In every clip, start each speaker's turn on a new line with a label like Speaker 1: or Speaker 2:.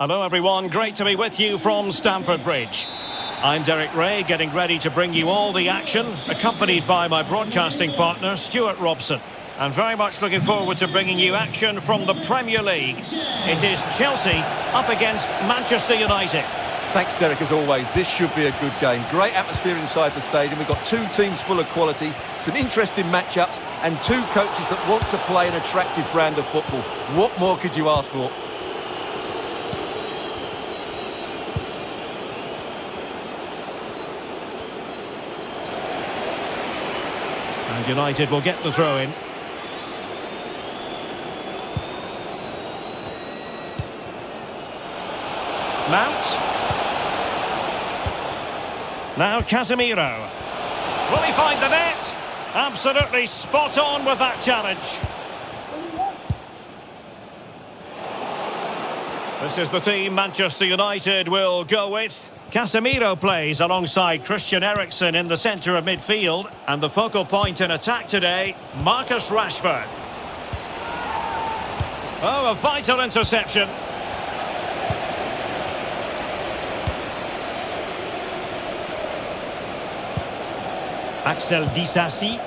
Speaker 1: Hello everyone, great to be with you from Stamford Bridge. I'm Derek Ray, getting ready to bring you all the action, accompanied by my broadcasting partner, Stuart Robson. And very much looking forward to bringing you action from the Premier League. It is Chelsea up against Manchester United.
Speaker 2: Thanks, Derek, as always. This should be a good game. Great atmosphere inside the stadium. We've got two teams full of quality, some interesting matchups, and two coaches that want to play an attractive brand of football. What more could you ask for?
Speaker 1: And United will get the throw in. Mount. Now Casemiro. Will he find the net? Absolutely spot on with that challenge. This is the team Manchester United will go with. Casemiro plays alongside Christian Eriksen in the centre of midfield. And the focal point in attack today, Marcus Rashford. Oh, a vital interception. Axel Disasi.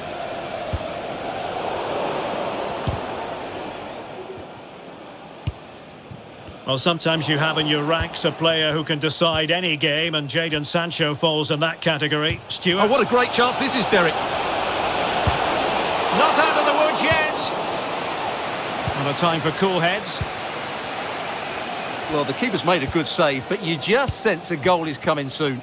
Speaker 1: Well, sometimes you have in your ranks a player who can decide any game, and Jadon Sancho falls in that category. Stuart?
Speaker 2: Oh, what a great chance this is, Derek.
Speaker 1: Not out of the woods yet. Not a time for cool heads.
Speaker 2: Well, the keeper's made a good save, but you just sense a goal is coming soon.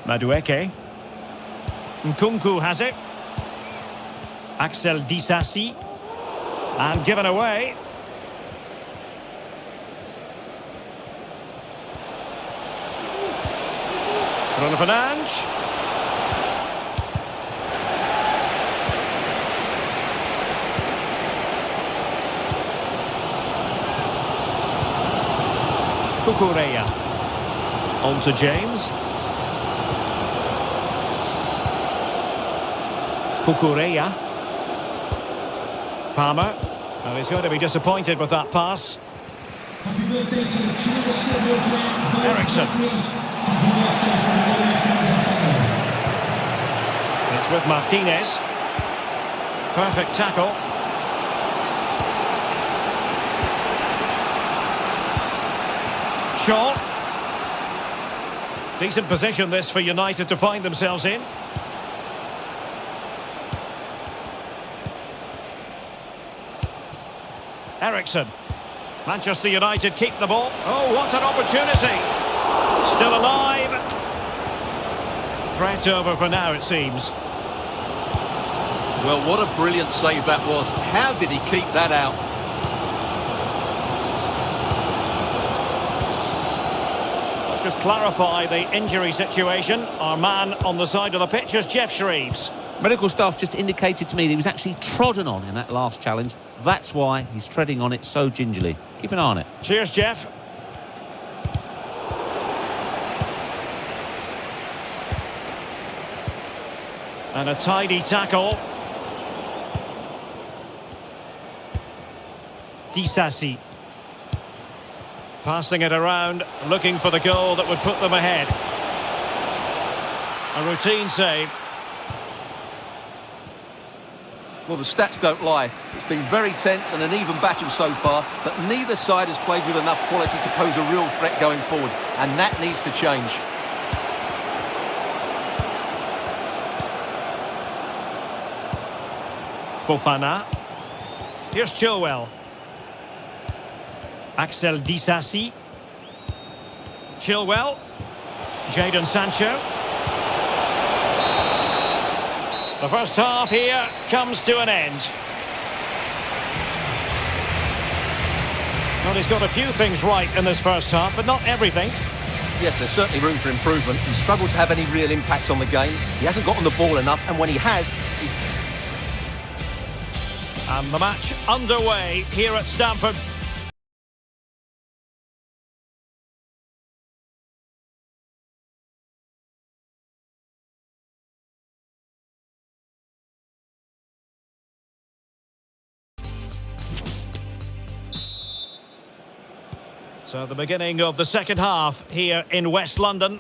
Speaker 1: Madueke. Nkunku has it. Axel Disasi. And given away. Bruno Fernandes. Cucurella. On to James. Cucurella. Palmer. Well, he's going to be disappointed with that pass.
Speaker 3: Happy birthday to the cutest of your grand.
Speaker 1: Eriksen.
Speaker 3: Happy birthday from all your friends and family.
Speaker 1: It's with Martinez. Perfect tackle. Shaw. Decent position this for United to find themselves in. Eriksen. Manchester United keep the ball. Oh, what an opportunity. Still alive. Threat over for now, it seems.
Speaker 2: Well, what a brilliant save that was. How did he keep that out?
Speaker 1: Let's just clarify the injury situation. Our man on the side of the pitch is Jeff Shreves.
Speaker 4: Medical staff just indicated to me that he was actually trodden on in that last challenge. That's why he's treading on it so gingerly. Keep an eye on it.
Speaker 1: Cheers, Jeff. And a tidy tackle. Disasi. Passing it around, looking for the goal that would put them ahead. A routine save.
Speaker 2: Well, the stats don't lie. It's been very tense and an even battle so far, but neither side has played with enough quality to pose a real threat going forward, and that needs to change.
Speaker 1: Fofana. Here's Chilwell. Axel Disasi. Chilwell. Jadon Sancho. The first half here comes to an end. Well, he's got a few things right in this first half, but not everything.
Speaker 2: Yes, there's certainly room for improvement. He's struggled to have any real impact on the game. He hasn't gotten the ball enough, and when he has...
Speaker 1: And the match underway here at Stamford. So the beginning of the second half here in West London.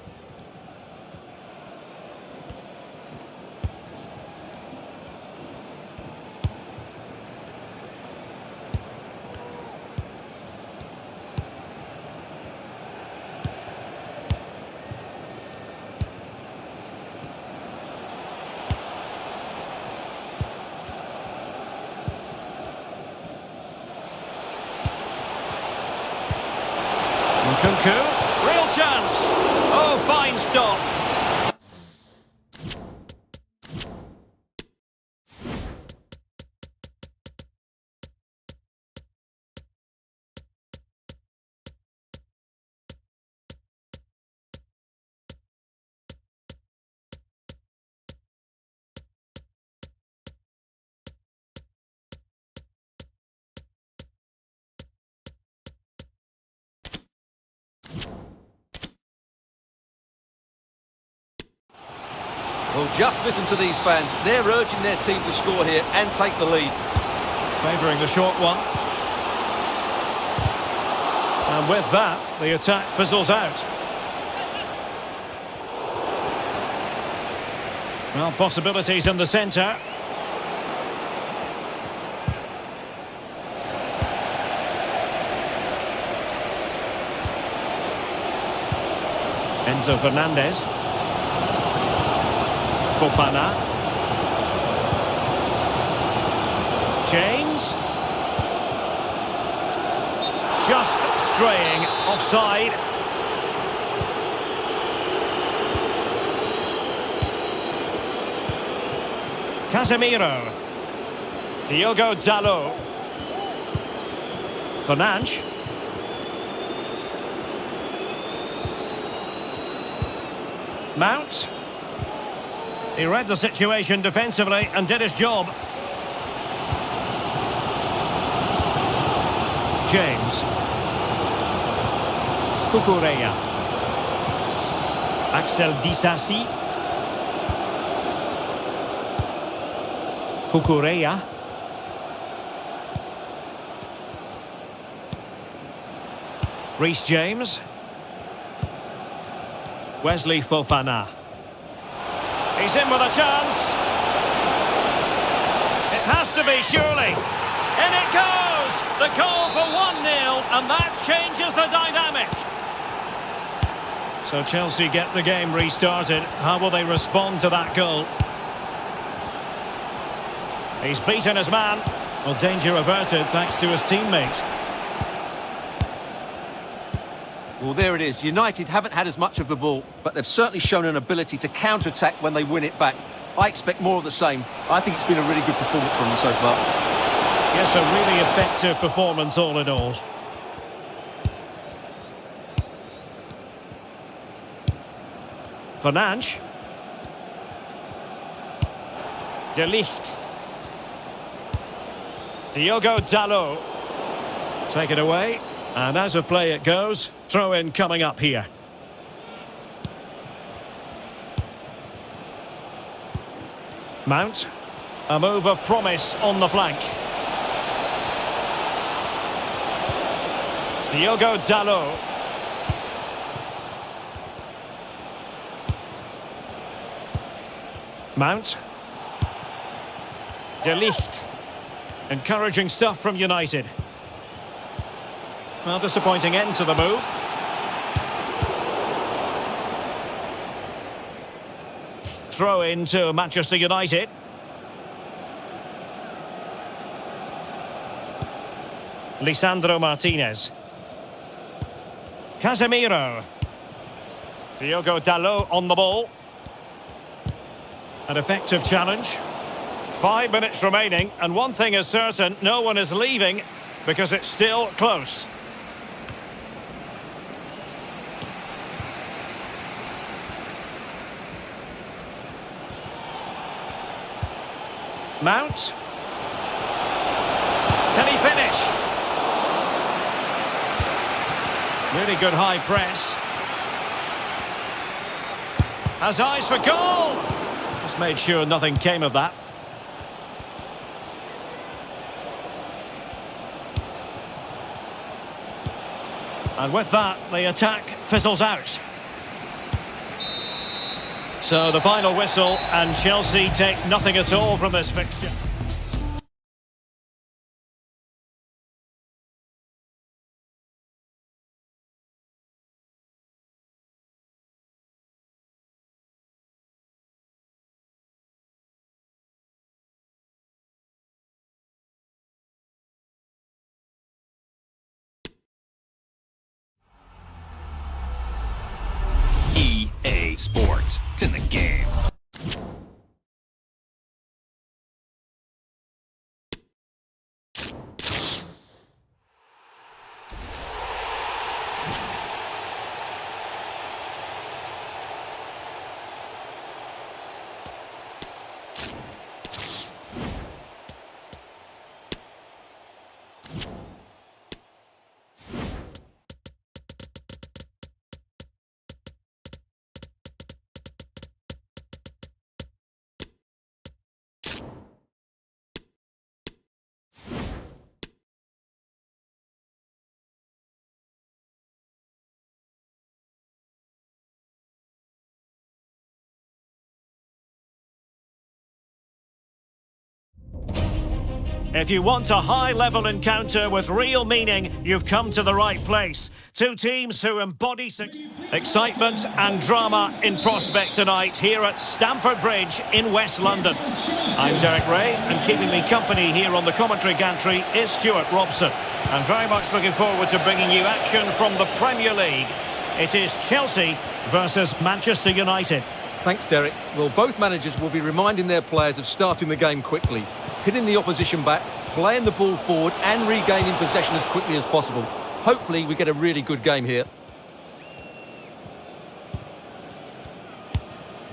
Speaker 1: Kunku, real chance. Oh, fine stop.
Speaker 2: Well, just listen to these fans. They're urging their team to score here and take the lead.
Speaker 1: Favouring the short one. And with that, the attack fizzles out. Well, possibilities in the centre. Enzo Fernandez. Fofana. James. Just straying offside. Casemiro. Diogo Dalot. Fernandes. Mount. He read the situation defensively and did his job. James. Cucurella. Axel Disasi. Cucurella. Reece James. Wesley Fofana. He's in with a chance. It has to be, surely. In it goes! The goal for 1-0, and that changes the dynamic. So Chelsea get the game restarted. How will they respond to that goal? He's beaten his man. Well, danger averted thanks to his teammate.
Speaker 2: Well, there it is. United haven't had as much of the ball, but they've certainly shown an ability to counter-attack when they win it back. I expect more of the same. I think it's been a really good performance from them so far.
Speaker 1: Yes, a really effective performance all in all. Fernandes. De Ligt. Diogo Dalot. Take it away. And as of play it goes, throw in coming up here. Mount, a move of promise on the flank. Diogo Dalot. Mount. De Ligt. Encouraging stuff from United. Well, disappointing end to the move. Throw in to Manchester United. Lisandro Martinez. Casemiro. Diogo Dalot on the ball. An effective challenge. 5 minutes remaining, and one thing is certain, no one is leaving because it's still close. Mount. Can he finish? Really good high press. Has eyes for goal. Just made sure nothing came of that. And with that, the attack fizzles out. So the final whistle, and Chelsea take nothing at all from this fixture.
Speaker 5: EA Sports. It's in the game.
Speaker 1: If you want a high-level encounter with real meaning, you've come to the right place. Two teams who embody excitement and drama in prospect tonight here at Stamford Bridge in West London. I'm Derek Ray, and keeping me company here on the commentary gantry is Stuart Robson. I'm very much looking forward to bringing you action from the Premier League. It is Chelsea versus Manchester United.
Speaker 2: Thanks, Derek. Well, both managers will be reminding their players of starting the game quickly, pinning the opposition back, playing the ball forward and regaining possession as quickly as possible. Hopefully we get a really good game here.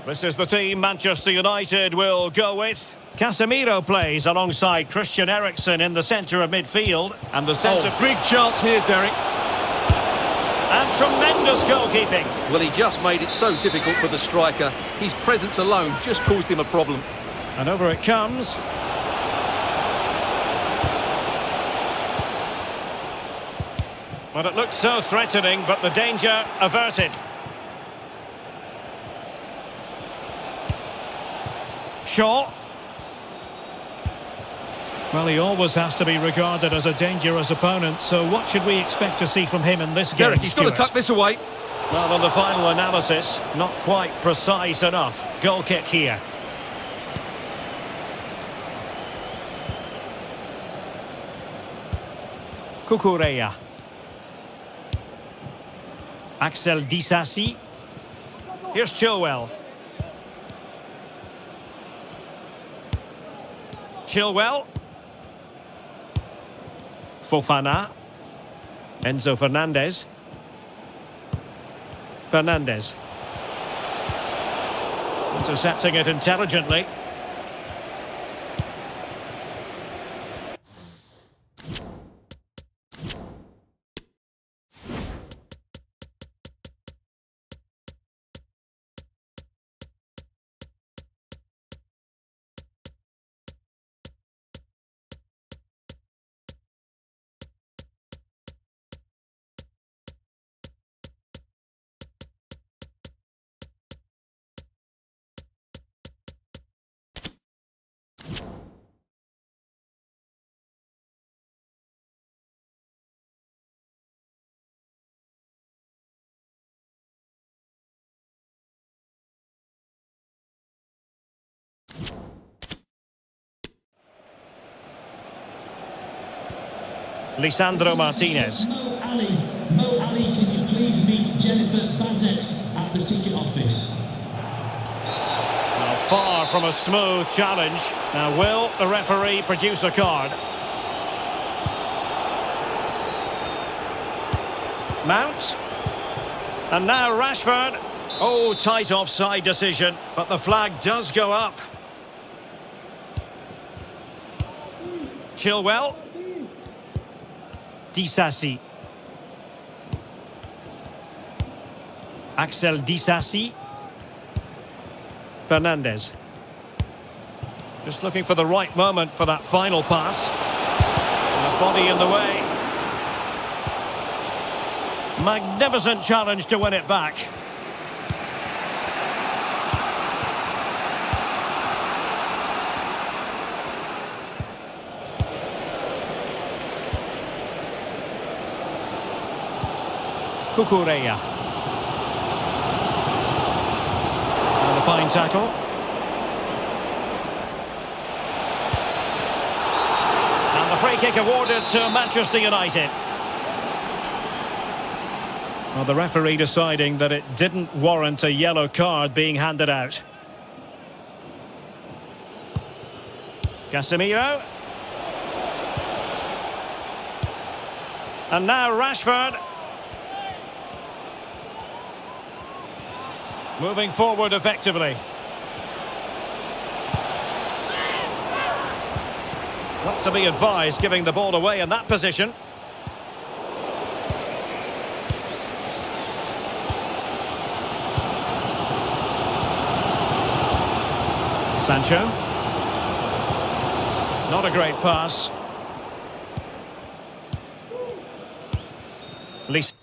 Speaker 1: This is the team Manchester United will go with. Casemiro plays alongside Christian Eriksen in the centre of midfield. And the centre...
Speaker 2: Oh, big chance here, Derek.
Speaker 1: And tremendous goalkeeping.
Speaker 2: Well, he just made it so difficult for the striker. His presence alone just caused him a problem.
Speaker 1: And over it comes. Well, it looked so threatening, but the danger averted. Shaw. Well, he always has to be regarded as a dangerous opponent, so what should we expect to see from him in this game,
Speaker 2: Derek, he's got to tuck this away.
Speaker 1: Well, on the final analysis, not quite precise enough. Goal kick here. Cucurella. Axel Disasi. Here's Chilwell. Chilwell. Fofana. Enzo Fernandez. Fernandez. Intercepting it intelligently. Lisandro Martinez.
Speaker 3: Mo Ali, can you please meet Jennifer Bazette at the ticket office?
Speaker 1: Now, far from a smooth challenge. Now, will the referee produce a card? Mount. And now Rashford. Oh, tight offside decision, but the flag does go up. Chilwell. Disasi. Axel Disasi. Fernandez. Just looking for the right moment for that final pass. And the body in the way. Magnificent challenge to win it back. Cucurella. And a fine tackle. And the free kick awarded to Manchester United. Well, the referee deciding that it didn't warrant a yellow card being handed out. Casemiro. And now Rashford. Moving forward effectively. Not to be advised giving the ball away in that position. Sancho. Not a great pass. Lisa.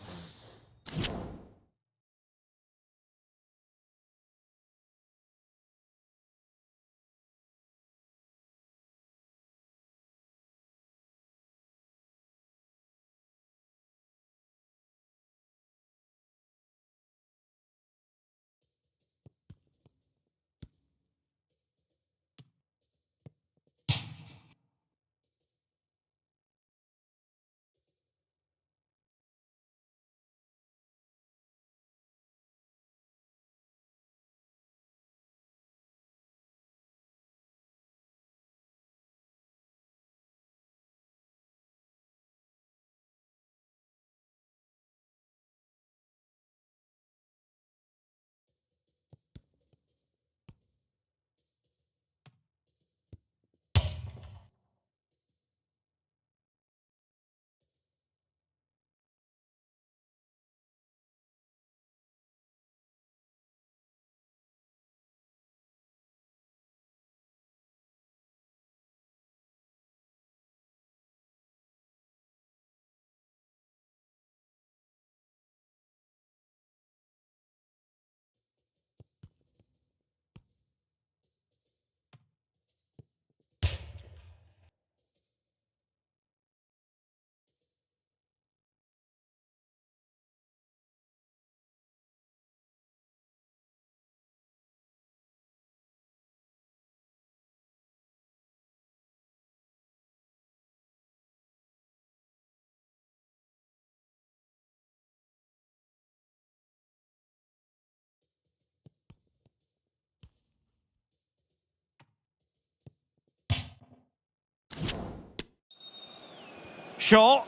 Speaker 1: Shaw.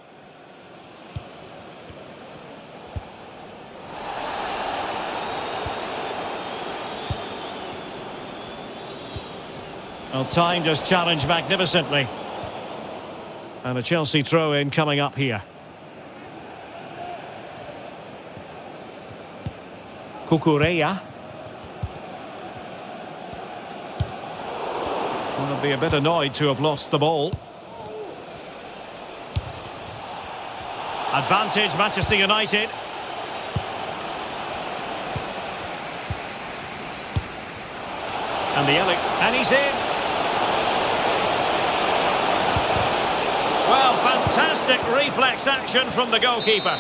Speaker 1: Well, time just challenged magnificently. And a Chelsea throw-in coming up here. Cucurella. Well, they'll be a bit annoyed to have lost the ball. Advantage, Manchester United. And he's in. Well, fantastic reflex action from the goalkeeper.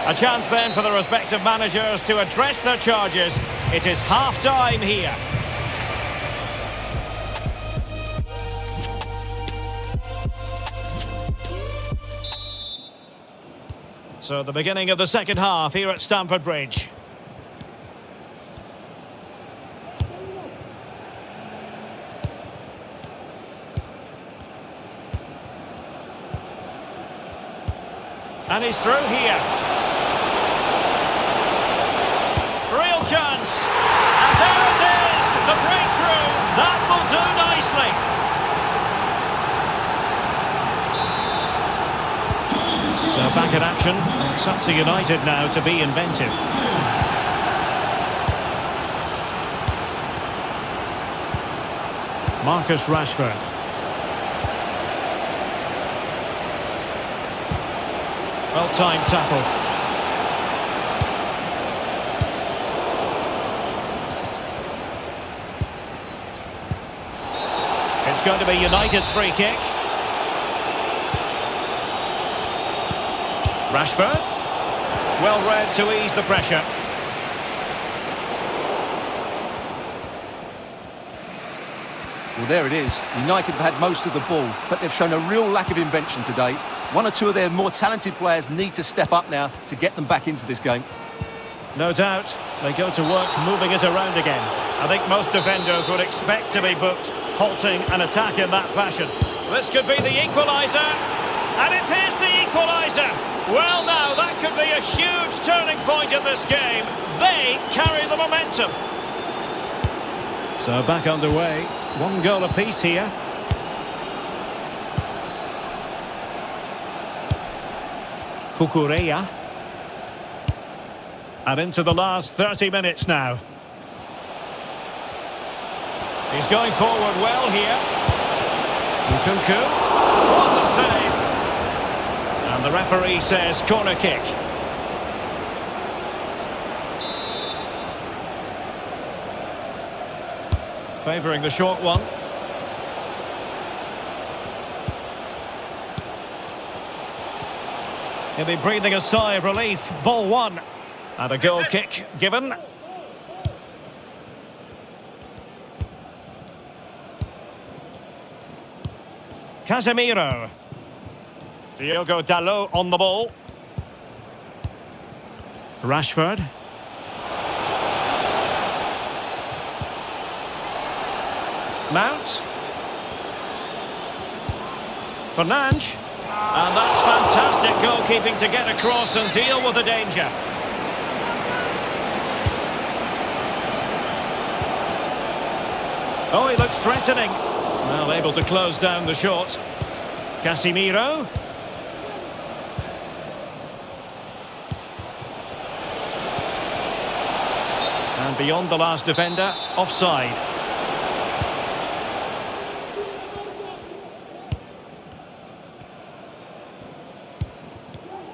Speaker 1: A chance then for the respective managers to address their charges. It is half-time here. So the beginning of the second half here at Stamford Bridge. And he's through here. Real chance. And there it is, the breakthrough. That will do nicely. So back in action. It's up to United now to be inventive. Marcus Rashford. Well-timed tackle. It's going to be United's free kick. Rashford. Well read to ease the pressure.
Speaker 2: Well, there it is. United have had most of the ball, but they've shown a real lack of invention today. One or two of their more talented players need to step up now to get them back into this game.
Speaker 1: No doubt, they go to work moving it around again. I think most defenders would expect to be booked, halting an attack in that fashion. This could be the equaliser, and it is the equaliser. Well now, that could be a huge turning point in this game. They carry the momentum. So back underway, 1 goal apiece here. Kukureya. And into the last 30 minutes now. He's going forward well here. Nkunku. What a save. And the referee says corner kick. Favouring the short one. He'll be breathing a sigh of relief. Ball won. And a goal kick given. Casemiro. Diogo Dalot on the ball. Rashford. Mount. Fernandes. And that's fantastic goalkeeping to get across and deal with the danger. Oh, he looks threatening. Well, able to close down the shot. Casemiro. And beyond the last defender, offside.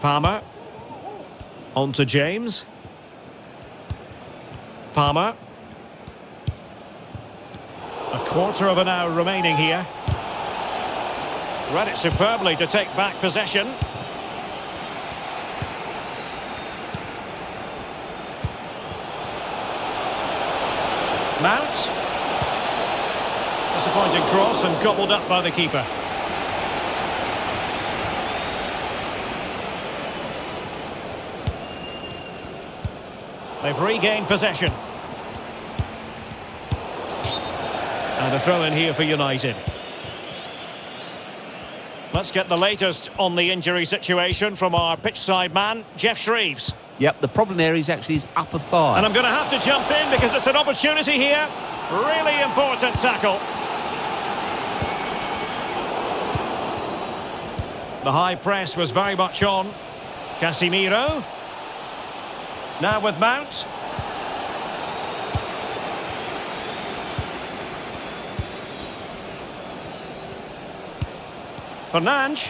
Speaker 1: Palmer. On to James. Palmer. A quarter of an hour remaining here. Read it superbly to take back possession. Mount. Disappointing cross and gobbled up by the keeper. They've regained possession. And a throw in here for United. Let's get the latest on the injury situation from our pitchside man, Jeff Shreeves.
Speaker 4: Yep, the problem there is actually his upper thigh.
Speaker 1: And I'm going to have to jump in because it's an opportunity here. Really important tackle. The high press was very much on. Casemiro. Now with Mount. Fernandes.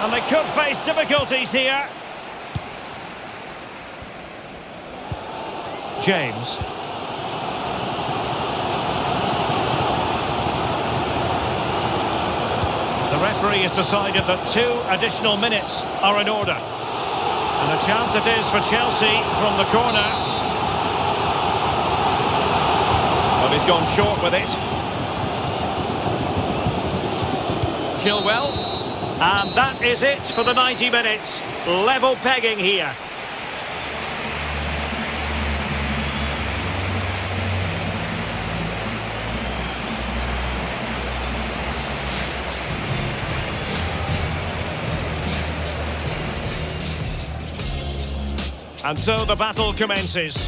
Speaker 1: And they could face difficulties here. James. The referee has decided that 2 additional minutes are in order. And a chance it is for Chelsea from the corner. But he's gone short with it. Chilwell. And that is it for the 90 minutes. Level pegging here. And so the battle commences.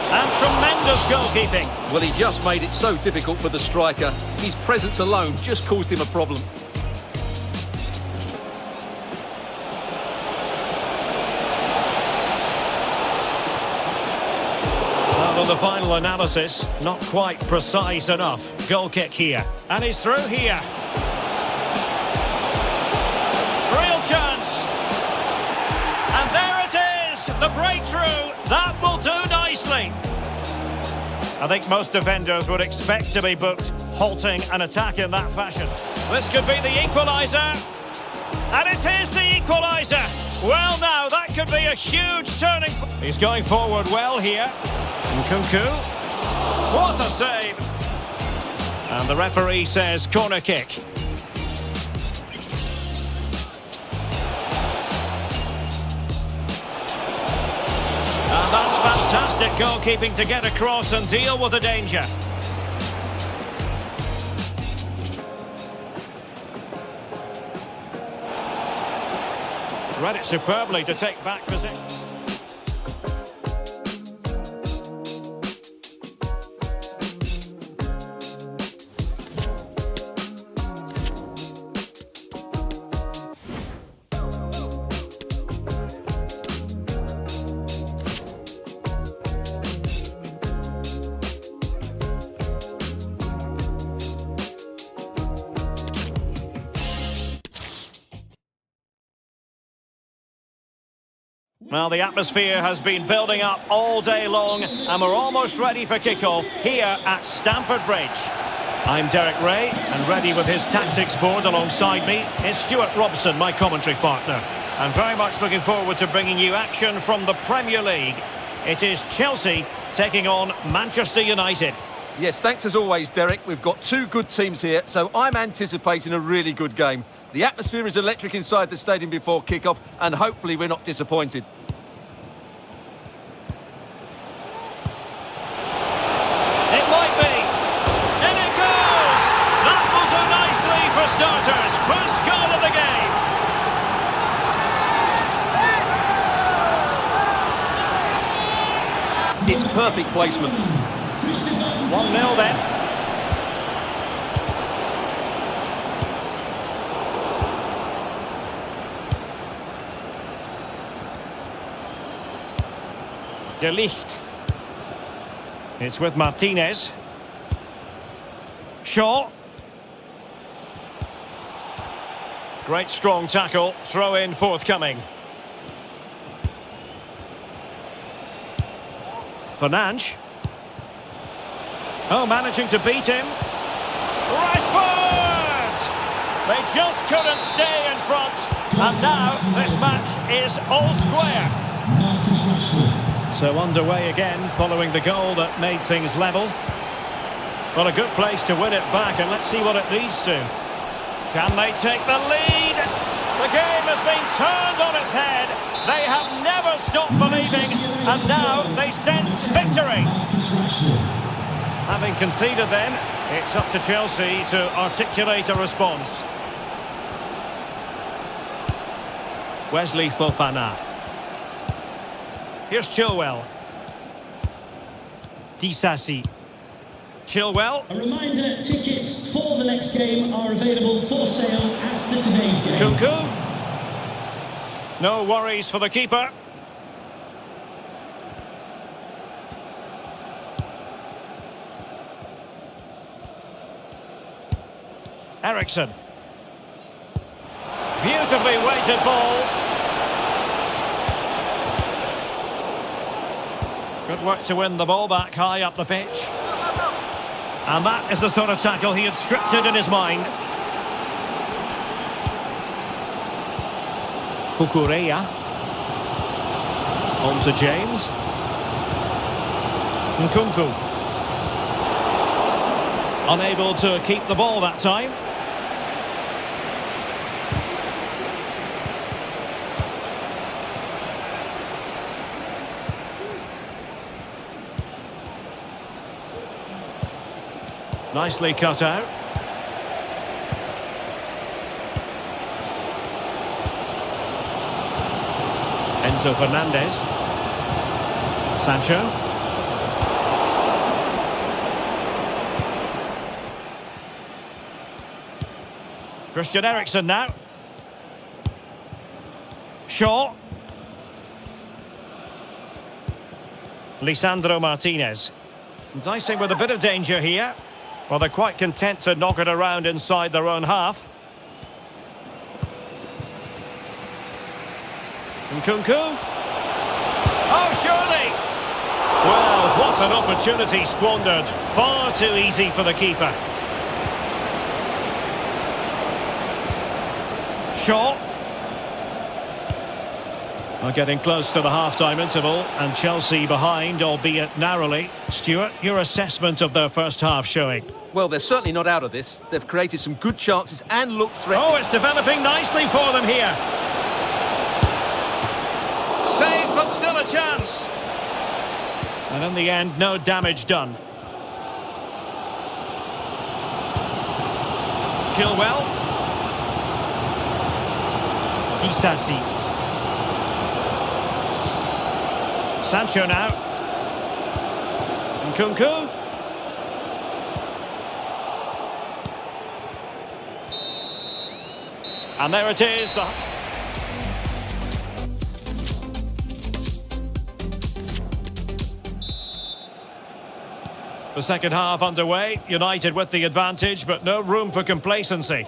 Speaker 1: And tremendous goalkeeping.
Speaker 2: Well, he just made it so difficult for the striker. His presence alone just caused him a problem.
Speaker 1: Well, the final analysis, not quite precise enough. Goal kick here. And he's through here. Real chance. The breakthrough! That will do nicely. I think most defenders would expect to be booked halting an attack in that fashion. This could be the equaliser. And it is the equaliser. Well, now, that could be a huge turning point. He's going forward well here. Nkunku. What a save. And the referee says corner kick. And that's fantastic goalkeeping to get across and deal with the danger. Read it superbly to take back possession. Well, the atmosphere has been building up all day long, and we're almost ready for kickoff here at Stamford Bridge. I'm Derek Ray, and ready with his tactics board alongside me is Stuart Robson, my commentary partner. And very much looking forward to bringing you action from the Premier League. It is Chelsea taking on Manchester United.
Speaker 2: Yes, thanks as always, Derek. We've got two good teams here, so I'm anticipating a really good game. The atmosphere is electric inside the stadium before kickoff, and hopefully we're not disappointed.
Speaker 1: It might be. In it goes! That will do nicely for starters. First goal of the game.
Speaker 2: It's perfect placement.
Speaker 1: 1-0 then. De Ligt. It's with Martinez. Shaw. Great strong tackle. Throw in forthcoming. Fernandes. Oh, managing to beat him. Rashford! They just couldn't stay in front. And now this match is all square.
Speaker 3: Marcus Rashford.
Speaker 1: So underway again following the goal that made things level. Well, a good place to win it back, and let's see what it leads to. Can they take the lead? The game has been turned on its head. They have never stopped believing, and now they sense victory. Having conceded then, it's up to Chelsea to articulate a response. Wesley Fofana. Here's Chilwell. Disasi. Chilwell.
Speaker 3: A reminder, tickets for the next game are available for sale after today's game.
Speaker 1: Nkunku. No worries for the keeper. Eriksen. Beautifully weighted ball. Good work to win the ball back high up the pitch. And that is the sort of tackle he had scripted in his mind. Kukureya. On to James. Nkunku. Unable to keep the ball that time. Nicely cut out. Enzo Fernandez. Sancho. Christian Eriksen now. Shaw. Lisandro Martinez. Dicing with a bit of danger here. Well, they're quite content to knock it around inside their own half. Nkunku. Oh, surely! Well, what an opportunity squandered. Far too easy for the keeper. Shaw. Well, getting close to the half-time interval, and Chelsea behind, albeit narrowly. Stuart, your assessment of their first half showing?
Speaker 2: Well, they're certainly not out of this. They've created some good chances and looked threatening.
Speaker 1: Oh, it's developing nicely for them here. Save, but still a chance. And in the end, no damage done. Chilwell. Disasi. Sancho now. Nkunku. And there it is. The second half underway. United with the advantage, but no room for complacency.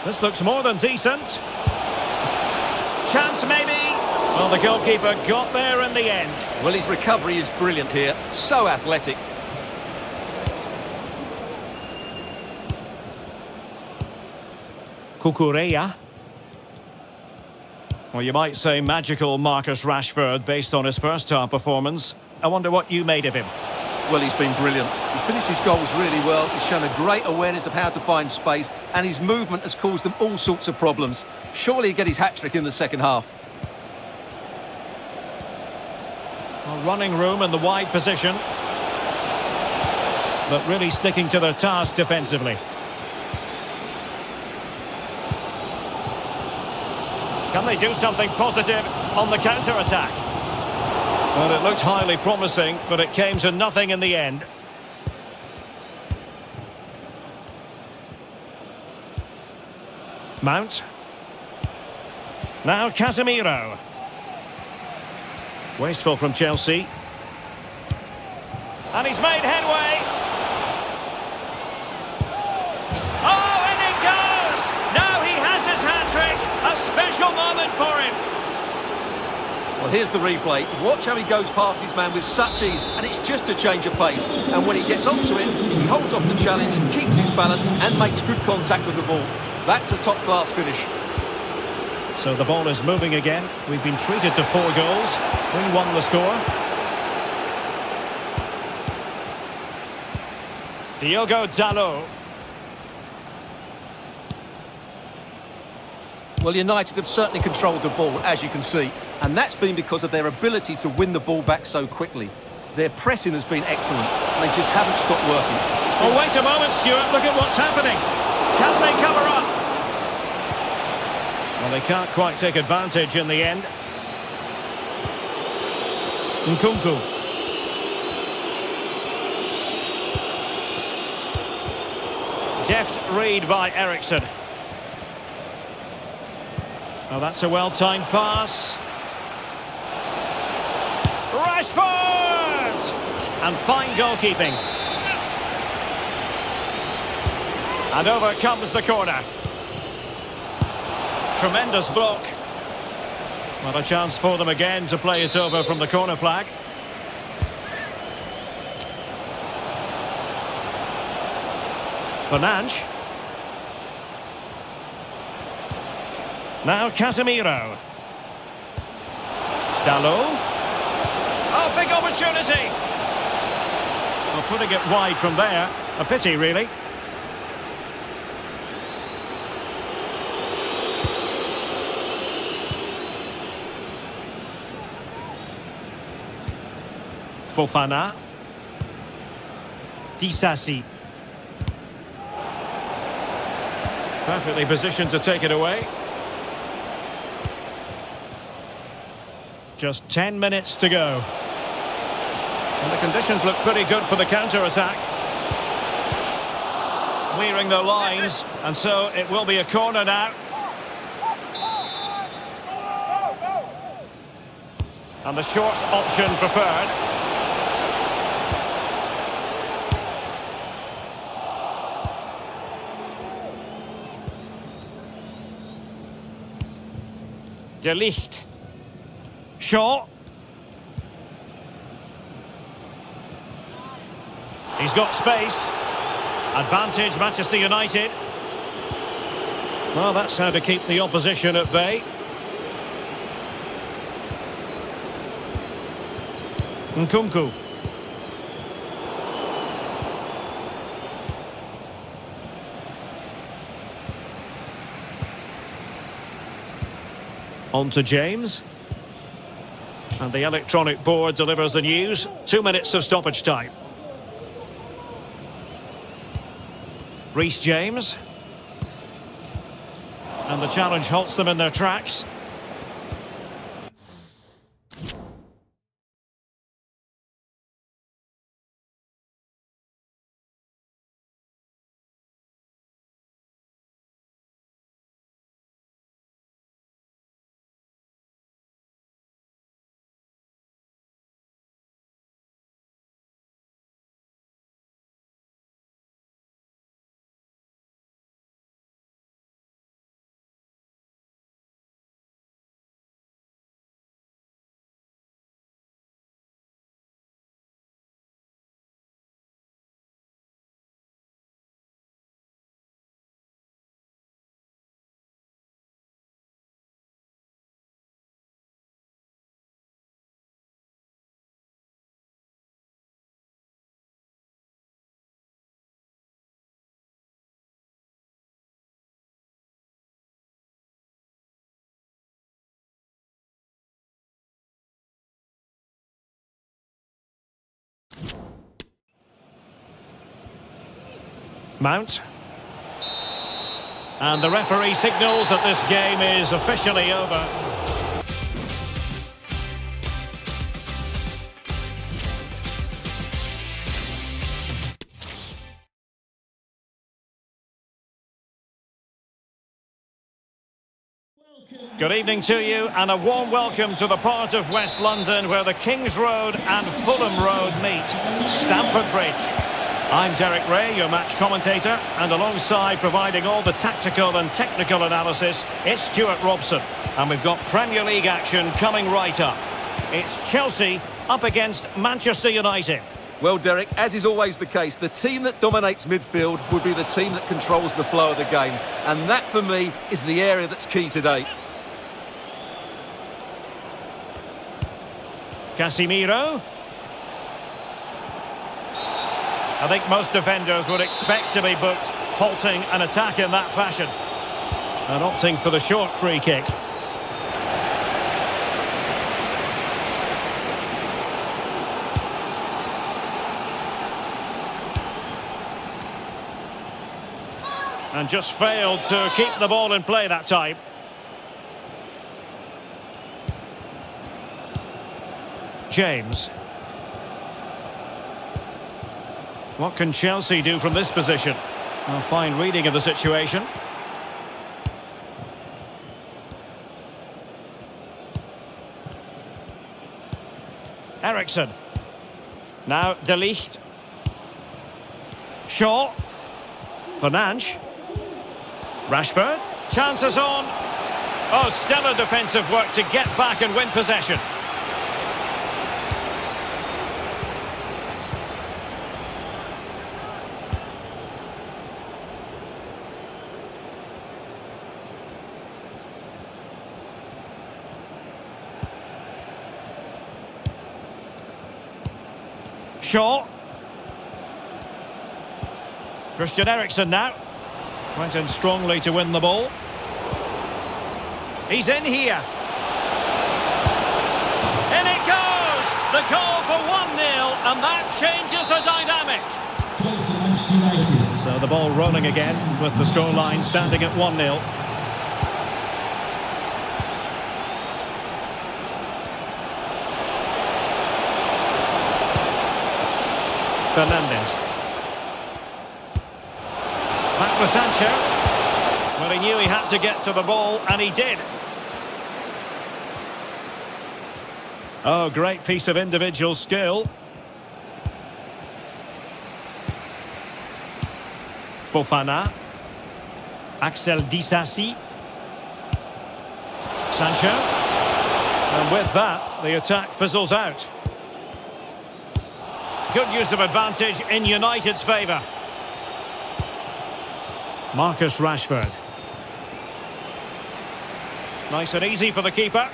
Speaker 1: This looks more than decent. Chance maybe. Well, the goalkeeper got there in the end.
Speaker 2: Well, his recovery is brilliant here. So athletic.
Speaker 1: Cucurella. Well, you might say magical Marcus Rashford based on his first half performance. I wonder what you made of him.
Speaker 2: Well, he's been brilliant. He finished his goals really well. He's shown a great awareness of how to find space, and his movement has caused them all sorts of problems. Surely he'll get his hat-trick in the second half.
Speaker 1: Well, running room in the wide position, but really sticking to their task defensively. Can they do something positive on the counter-attack? Well, it looked highly promising, but it came to nothing in the end. Mount. Now Casemiro. Wasteful from Chelsea. And he's made headway. Oh, and it goes! Now he has his hat-trick. A special moment for him.
Speaker 2: Well, here's the replay. Watch how he goes past his man with such ease, and it's just a change of pace. And when he gets onto it, he holds off the challenge, keeps his balance, and makes good contact with the ball. That's a top-class finish.
Speaker 1: So the ball is moving again. We've been treated to 4 goals. 3-1 the score. Diogo Dalot.
Speaker 2: Well, United have certainly controlled the ball, as you can see, and that's been because of their ability to win the ball back so quickly. Their pressing has been excellent, and they just haven't stopped working.
Speaker 1: Oh, wait a moment, Stuart. Look at what's happening. Can they cover up? Well, they can't quite take advantage in the end. Nkunku. Deft read by Ericsson. Oh, that's a well-timed pass. Rashford! And fine goalkeeping. And over comes the corner. Tremendous block. Not a chance for them again to play it over from the corner flag. Fernandes. Now Casemiro. Dalot. Oh, big opportunity. Well, putting it wide from there. A pity, really. Fofana. Disasi. Perfectly positioned to take it away. Just 10 minutes to go. And the conditions look pretty good for the counter-attack. Clearing the lines, and so it will be a corner now. And the short option preferred. De Ligt. Shaw. He's got space. Advantage, Manchester United. Well, that's how to keep the opposition at bay. Nkunku. On to James. And the electronic board delivers the news. 2 minutes of stoppage time. Reece James. And the challenge halts them in their tracks. Mount. And the referee signals that this game is officially over. Good evening to you and a warm welcome to the part of West London where the Kings Road and Fulham Road meet, Stamford Bridge. I'm Derek Ray, your match commentator, and alongside providing all the tactical and technical analysis, it's Stuart Robson. And we've got Premier League action coming right up. It's Chelsea up against Manchester United.
Speaker 2: Well, Derek, as is always the case, the team that dominates midfield will be the team that controls the flow of the game. And that, for me, is the area that's key today.
Speaker 1: Casemiro. I think most defenders would expect to be booked halting an attack in that fashion. And opting for the short free kick. And just failed to keep the ball in play that time. James. What can Chelsea do from this position? A fine reading of the situation. Eriksen. Now De Ligt. Shaw. Fernandes. Rashford. Chances on. Oh, stellar defensive work to get back and win possession. Shaw. Christian Eriksen now. Went in strongly to win the ball. He's in here. In it goes! The goal for 1-0, and that changes the dynamic.
Speaker 3: Goal for Manchester United.
Speaker 1: So the ball rolling again with the scoreline standing at 1-0. Fernandes. Back with Sancho. Well, he knew he had to get to the ball, and he did. Oh, great piece of individual skill. Fofana. Axel Disasi. Sancho. And with that, the attack fizzles out. Good use of advantage in United's favour. Marcus Rashford. Nice and easy for the keeper.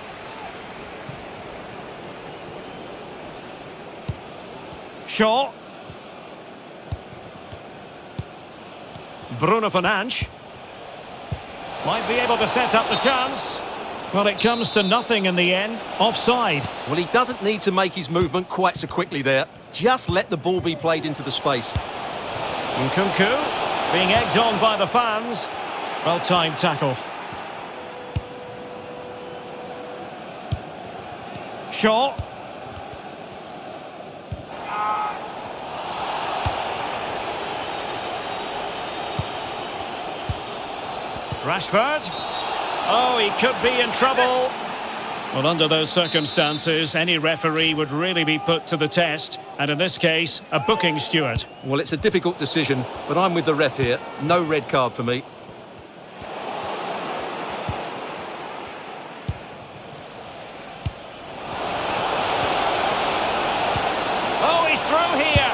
Speaker 1: Shaw. Bruno Fernandes. Might be able to set up the chance. Well, it comes to nothing in the end. Offside.
Speaker 2: Well, he doesn't need to make his movement quite so quickly there. Just let the ball be played into the space.
Speaker 1: Nkunku being egged on by the fans. Well-timed tackle. Shaw. Rashford. Oh, he could be in trouble. Well, under those circumstances, any referee would really be put to the test. And in this case, a booking steward.
Speaker 2: Well, it's a difficult decision, but I'm with the ref here. No red card for me.
Speaker 1: Oh, he's through here.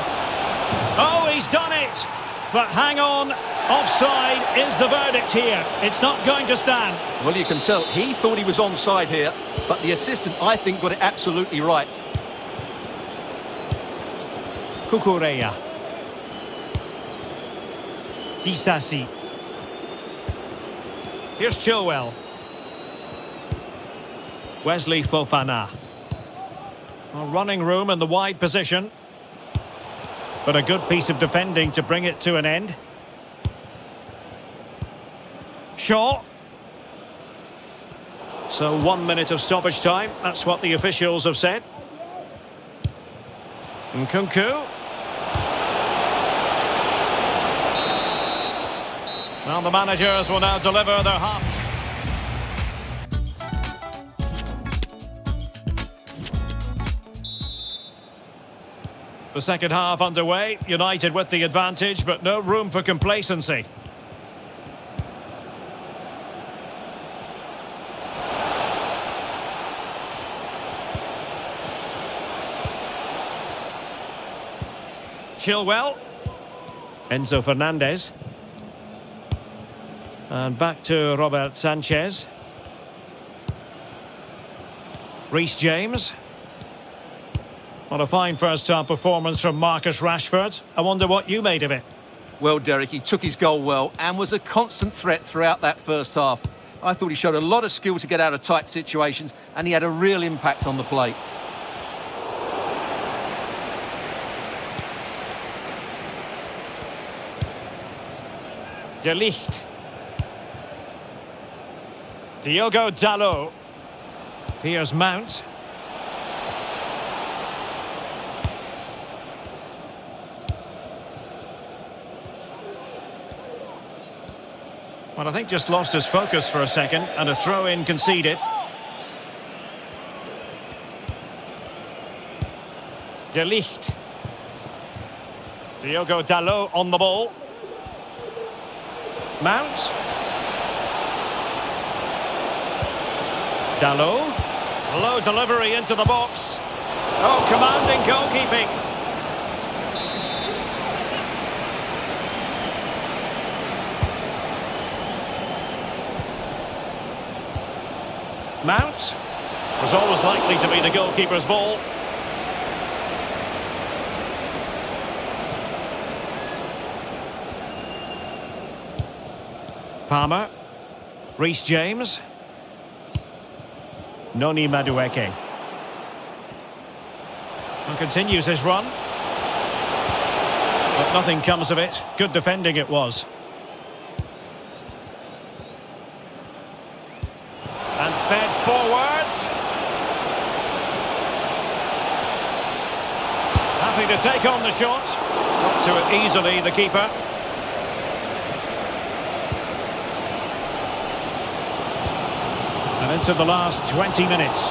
Speaker 1: Oh, he's done it. But hang on. Offside is the verdict here. It's not going to stand.
Speaker 2: Well, you can tell he thought he was onside here, but the assistant, I think, got it absolutely right.
Speaker 1: Kukureya. Disasi. Here's Chilwell. Wesley Fofana. Well, running room in the wide position. But a good piece of defending to bring it to an end. Shaw. So 1 minute of stoppage time. That's what the officials have said. Nkunku. Well, the managers will now deliver their half. The second half underway. United with the advantage, but no room for complacency. Chilwell. Enzo Fernandez. And back to Robert Sanchez. Reece James. What a fine first-half performance from Marcus Rashford. I wonder what you made of it.
Speaker 2: Well, Derek, he took his goal well and was a constant threat throughout that first half. I thought he showed a lot of skill to get out of tight situations, and he had a real impact on the play.
Speaker 1: De Ligt. Diogo Dalot. Here's Mount. Well, I think just lost his focus for a second, and a throw-in conceded. De Ligt. Diogo Dalot on the ball. Mount. Dalot. Low delivery into the box. Oh, commanding goalkeeping. Mount was always likely to be the goalkeeper's ball. Palmer. Reece James. Noni Madueke. And continues his run. But nothing comes of it. Good defending it was. And fed forwards. Happy to take on the shot. Got to it easily, the keeper. And into the last 20 minutes.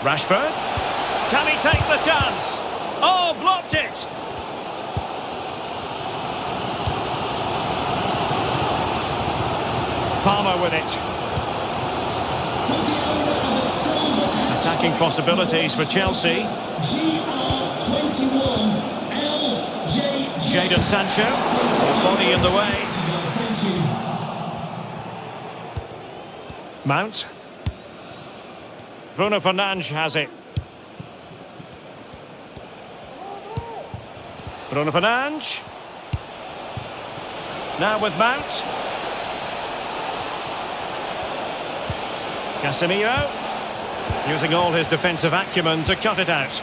Speaker 1: Rashford. Can he take the chance? Oh, blocked it. Palmer with it. Attacking possibilities for Chelsea. Jadon Sancho, body in the way. Mount. Bruno Fernandes has it. Bruno Fernandes. Now with Mount. Casemiro. Using all his defensive acumen to cut it out.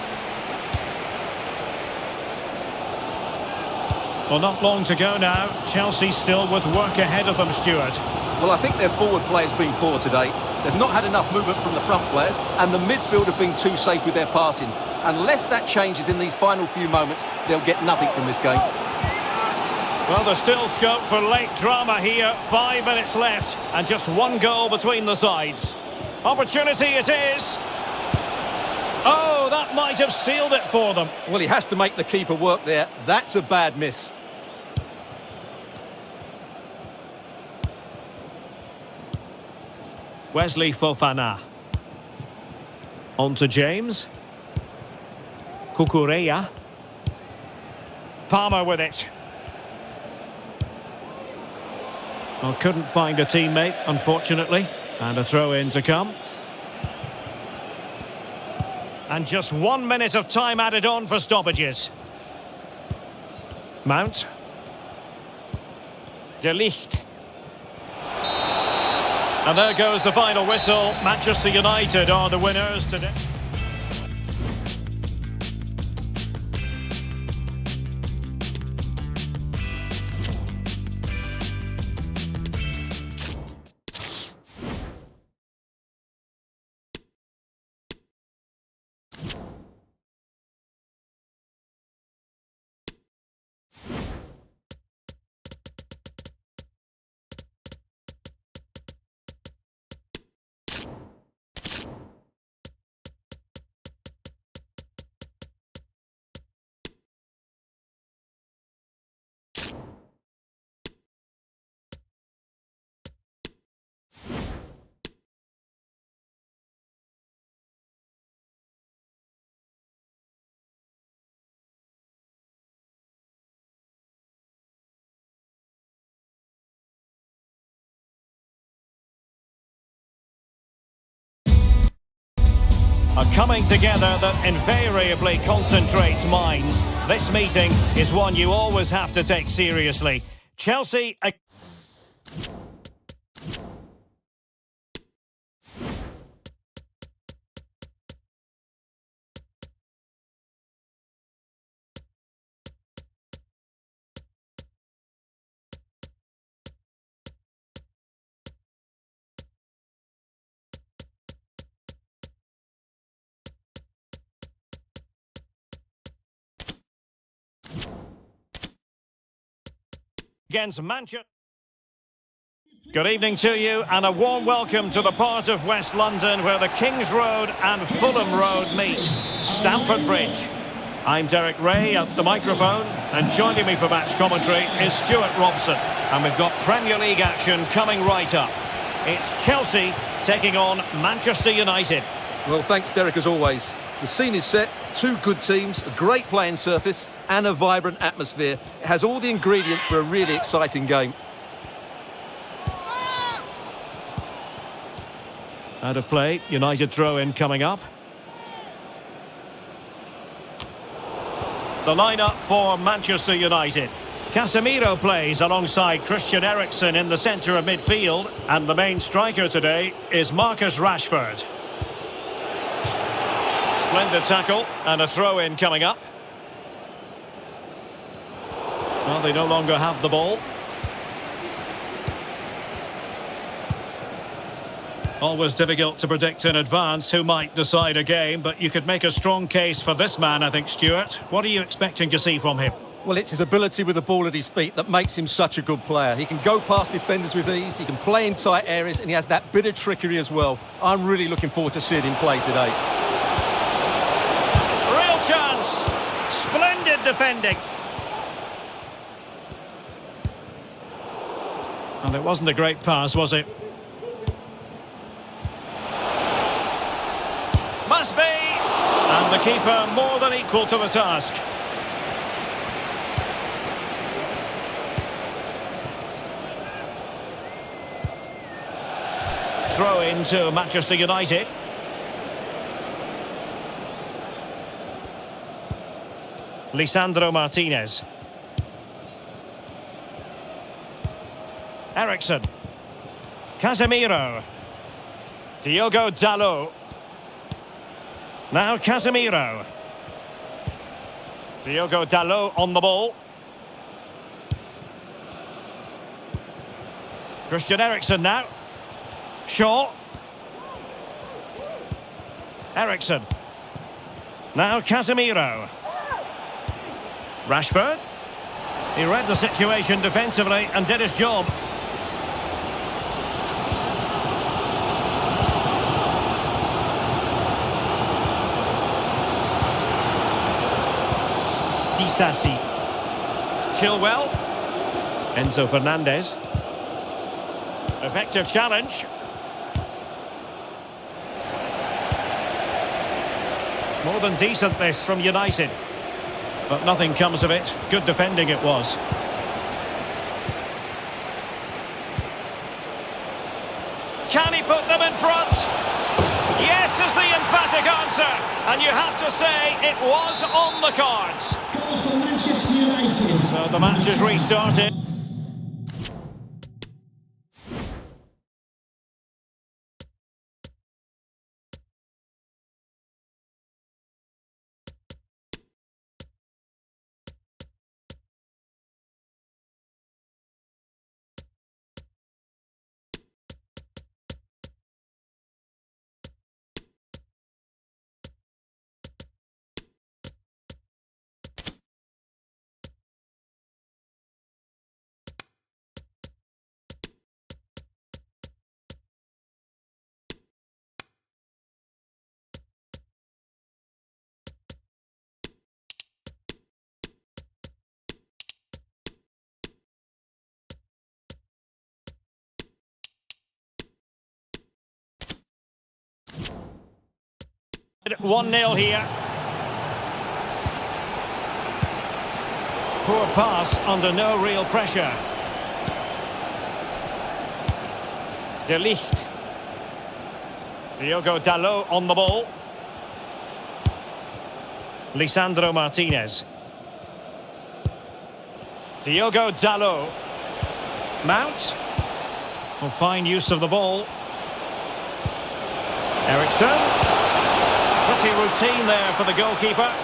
Speaker 1: Well, not long to go now. Chelsea still with work ahead of them, Stuart.
Speaker 2: Well, I think their forward play's been poor today. They've not had enough movement from the front players, and the midfield have been too safe with their passing. Unless that changes in these final few moments, they'll get nothing from this game.
Speaker 1: Well, there's still scope for late drama here. 5 minutes left, and just one goal between the sides. Opportunity it is. Oh, that might have sealed it for them.
Speaker 2: Well, he has to make the keeper work there. That's a bad miss.
Speaker 1: Wesley Fofana. On to James. Cucurella. Palmer with it. Well, couldn't find a teammate, unfortunately. And a throw-in to come. And just 1 minute of time added on for stoppages. Mount. De Ligt. And there goes the final whistle. Manchester United are the winners today. A coming together that invariably concentrates minds. This meeting is one you always have to take seriously. Chelsea... against Manchester. Good evening to you and a warm welcome to the part of West London where the King's Road and Fulham Road meet, Stamford Bridge. I'm Derek Ray at the microphone, and joining me for match commentary is Stuart Robson, and we've got Premier League action coming right up. It's Chelsea taking on Manchester United.
Speaker 2: Well, thanks Derek as always. The scene is set, two good teams, a great playing surface and a vibrant atmosphere. It has all the ingredients for a really exciting game.
Speaker 1: Out of play, United throw-in coming up. The lineup for Manchester United. Casemiro plays alongside Christian Eriksen in the centre of midfield, and the main striker today is Marcus Rashford. Splendid tackle and a throw-in coming up. Well, they no longer have the ball. Always difficult to predict in advance who might decide a game, but you could make a strong case for this man, I think, Stuart. What are you expecting to see from him?
Speaker 2: Well, it's his ability with the ball at his feet that makes him such a good player. He can go past defenders with ease, he can play in tight areas, and he has that bit of trickery as well. I'm really looking forward to seeing him play today.
Speaker 1: Real chance! Splendid defending. And it wasn't a great pass, was it? Must be! And the keeper more than equal to the task. Throw into Manchester United. Lisandro Martinez. Ericsson. Casemiro. Diogo Dalot. Now Casemiro. Diogo Dalot on the ball. Christian Eriksen now. Shaw. Ericsson. Now Casemiro. Rashford. He read the situation defensively and did his job. Disasi. Chilwell. Enzo Fernandez. Effective challenge. More than decent this from United. But nothing comes of it. Good defending it was. Can he put them in front? Yes is the emphatic answer. And you have to say it was on the cards.
Speaker 3: Goal for Manchester United.
Speaker 1: So the match is restarted. At 1-0 here. Poor pass under no real pressure. De Ligt. Diogo Dalot on the ball. Lisandro Martinez. Diogo Dalot. Mount. Will find use of the ball. Ericsson. Pretty routine there for the goalkeeper.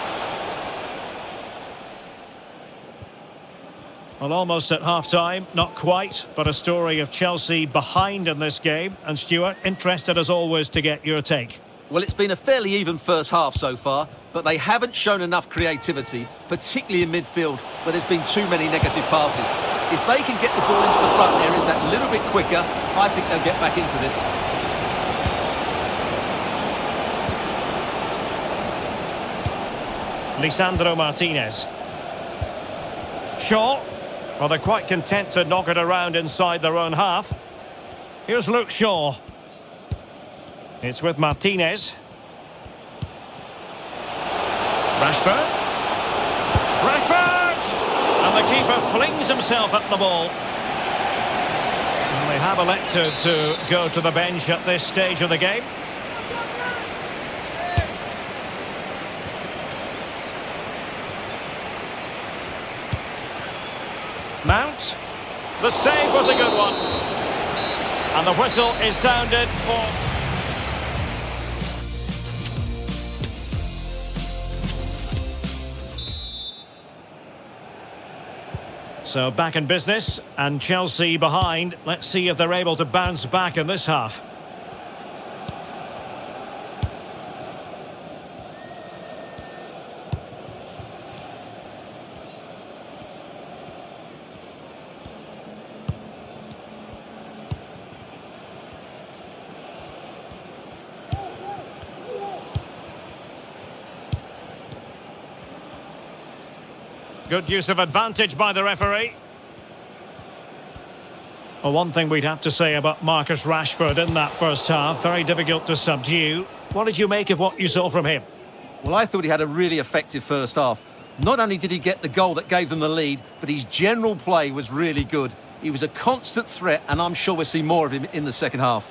Speaker 1: Well, almost at half-time, not quite, but a story of Chelsea behind in this game. And Stuart, interested as always to get your take.
Speaker 2: Well, it's been a fairly even first half so far, but they haven't shown enough creativity, particularly in midfield, where there's been too many negative passes. If they can get the ball into the front areas that little bit quicker, I think they'll get back into this.
Speaker 1: Lisandro Martinez. Shaw. Well, they're quite content to knock it around inside their own half. Here's Luke Shaw. It's with Martinez. Rashford. Rashford! And the keeper flings himself at the ball. And they have elected to go to the bench at this stage of the game. Mount. The save was a good one. And the whistle is sounded for... So back in business, and Chelsea behind. Let's see if they're able to bounce back in this half. Good use of advantage by the referee. Well, one thing we'd have to say about Marcus Rashford in that first half, very difficult to subdue. What did you make of what you saw from him?
Speaker 2: Well, I thought he had a really effective first half. Not only did he get the goal that gave them the lead, but his general play was really good. He was a constant threat, and I'm sure we'll see more of him in the second half.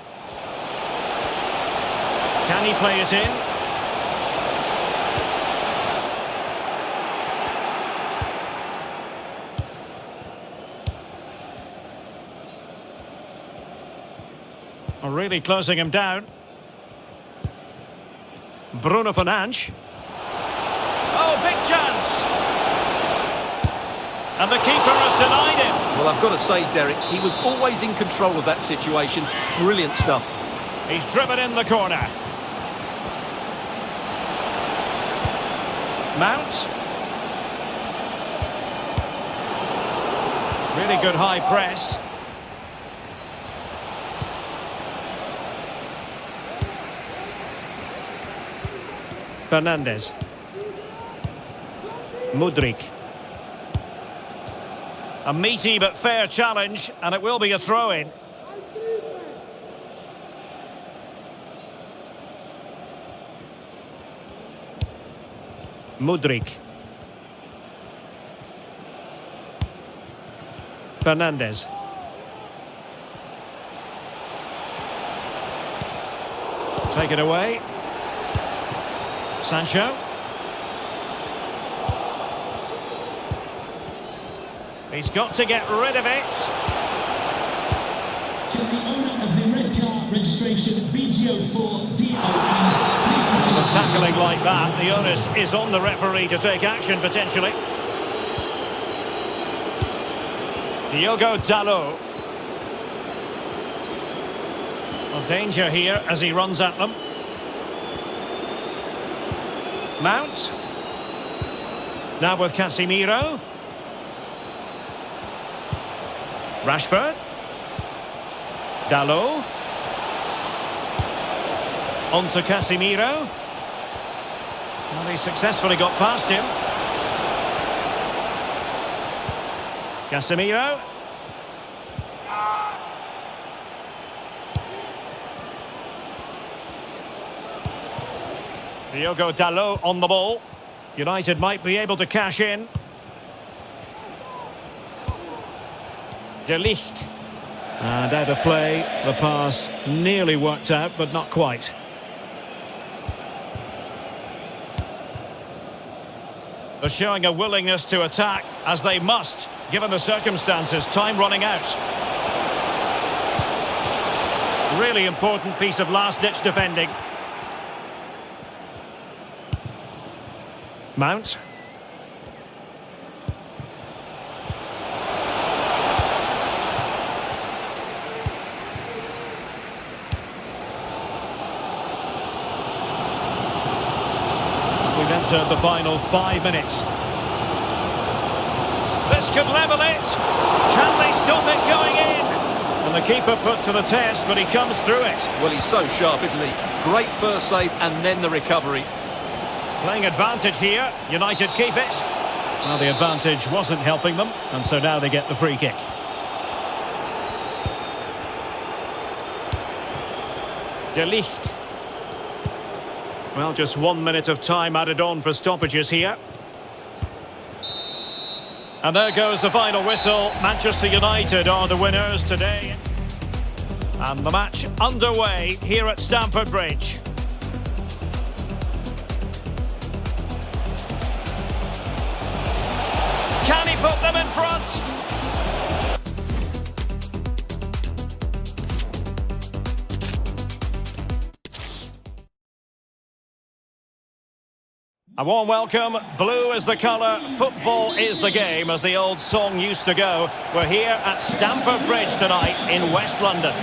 Speaker 1: Can he play it in? Really closing him down. Bruno Fernandes. Oh, big chance! And the keeper has denied him.
Speaker 2: Well, I've got to say, Derek, he was always in control of that situation. Brilliant stuff.
Speaker 1: He's driven in the corner. Mount. Really good high press. Fernandes. Mudryk. A meaty but fair challenge, and it will be a throw-in. Mudryk. Fernandes. Take it away. Sancho. He's got to get rid of it.
Speaker 3: Can the owner of the red car registration BGO4 DOM please
Speaker 1: Well, tackling like that, the onus is on the referee to take action potentially. Diogo Dalot. Well, danger here as he runs at them. Mount. Now with Casemiro. Rashford. Dalot. On to Casemiro. Well, he successfully got past him. Casemiro. Diogo Dalot on the ball. United might be able to cash in. De Ligt. And out of play, the pass nearly worked out, but not quite. They're showing a willingness to attack, as they must, given the circumstances. Time running out. Really important piece of last-ditch defending. Mount. We've entered the final 5 minutes. This could level it. Can they stop it going in? And the keeper put to the test, but he comes through it.
Speaker 2: Well, he's so sharp, isn't he? Great first save and then the recovery.
Speaker 1: Playing advantage here. United keep it. Well, the advantage wasn't helping them, and so now they get the free kick. De Ligt. Well, just 1 minute of time added on for stoppages here. And there goes the final whistle. Manchester United are the winners today. And the match underway here at Stamford Bridge. Can he put them in front? A warm welcome. Blue is the colour, football is the game, as the old song used to go. We're here at Stamford Bridge tonight in West London.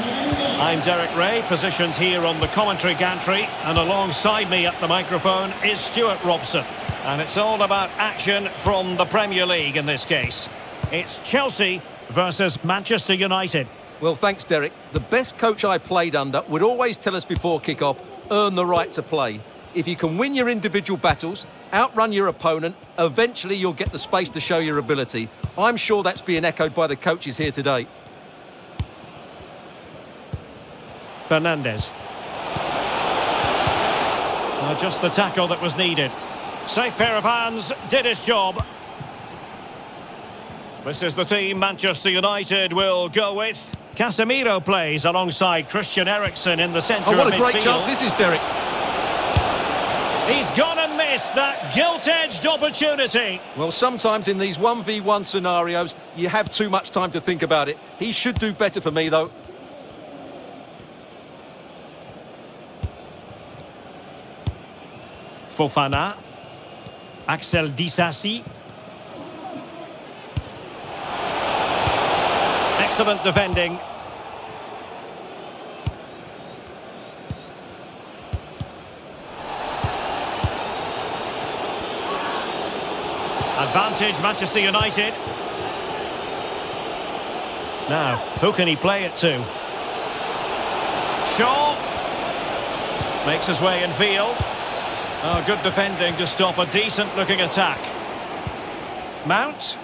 Speaker 1: I'm Derek Ray, positioned here on the commentary gantry, and alongside me at the microphone is Stuart Robson. And it's all about action from the Premier League in this case. It's Chelsea versus Manchester United.
Speaker 2: Well, thanks, Derek. The best coach I played under would always tell us before kick-off, earn the right to play. If you can win your individual battles, outrun your opponent, eventually you'll get the space to show your ability. I'm sure that's being echoed by the coaches here today.
Speaker 1: Fernandez. Just the tackle that was needed. Safe pair of hands, did his job. This is the team Manchester United will go with. Casemiro plays alongside Christian Eriksen in the centre
Speaker 2: Oh, what
Speaker 1: of
Speaker 2: a great
Speaker 1: midfield.
Speaker 2: chance this is, Derek.
Speaker 1: He's gone and missed that gilt-edged opportunity.
Speaker 2: Well, sometimes in these 1v1 scenarios, you have too much time to think about it. He should do better for me, though.
Speaker 1: Fofana. Axel Disasi. Excellent defending. Advantage Manchester United. Now, who can he play it to? Shaw. Makes his way in field. Oh, good defending to stop a decent-looking attack. Mount.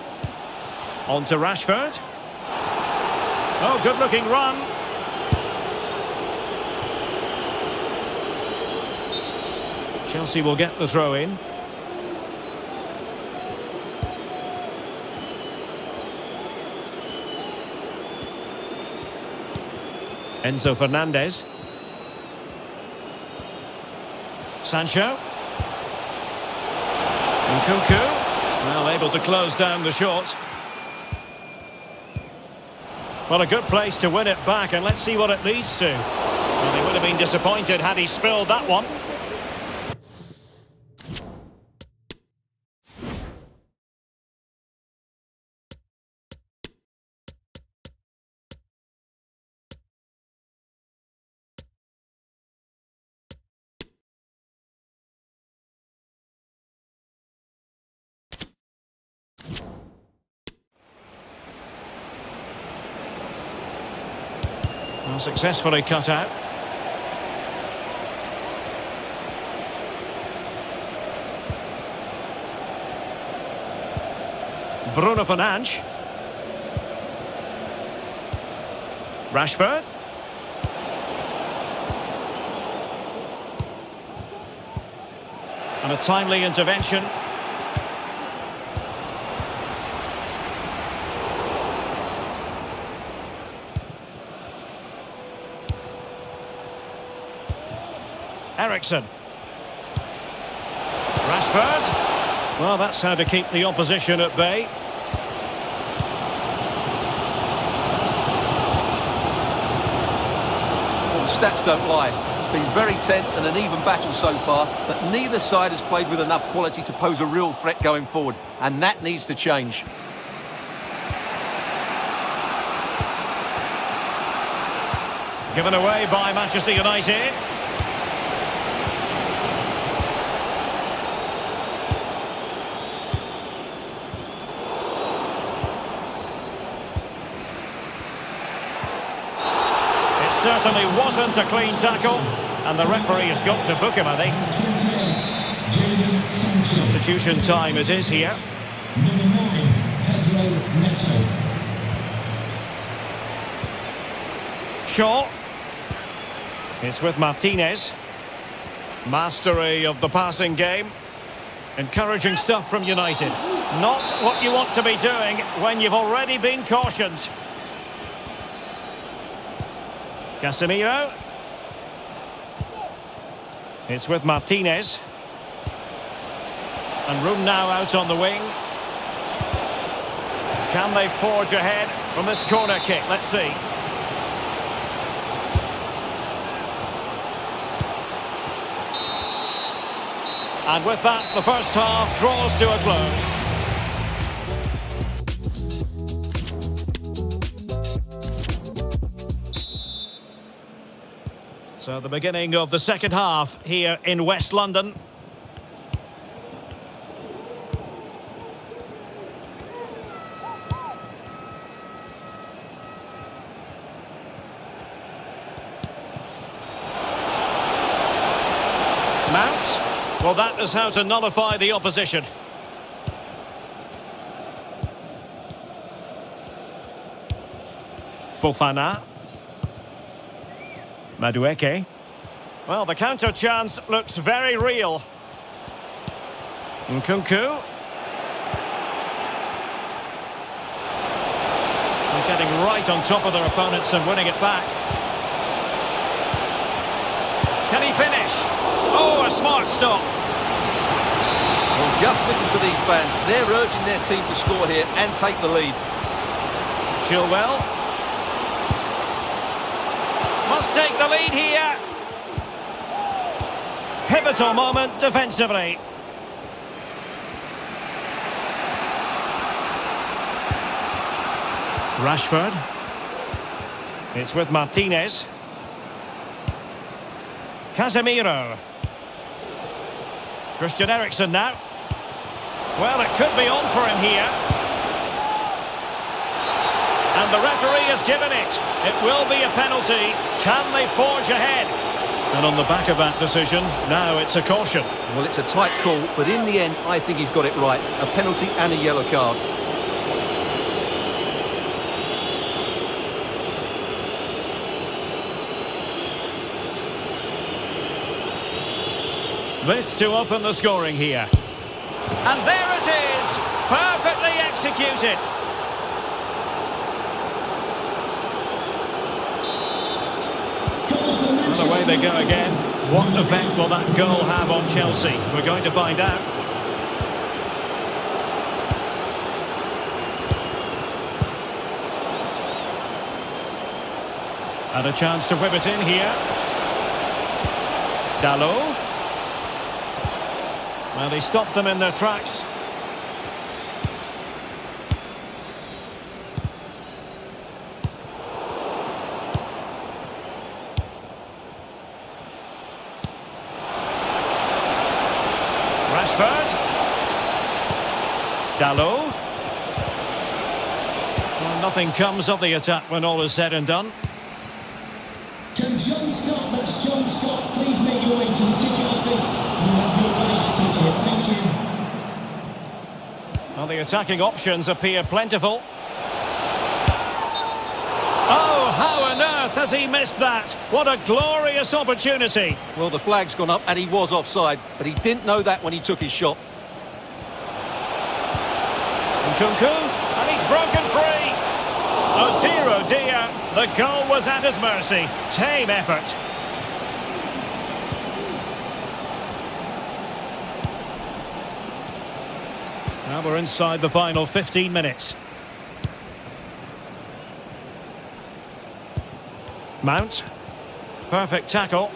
Speaker 1: On to Rashford. Oh, good-looking run. Chelsea will get the throw-in. Enzo Fernandez. Sancho. Nkunku. Well, able to close down the shot. Well, a good place to win it back, and let's see what it leads to. Well, he would have been disappointed had he spilled that one. Well, successfully cut out. Bruno Fernandes. Rashford. And a timely intervention. Eriksen. Rashford. Well, that's how to keep the opposition at bay.
Speaker 2: Well, the stats don't lie. It's been very tense and an even battle so far, but neither side has played with enough quality to pose a real threat going forward, and that needs to change.
Speaker 1: Given away by Manchester United. Certainly wasn't a clean tackle, and the referee has got to book him, I think.
Speaker 3: 28,
Speaker 1: Substitution time it is here.
Speaker 3: Number 9, Pedro Neto.
Speaker 1: Shaw. It's with Martinez. Mastery of the passing game. Encouraging stuff from United. Not what you want to be doing when you've already been cautioned. Casemiro. It's with Martinez. And room now out on the wing. Can they forge ahead from this corner kick? Let's see. And with that, the first half draws to a close. So the beginning of the second half here in West London. Mount. Well, that is how to nullify the opposition. Fofana. Madueke. Well, the counter chance looks very real. Nkunku. They're getting right on top of their opponents and winning it back. Can he finish? Oh, a smart stop.
Speaker 2: Well, just listen to these fans. They're urging their team to score here and take the lead.
Speaker 1: Chilwell. Must take the lead here. Pivotal moment defensively. Rashford. It's with Martinez. Casemiro. Christian Eriksen now. Well, it could be on for him here. And the referee has given it. It will be a penalty. Can they forge ahead? And on the back of that decision, now it's a caution.
Speaker 2: Well, it's a tight call, but in the end, I think he's got it right. A penalty and a yellow card.
Speaker 1: This to open the scoring here. And there it is! Perfectly executed. And away they go again. What effect will that goal have on Chelsea? We're going to find out. And a chance to whip it in here. Dalot. Well, he stopped them in their tracks. Rashford. Dalot. Well, nothing comes of the attack when all is said and done.
Speaker 3: Can John Scott, that's John Scott, please make your way to the ticket office and have your race ticket. Thank you.
Speaker 1: Well, the attacking options appear plentiful. Oh, how on earth has he missed that? What a glorious opportunity.
Speaker 2: Well, the flag's gone up and he was offside, but he didn't know that when he took his shot.
Speaker 1: Nkunku, and he's broken free. Oh dear, the goal was at his mercy. Tame effort. Now we're inside the final 15 minutes. Mount. Perfect tackle.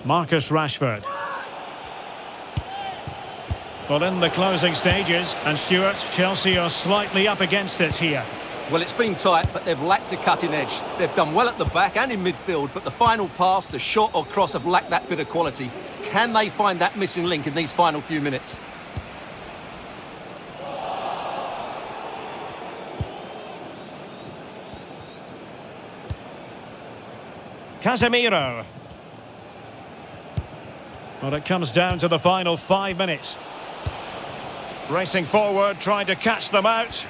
Speaker 1: Marcus Rashford. Well, in the closing stages, and Stuart, Chelsea are slightly up against it here.
Speaker 2: Well, it's been tight, but they've lacked a cutting edge. They've done well at the back and in midfield, but the final pass, the shot or cross have lacked that bit of quality. Can they find that missing link in these final few minutes?
Speaker 1: Casemiro. Well, it comes down to the final 5 minutes. Racing forward, trying to catch them out.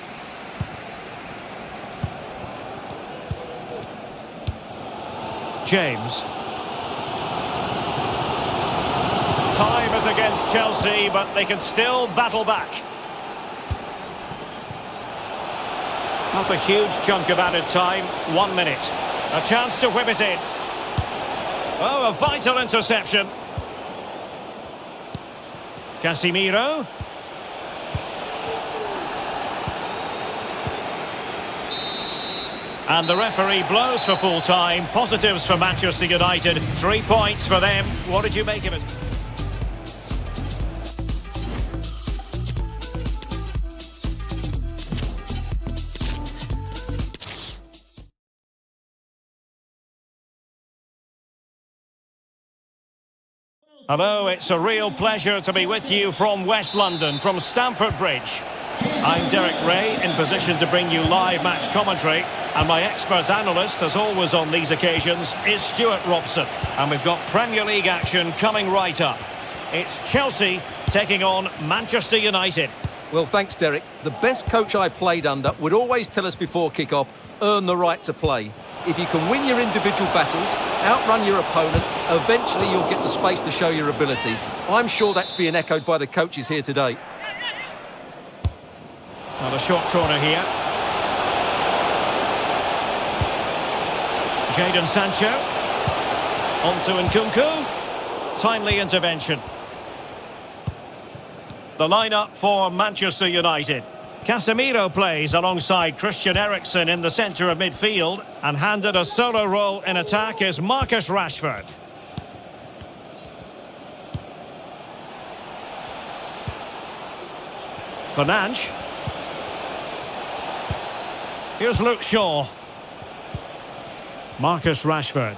Speaker 1: James. Time is against Chelsea, but they can still battle back. Not a huge chunk of added time. 1 minute. A chance to whip it in. Oh, a vital interception. Casemiro. And the referee blows for full time. Positives for Manchester United. 3 points for them. What did you make of it? Hello, it's a real pleasure to be with you from West London, from Stamford Bridge. I'm Derek Ray, in position to bring you live match commentary. And my expert analyst, as always on these occasions, is Stuart Robson. And we've got Premier League action coming right up. It's Chelsea taking on Manchester United.
Speaker 2: Well, thanks, Derek. The best coach I played under would always tell us before kick-off, earn the right to play. If you can win your individual battles, outrun your opponent, eventually you'll get the space to show your ability. I'm sure that's being echoed by the coaches here today.
Speaker 1: Now the short corner here. Jadon Sancho. On to Nkunku. Timely intervention. The lineup for Manchester United. Casemiro plays alongside Christian Eriksen in the centre of midfield, and handed a solo role in attack is Marcus Rashford. Fernandes. Here's Luke Shaw. Marcus Rashford.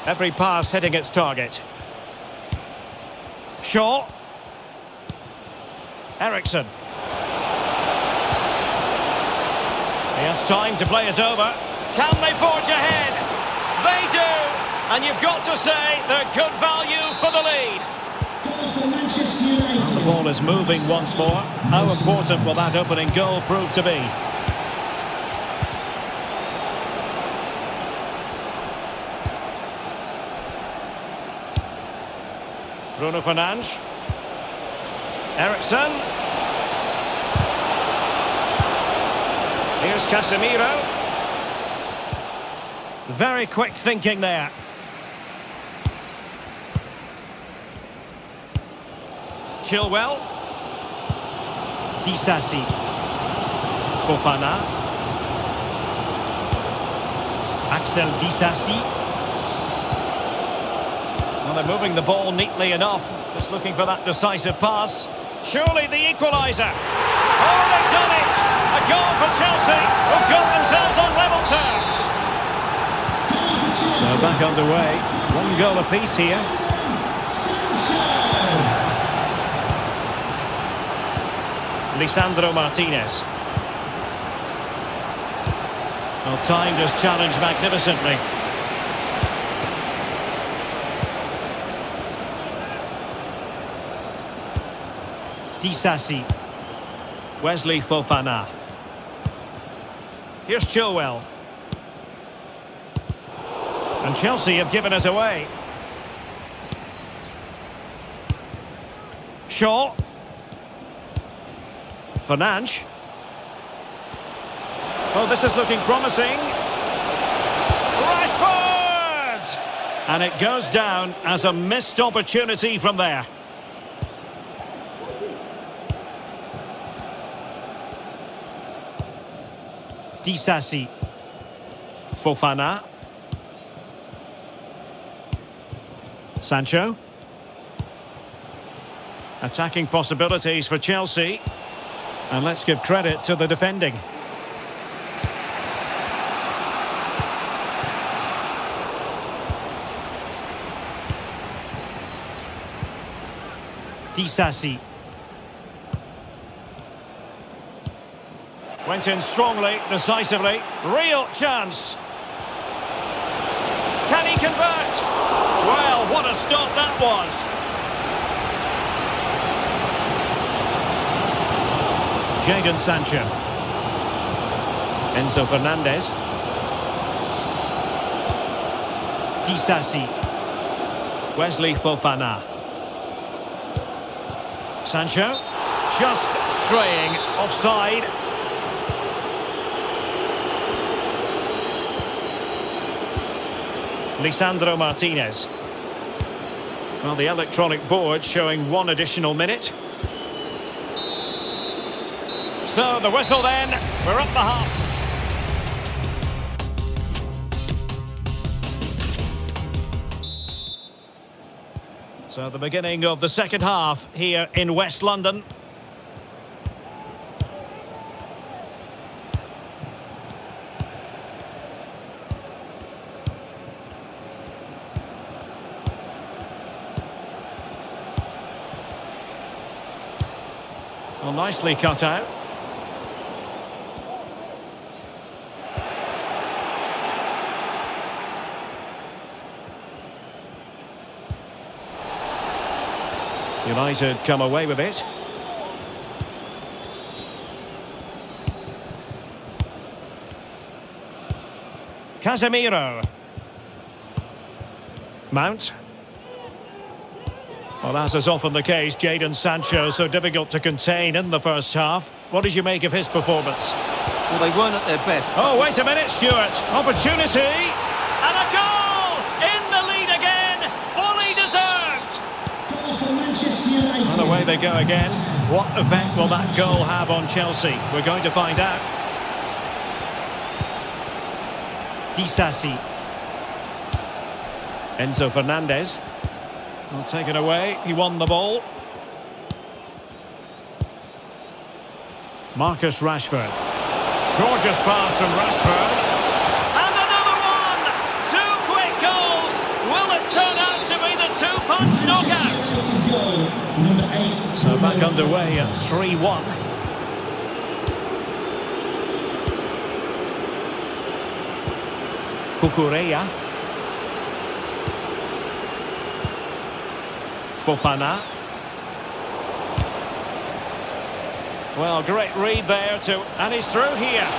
Speaker 1: Every pass hitting its target. Shaw. Eriksen. He has time to play it over. Can they forge ahead? They do! And you've got to say they're good value for the lead.
Speaker 3: Goal for Manchester United.
Speaker 1: The ball is moving once more. How important will that opening goal prove to be? Bruno Fernandes. Eriksen. Here's Casemiro. Very quick thinking there. Chilwell. Disasi. Fofana. Axel Disasi. Well, they're moving the ball neatly enough. Just looking for that decisive pass. Surely the equaliser. Oh, they've done it! A goal for Chelsea, who've got themselves on level terms. So back underway. One goal apiece here. Lisandro Martinez. Well, timed his challenge magnificently. Disasi. Wesley Fofana. Here's Chilwell. And Chelsea have given it away. Shaw. Fernandes. Oh, this is looking promising. Rashford! And it goes down as a missed opportunity from there. Disasi. Fofana. Sancho. Attacking possibilities for Chelsea. And let's give credit to the defending. Disasi. Went in strongly, decisively. Real chance. Can he convert? Well, what a stop that was. Jadon Sancho. Enzo Fernandez. Disasi. Wesley Fofana. Sancho. Just straying offside. Lisandro Martinez. Well, the electronic board showing one additional minute. So the whistle then, we're up the half. So the beginning of the second half here in West London. Well, nicely cut out. United come away with it. Casemiro. Mount. Well, as is often the case, Jadon Sancho so difficult to contain in the first half. What did you make of his performance?
Speaker 2: Well, they weren't at their best.
Speaker 1: Oh, wait a minute, Stuart. Opportunity. And a goal! In the lead again. Fully deserved.
Speaker 3: Goal for Manchester United.
Speaker 1: And away they go again. What effect will that goal have on Chelsea? We're going to find out. Disasi. Enzo Fernandez. Well, taken away. He won the ball. Marcus Rashford. Gorgeous pass from Rashford. And another one! Two quick goals! Will it turn out to be the two-punch knockout?
Speaker 3: United goal, number 8.
Speaker 1: So back underway at 3-1. Cucurella. Fofana. Well, great read there and he's through here.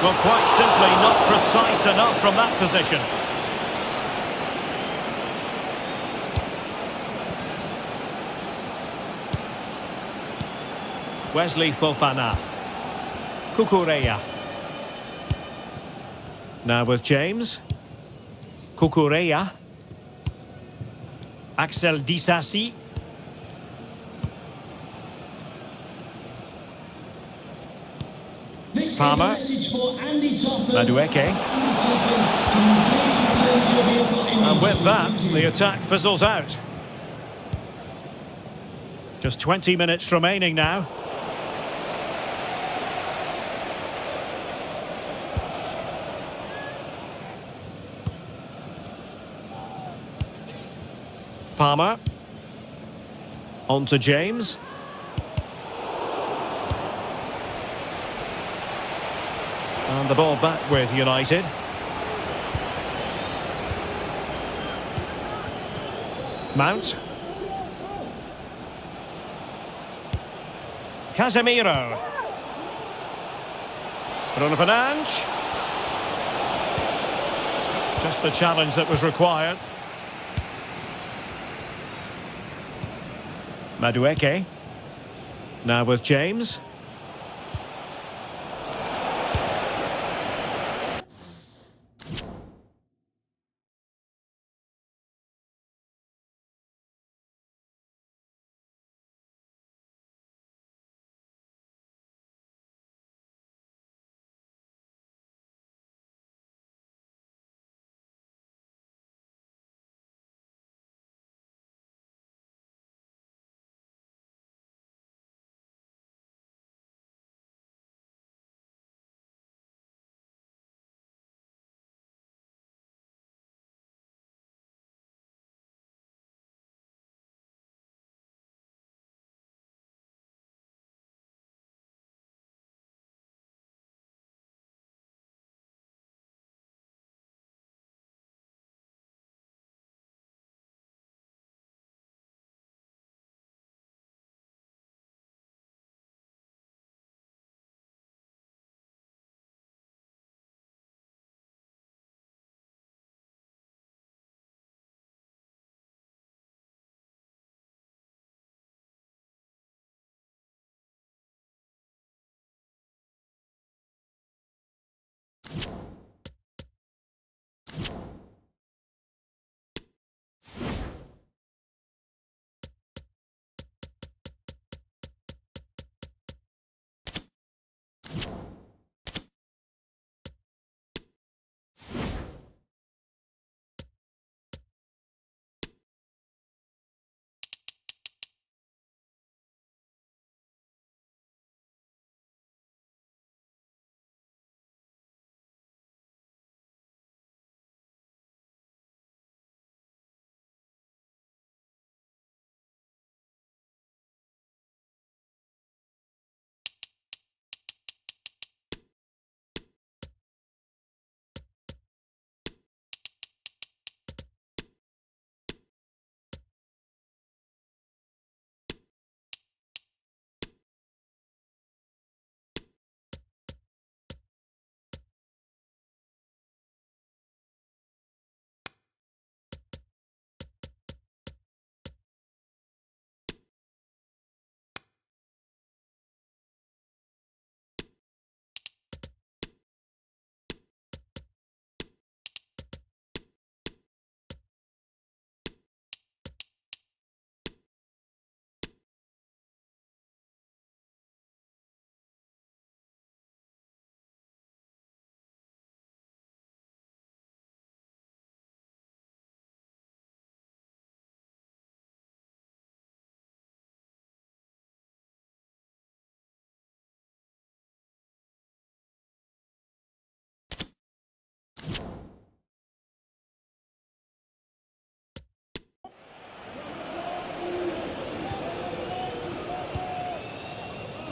Speaker 1: Well, quite simply not precise enough from that position. Wesley Fofana. Cucurella. Now with James. Cucurella. Axel Disasi.
Speaker 3: This
Speaker 1: Palmer.
Speaker 3: is a message for Andy Topham.
Speaker 1: Madueke.
Speaker 3: Andy Topham, can you please return to your vehicle immediately?
Speaker 1: And with that,
Speaker 3: Thank you.
Speaker 1: the attack fizzles out. Just 20 minutes remaining now. Palmer. On to James. And the ball back with United. Mount. Casemiro. Bruno Fernandes. Just the challenge that was required. Madueke. Now with James.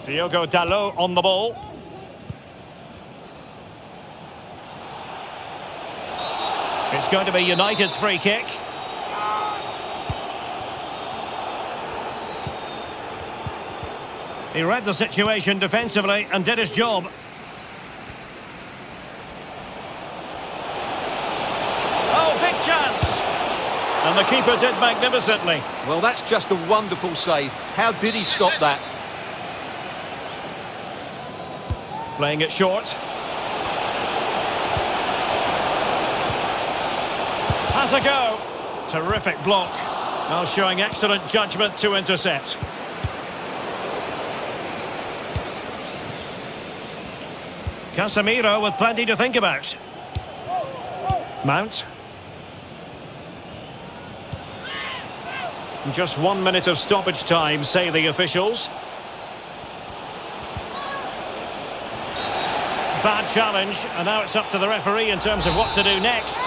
Speaker 1: Diogo Dalot on the ball. It's going to be United's free kick. He read the situation defensively and did his job. Oh, big chance! And the keeper did magnificently.
Speaker 2: Well, that's just a wonderful save. How did he stop that?
Speaker 1: Playing it short. Has a go. Terrific block. Now showing excellent judgment to intercept. Casemiro with plenty to think about. Mount. Just 1 minute of stoppage time, say the officials. Bad challenge, and now it's up to the referee in terms of what to do next.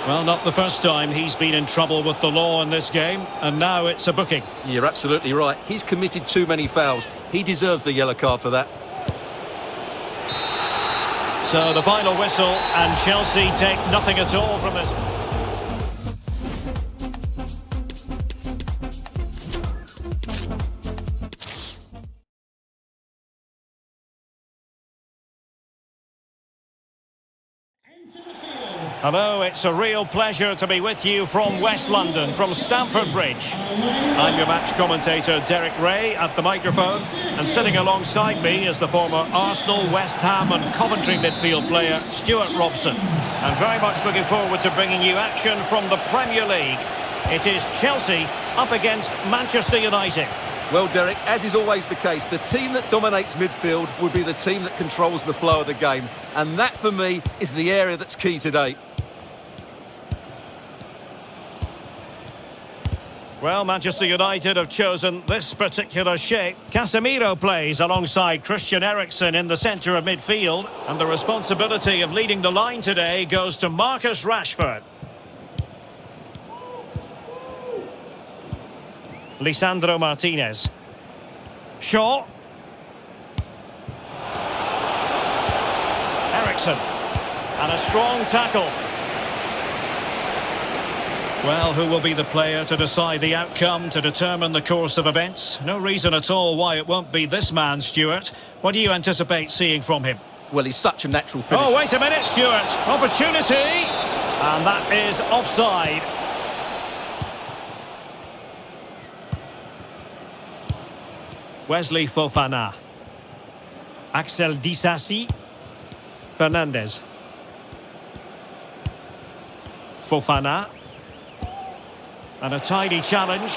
Speaker 1: Well, not the first time he's been in trouble with the law in this game, and now it's a booking.
Speaker 2: You're absolutely right. He's committed too many fouls. He deserves the yellow card for that.
Speaker 1: So the final whistle, and Chelsea take nothing at all from this. Hello, it's a real pleasure to be with you from West London, from Stamford Bridge. I'm your match commentator, Derek Ray, at the microphone, and sitting alongside me is the former Arsenal, West Ham and Coventry midfield player, Stuart Robson. I'm very much looking forward to bringing you action from the Premier League. It is Chelsea up against Manchester United.
Speaker 2: Well, Derek, as is always the case, the team that dominates midfield will be the team that controls the flow of the game. And that, for me, is the area that's key today.
Speaker 1: Well, Manchester United have chosen this particular shape. Casemiro plays alongside Christian Eriksen in the centre of midfield. And the responsibility of leading the line today goes to Marcus Rashford. Lisandro Martinez. Shaw. Eriksen. And a strong tackle. Well, who will be the player to decide the outcome, to determine the course of events? No reason at all why it won't be this man, Stuart. What do you anticipate seeing from him?
Speaker 2: Well, he's such a natural finisher.
Speaker 1: Oh, wait a minute, Stuart. Opportunity. And that is offside. Wesley Fofana. Axel Disasi. Fernandez. Fofana. And a tidy challenge.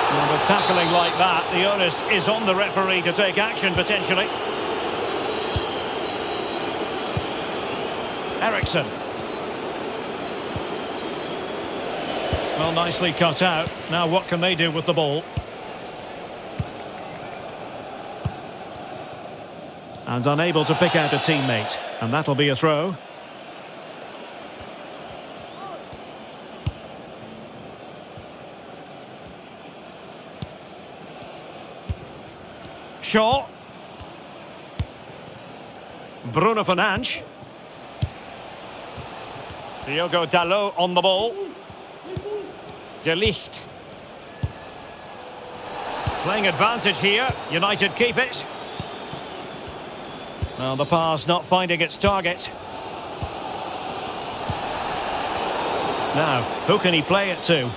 Speaker 1: And with tackling like that, the onus is on the referee to take action, potentially. Eriksen. Well, nicely cut out. Now what can they do with the ball? And unable to pick out a teammate. And that'll be a throw. Shaw. Bruno Fernandes. Diogo Dalot on the ball. De Ligt. Playing advantage here. United keep it. Well, the pass not finding its target. Now, who can he play it to?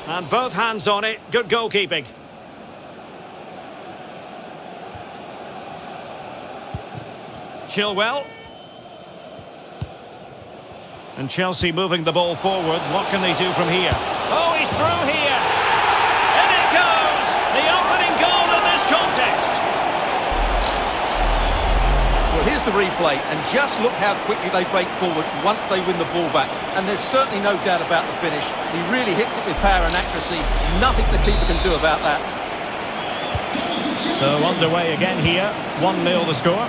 Speaker 1: And both hands on it. Good goalkeeping. Chilwell. And Chelsea moving the ball forward. What can they do from here? Oh, he's through here. And it goes. The opening goal in this contest.
Speaker 2: Well, here's the replay, and just look how quickly they break forward once they win the ball back. And there's certainly no doubt about the finish. He really hits it with power and accuracy. Nothing the keeper can do about that.
Speaker 1: So underway again here. 1-0 the score.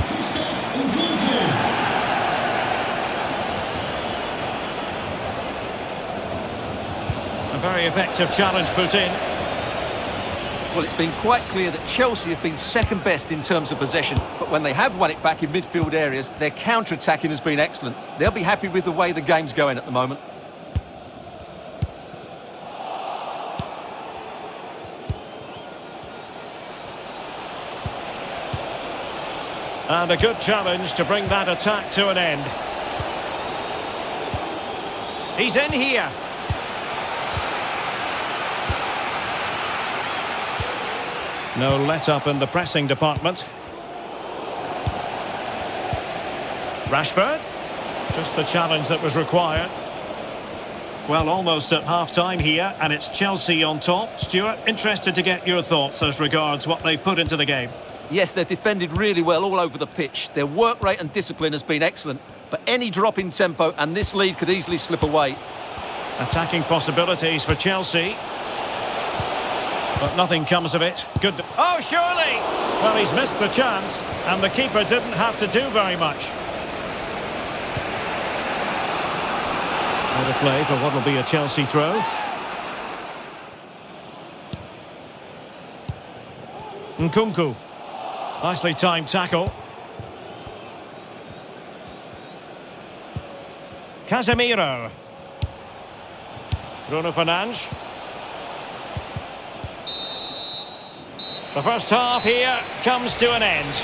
Speaker 1: A very effective challenge put in.
Speaker 2: Well, it's been quite clear that Chelsea have been second best in terms of possession, but when they have won it back in midfield areas, their counter-attacking has been excellent. They'll be happy with the way the game's going at the moment.
Speaker 1: And a good challenge to bring that attack to an end. He's in here. No let-up in the pressing department. Rashford. Just the challenge that was required. Well, almost at half-time here, and it's Chelsea on top. Stuart, interested to get your thoughts as regards what they put into the game.
Speaker 2: Yes, they've defended really well all over the pitch. Their work rate and discipline has been excellent, but any drop in tempo and this lead could easily slip away.
Speaker 1: Attacking possibilities for Chelsea. But nothing comes of it. Good. Oh, surely! Well, he's missed the chance, and the keeper didn't have to do very much. What a play for what will be a Chelsea throw. Nkunku. Nicely timed tackle. Casemiro. Bruno Fernandes. The first half here comes to an end.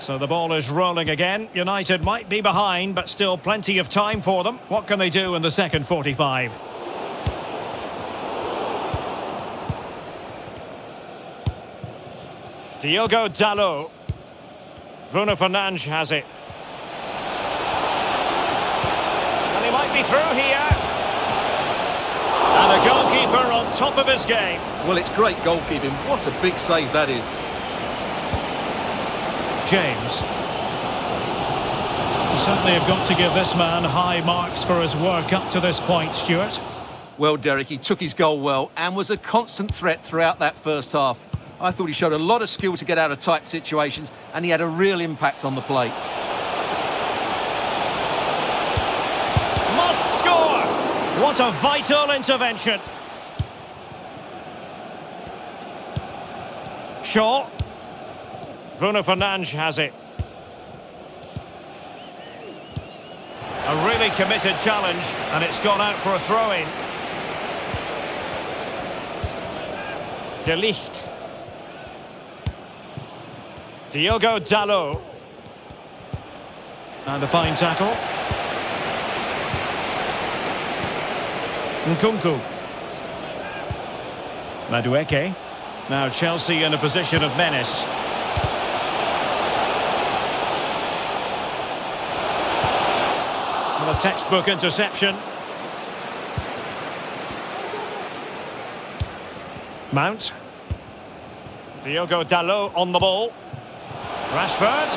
Speaker 1: So the ball is rolling again. United might be behind, but still plenty of time for them. What can they do in the second 45? Diogo Dalot. Bruno Fernandes has it. And he might be through here. And a goalkeeper on top of his game.
Speaker 2: Well, it's great goalkeeping. What a big save that is.
Speaker 1: James. You certainly have got to give this man high marks for his work up to this point, Stuart.
Speaker 2: Well, Derek, he took his goal well and was a constant threat throughout that first half. I thought he showed a lot of skill to get out of tight situations, and he had a real impact on the play.
Speaker 1: Must score! What a vital intervention. Shaw. Bruno Fernandes has it. A really committed challenge, and it's gone out for a throw-in. De Ligt. Diogo Dalot. And a fine tackle. Nkunku. Madueke. Now Chelsea in a position of menace. A textbook interception. Mount. Diogo Dalot on the ball. Rashford.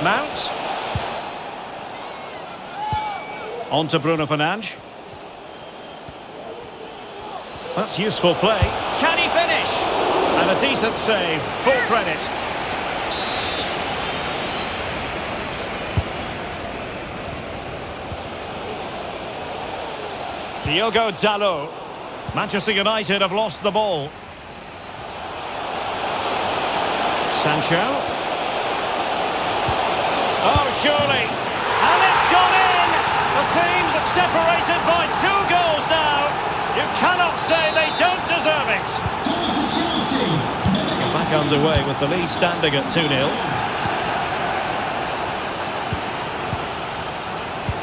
Speaker 1: Mount. On to Bruno Fernandes. That's useful play. Can he finish? And a decent save. Full credit. Diogo Dalot. Manchester United have lost the ball. Sancho. Oh, surely. And it's gone in! The team's separated by 2 goals now. You cannot say they don't deserve it.
Speaker 3: Goal for Chelsea.
Speaker 1: Back underway with the lead standing at 2-0.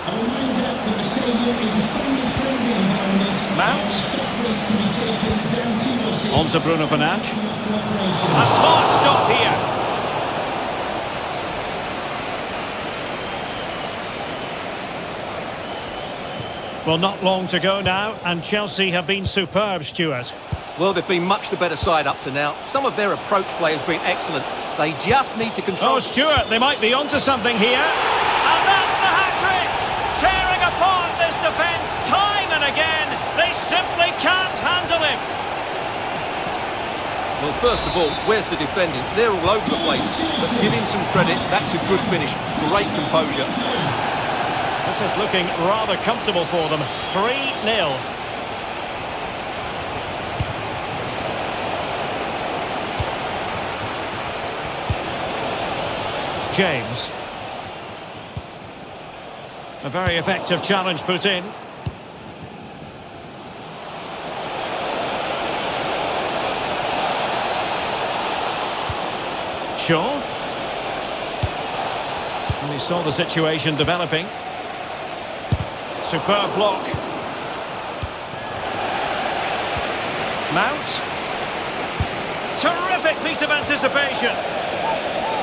Speaker 3: A reminder that the stadium is a family-friendly environment.
Speaker 1: Mount.
Speaker 3: Soft drinks can be taken down to your seats.
Speaker 1: On to Bruno Fernandes.
Speaker 3: Cooperation.
Speaker 1: A smart stop here. Well, not long to go now, and Chelsea have been superb, Stuart.
Speaker 2: Well, they've been much the better side up to now. Some of their approach play has been excellent. They just need to control...
Speaker 1: Oh, Stuart, they might be onto something here. And that's the hat-trick! Tearing apart this defence time and again. They simply can't handle him.
Speaker 2: Well, first of all, where's the defending? They're all over the place. But give him some credit, that's a good finish. Great composure.
Speaker 1: This is looking rather comfortable for them. 3-0. James. A very effective challenge put in. Shaw. And he saw the situation developing. Superb block. Mount. Terrific piece of anticipation.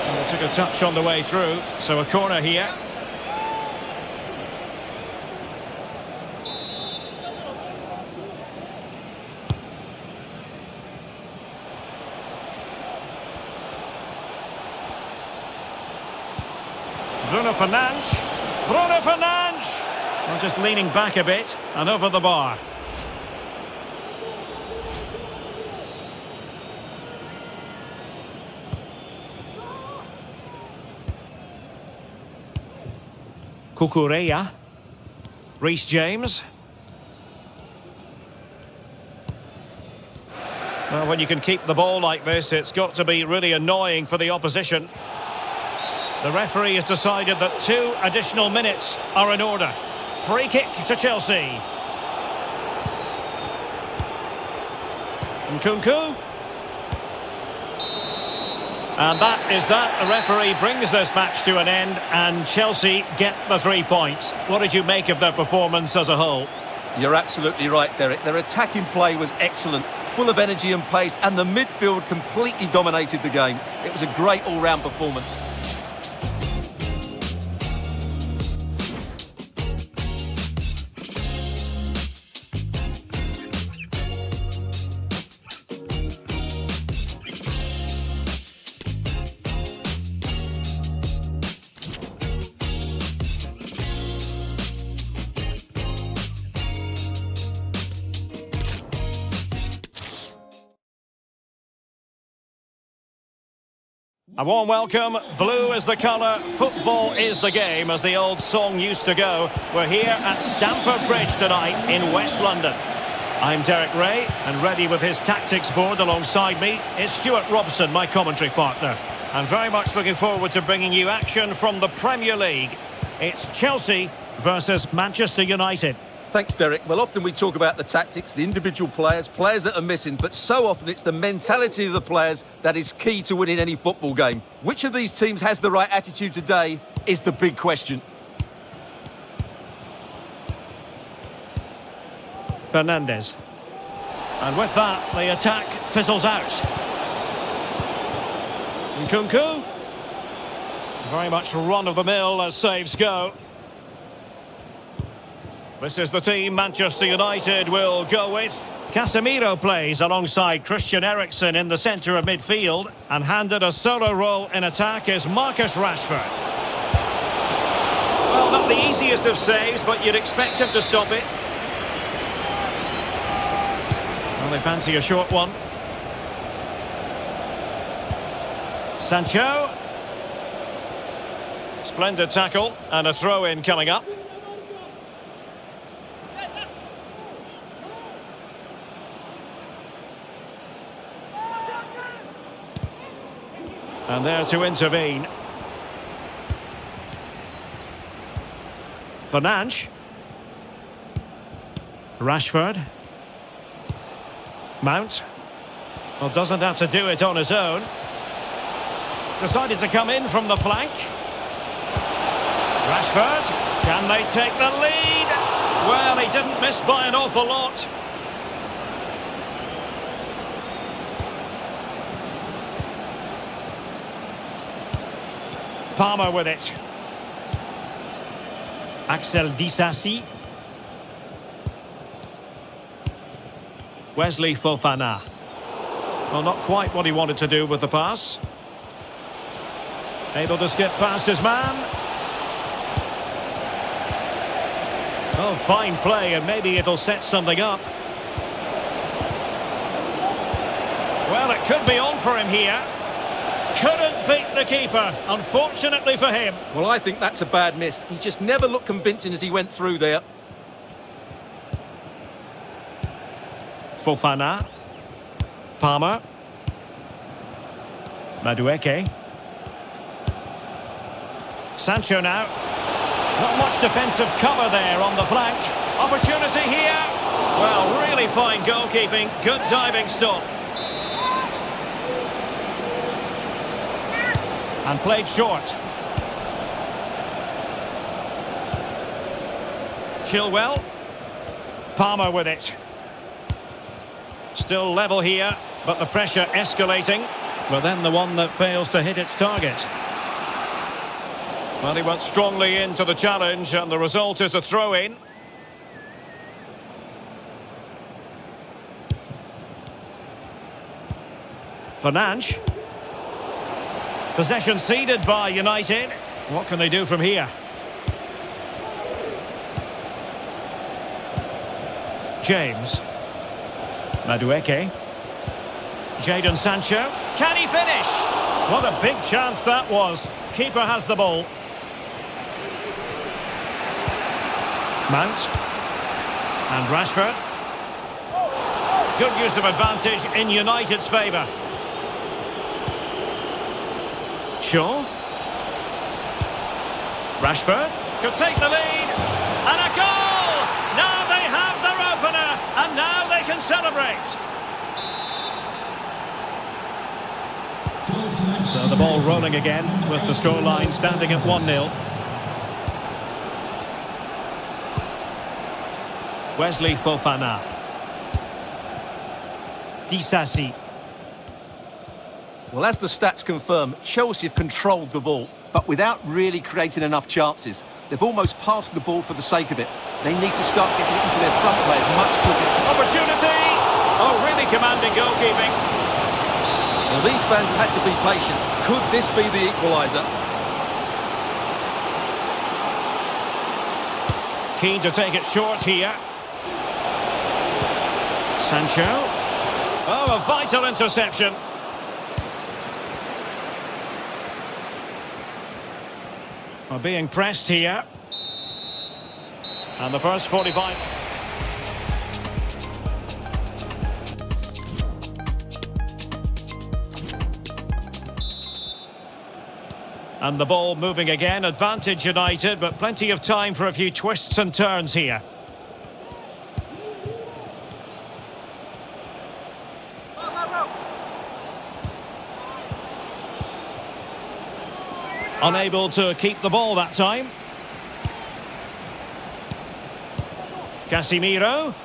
Speaker 1: And they took a touch on the way through, so a corner here. Bruno Fernandes. Bruno Fernandes! Well, just leaning back a bit and over the bar. Cucurella. Reece James. Well, when you can keep the ball like this, it's got to be really annoying for the opposition. The referee has decided that 2 additional minutes are in order. Free kick to Chelsea. Nkunku. And that is that. The referee brings this match to an end and Chelsea get the 3 points. What did you make of their performance as a whole?
Speaker 2: You're absolutely right, Derek. Their attacking play was excellent, full of energy and pace, and the midfield completely dominated the game. It was a great all-round performance.
Speaker 1: A warm welcome. Blue is the colour, football is the game, as the old song used to go. We're here at Stamford Bridge tonight in West London. I'm Derek Ray, and ready with his tactics board alongside me is Stuart Robson, my commentary partner. I'm very much looking forward to bringing you action from the Premier League. It's Chelsea versus Manchester United.
Speaker 2: Thanks, Derek. Well, often we talk about the tactics, the individual players that are missing, but so often it's the mentality of the players that is key to winning any football game. Which of these teams has the right attitude today is the big question.
Speaker 1: Fernandes. And with that, the attack fizzles out. Nkunku. Very much run-of-the-mill as saves go. This is the team Manchester United will go with. Casemiro plays alongside Christian Eriksen in the centre of midfield, and handed a solo role in attack is Marcus Rashford. Well, not the easiest of saves, but you'd expect him to stop it. Well, they fancy a short one. Sancho. Splendid tackle, and a throw-in coming up. And there to intervene. Fernandes. Rashford. Mount. Well, doesn't have to do it on his own. Decided to come in from the flank. Rashford. Can they take the lead? Well, he didn't miss by an awful lot. Palmer with it. Axel Disasi. Wesley Fofana. Well, not quite what he wanted to do with the pass. Able to skip past his man. Oh, fine play, and maybe it'll set something up. Well, it could be on for him here. Couldn't beat the keeper, unfortunately for him.
Speaker 2: Well, I think that's a bad miss. He just never looked convincing as he went through there.
Speaker 1: Fofana. Palmer. Madueke. Sancho now. Not much defensive cover there on the flank. Opportunity here. Well, really fine goalkeeping. Good diving stop. And played short. Chilwell. Palmer with it. Still level here, but the pressure escalating. But then the one that fails to hit its target. Well, he went strongly into the challenge, and the result is a throw-in. Fernandes. Possession ceded by United. What can they do from here? James. Madueke. Jadon Sancho. Can he finish? What a big chance that was. Keeper has the ball. Mount. And Rashford. Good use of advantage in United's favour. Shaw. Rashford could take the lead. And a goal! Now they have their opener. And now they can celebrate. So the ball rolling again with the scoreline standing at 1-0. Wesley Fofana. Disasi.
Speaker 2: Well, as the stats confirm, Chelsea have controlled the ball, but without really creating enough chances. They've almost passed the ball for the sake of it. They need to start getting it into their front players much quicker.
Speaker 1: Opportunity! Oh, really commanding goalkeeping.
Speaker 2: Well, these fans have had to be patient. Could this be the equaliser?
Speaker 1: Keen to take it short here. Sancho. Oh, a vital interception. Well, being pressed here. And the first 45. And the ball moving again. Advantage United, but plenty of time for a few twists and turns here. Unable to keep the ball that time. Casemiro.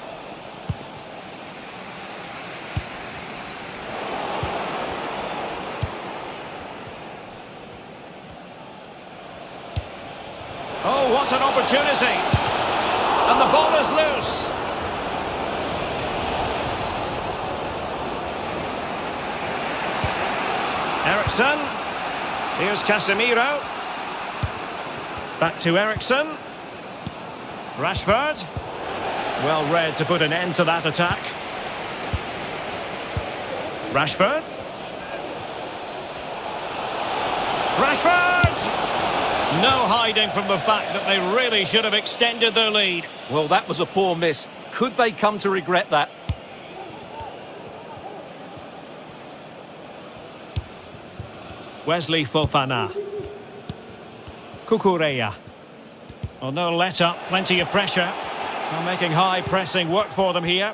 Speaker 1: Oh, what an opportunity. And the ball is loose. Ericsson. Here's Casemiro. Back to Ericsson. Rashford. Well read to put an end to that attack. Rashford. Rashford! No hiding from the fact that they really should have extended their lead.
Speaker 2: Well, that was a poor miss. Could they come to regret that?
Speaker 1: Wesley Fofana. Cucurella. Well, no let-up, plenty of pressure. Well, making high pressing work for them here.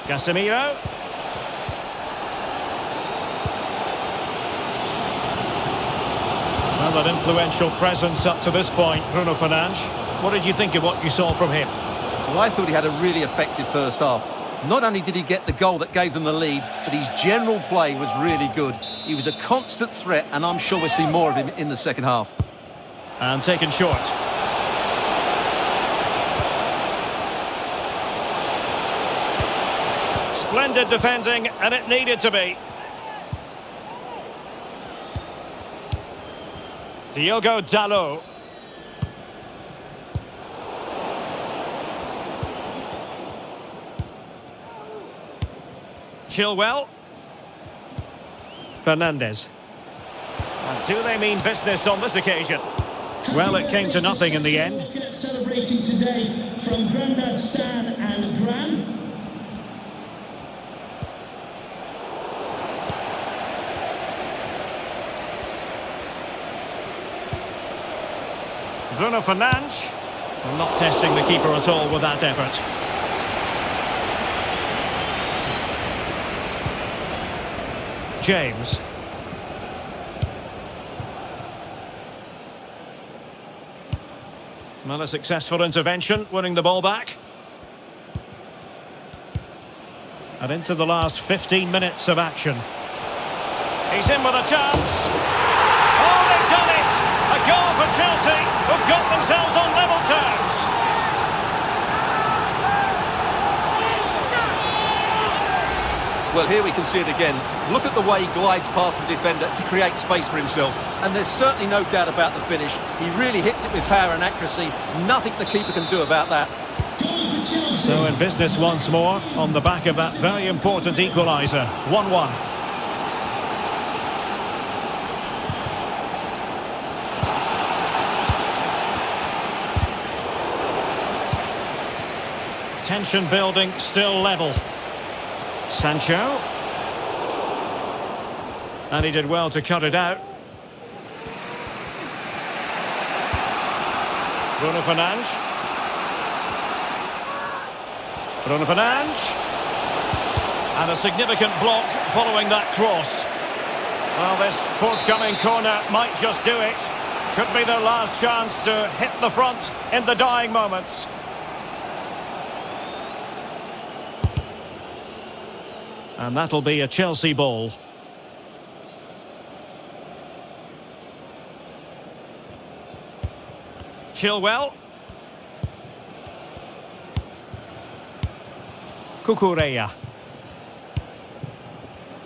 Speaker 1: Casemiro. Well, an influential presence up to this point, Bruno Fernandes. What did you think of what you saw from him?
Speaker 2: Well, I thought he had a really effective first half. Not only did he get the goal that gave them the lead, but his general play was really good. He was a constant threat, and I'm sure we'll see more of him in the second half.
Speaker 1: And taken short. Splendid defending, and it needed to be. Diogo Dalot. Chilwell. Fernandez. And do they mean business on this occasion? Well, it came to nothing in the end.
Speaker 3: Looking at celebrating today from Grandad Stan and Gran.
Speaker 1: Bruno Fernandes. Well, not testing the keeper at all with that effort. James. Well, a successful intervention, winning the ball back. And into the last 15 minutes of action. He's in with a chance. Oh, they've done it! A goal for Chelsea, who've got themselves on level terms.
Speaker 2: Well, here we can see it again. Look at the way he glides past the defender to create space for himself. And there's certainly no doubt about the finish. He really hits it with power and accuracy. Nothing the keeper can do about that.
Speaker 1: So in business once more, on the back of that very important equaliser. 1-1. Tension building, still level. Sancho. And he did well to cut it out. Bruno Fernandes. Bruno Fernandes. And a significant block following that cross. Well, this forthcoming corner might just do it. Could be their last chance to hit the front in the dying moments. And that'll be a Chelsea ball. Chilwell. Cucurella.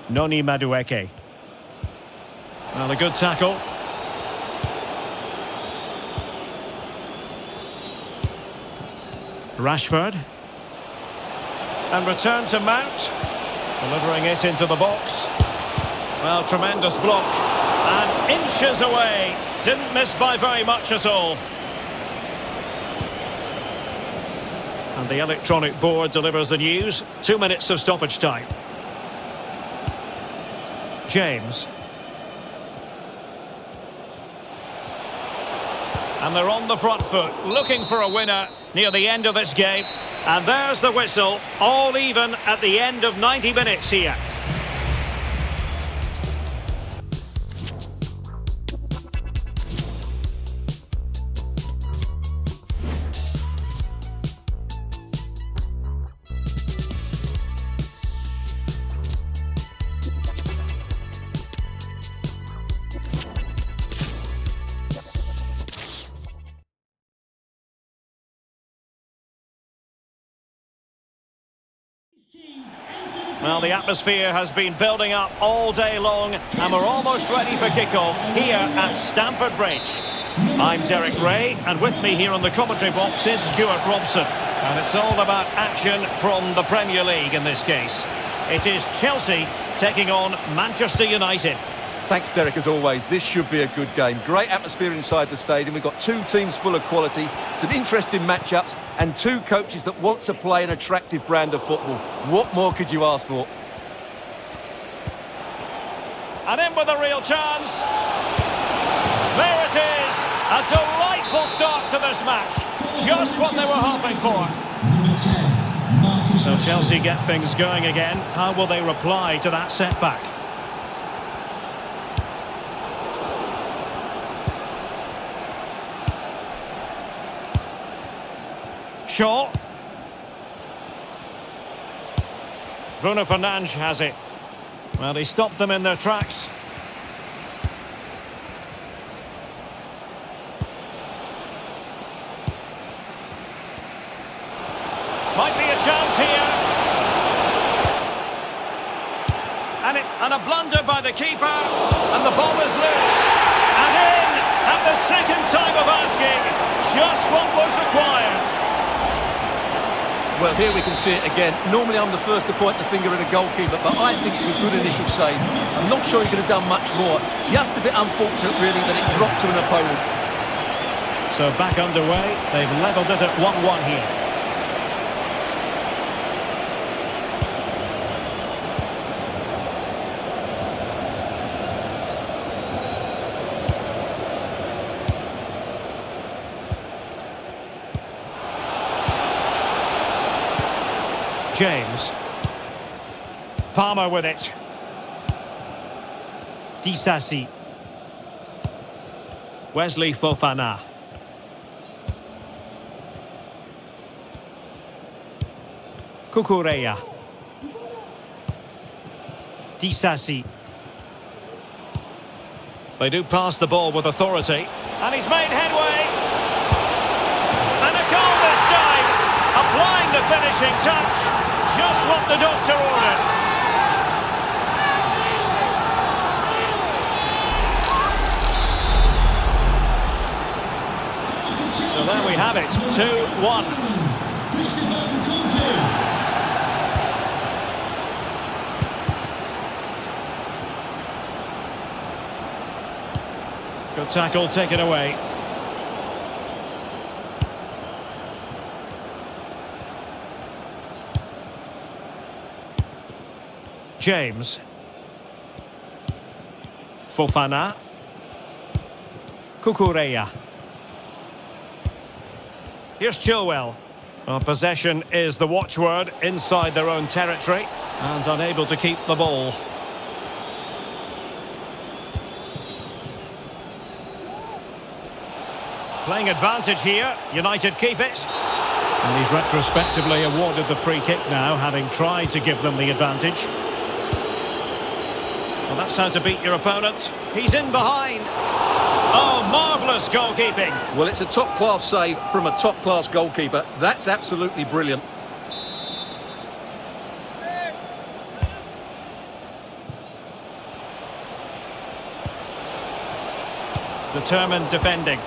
Speaker 1: Noni Madueke. Well, a good tackle. Rashford. And return to Mount. Delivering it into the box. Well, tremendous block. And inches away. Didn't miss by very much at all. And the electronic board delivers the news. 2 minutes of stoppage time. James. And they're on the front foot, looking for a winner near the end of this game. And there's the whistle, all even at the end of 90 minutes here. Well, the atmosphere has been building up all day long, and we're almost ready for kickoff here at Stamford Bridge. I'm Derek Ray, and with me here on the commentary box is Stuart Robson. And it's all about action from the Premier League in this case. It is Chelsea taking on Manchester United.
Speaker 2: Thanks, Derek, as always. This should be a good game. Great atmosphere inside the stadium. We've got two teams full of quality, some interesting matchups, and two coaches that want to play an attractive brand of football. What more could you ask for?
Speaker 1: And in with a real chance. There it is. A delightful start to this match. Just what they were hoping for.
Speaker 3: Number 10,
Speaker 1: So Chelsea get things going again. How will they reply to that setback? Shaw. Bruno Fernandes has it. Well, he stopped them in their tracks. Might be a chance here. And a blunder by the keeper. And the ball is loose. And in at the second time of asking. Just what was required.
Speaker 2: Well, here we can see it again. Normally I'm the first to point the finger at a goalkeeper, but I think it's a good initial save. I'm not sure he could have done much more. Just a bit unfortunate, really, that it dropped to an opponent.
Speaker 1: So back underway. They've levelled it at 1-1 here. James. Palmer with it. Disasi. Wesley Fofana. Cucurella. Disasi. They do pass the ball with authority. And he's made headway. And a goal this time. Applying the finishing touch. Just what the doctor ordered. So there we have it, 2-1. Good tackle taken away. James. Fofana. Cucurella. Here's Chilwell. Well, possession is the watchword inside their own territory and unable to keep the ball. Playing advantage here. United keep it. And he's retrospectively awarded the free kick now, having tried to give them the advantage. Well, that's how to beat your opponent. He's in behind. Oh, marvellous goalkeeping.
Speaker 2: Well, it's a top-class save from a top-class goalkeeper. That's absolutely brilliant.
Speaker 1: Determined defending.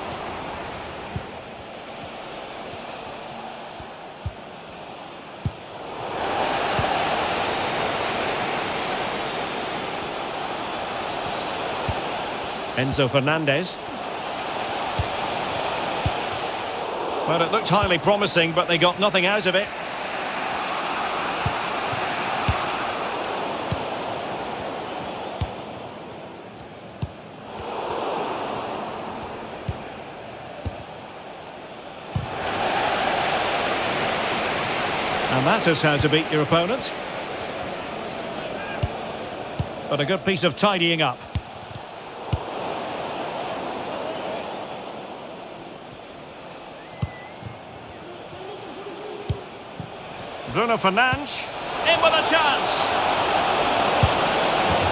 Speaker 1: Enzo Fernandez. Well, it looked highly promising, but they got nothing out of it. And that is how to beat your opponent. But a good piece of tidying up. Bruno Fernandes, in with a chance.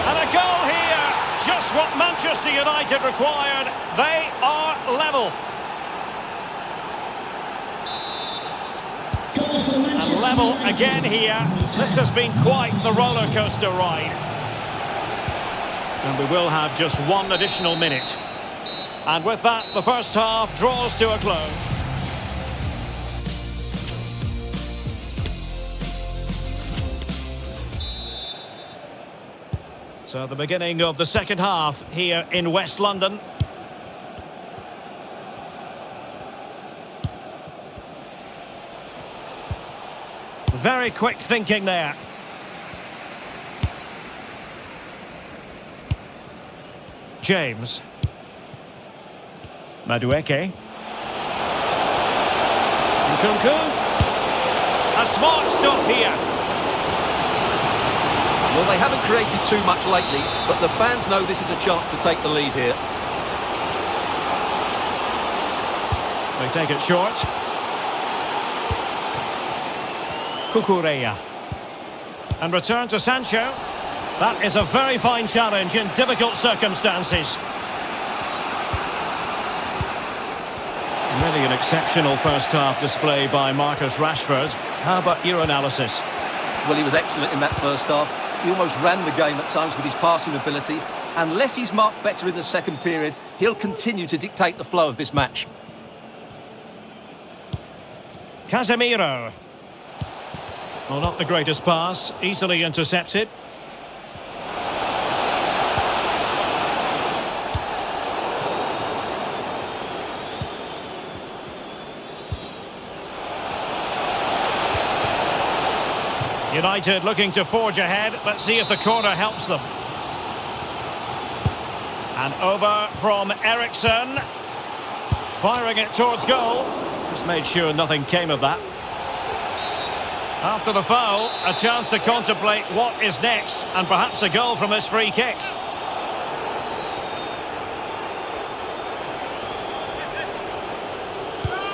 Speaker 1: And a goal here. Just what Manchester United required. They are level. And level again here. This has been quite the roller coaster ride. And we will have just one additional minute. And with that, the first half draws to a close. So the beginning of the second half here in West London. Very quick thinking there. James. Madueke. Nkunku. A smart stop here.
Speaker 2: Well, they haven't created too much lately, but the fans know this is a chance to take the lead here.
Speaker 1: They take it short. Cucurella. And return to Sancho. That is a very fine challenge in difficult circumstances. Really an exceptional first half display by Marcus Rashford. How about your analysis?
Speaker 2: Well, he was excellent in that first half. He almost ran the game at times with his passing ability. Unless he's marked better in the second period, he'll continue to dictate the flow of this match.
Speaker 1: Casemiro. Well, not the greatest pass, easily intercepted. United looking to forge ahead. Let's see if the corner helps them. And over from Eriksson. Firing it towards goal. Just made sure nothing came of that. After the foul, a chance to contemplate what is next, and perhaps a goal from this free kick.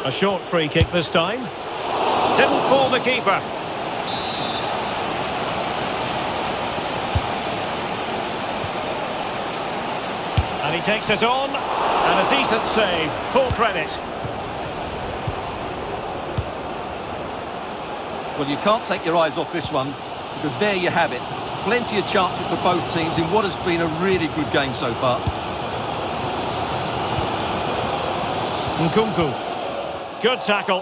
Speaker 1: A short free kick this time. Didn't fool the keeper. And he takes it on, and a decent save, full credit.
Speaker 2: Well, you can't take your eyes off this one, because there you have it. Plenty of chances for both teams in what has been a really good game so far.
Speaker 1: Nkunku. Good tackle.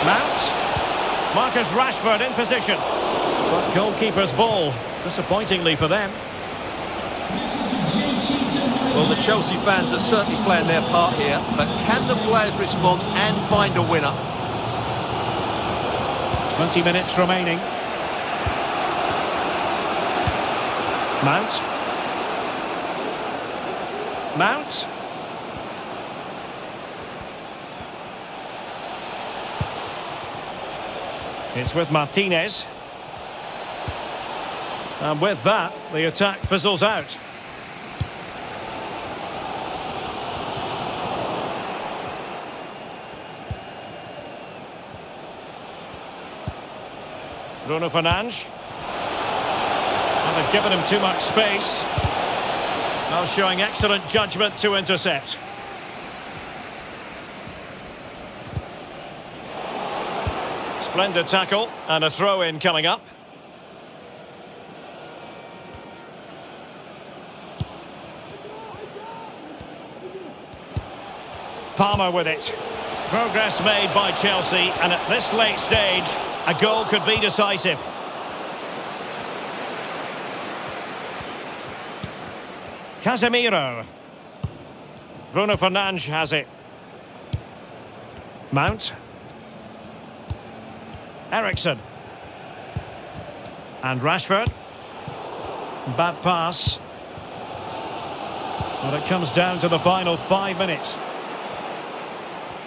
Speaker 1: Mount. Marcus Rashford in position. But goalkeeper's ball, disappointingly for them.
Speaker 2: Well, the Chelsea fans are certainly playing their part here, but can the players respond and find a winner?
Speaker 1: 20 minutes remaining. Mount. Mount. It's with Martinez. And with that, the attack fizzles out. Bruno Fernandes. And they've given him too much space. Now showing excellent judgment to intercept. Splendid tackle and a throw-in coming up. Palmer with it. Progress made by Chelsea, and at this late stage, a goal could be decisive. Casemiro. Bruno Fernandes has it. Mount. Eriksson. And Rashford. Bad pass. But it comes down to the final 5 minutes.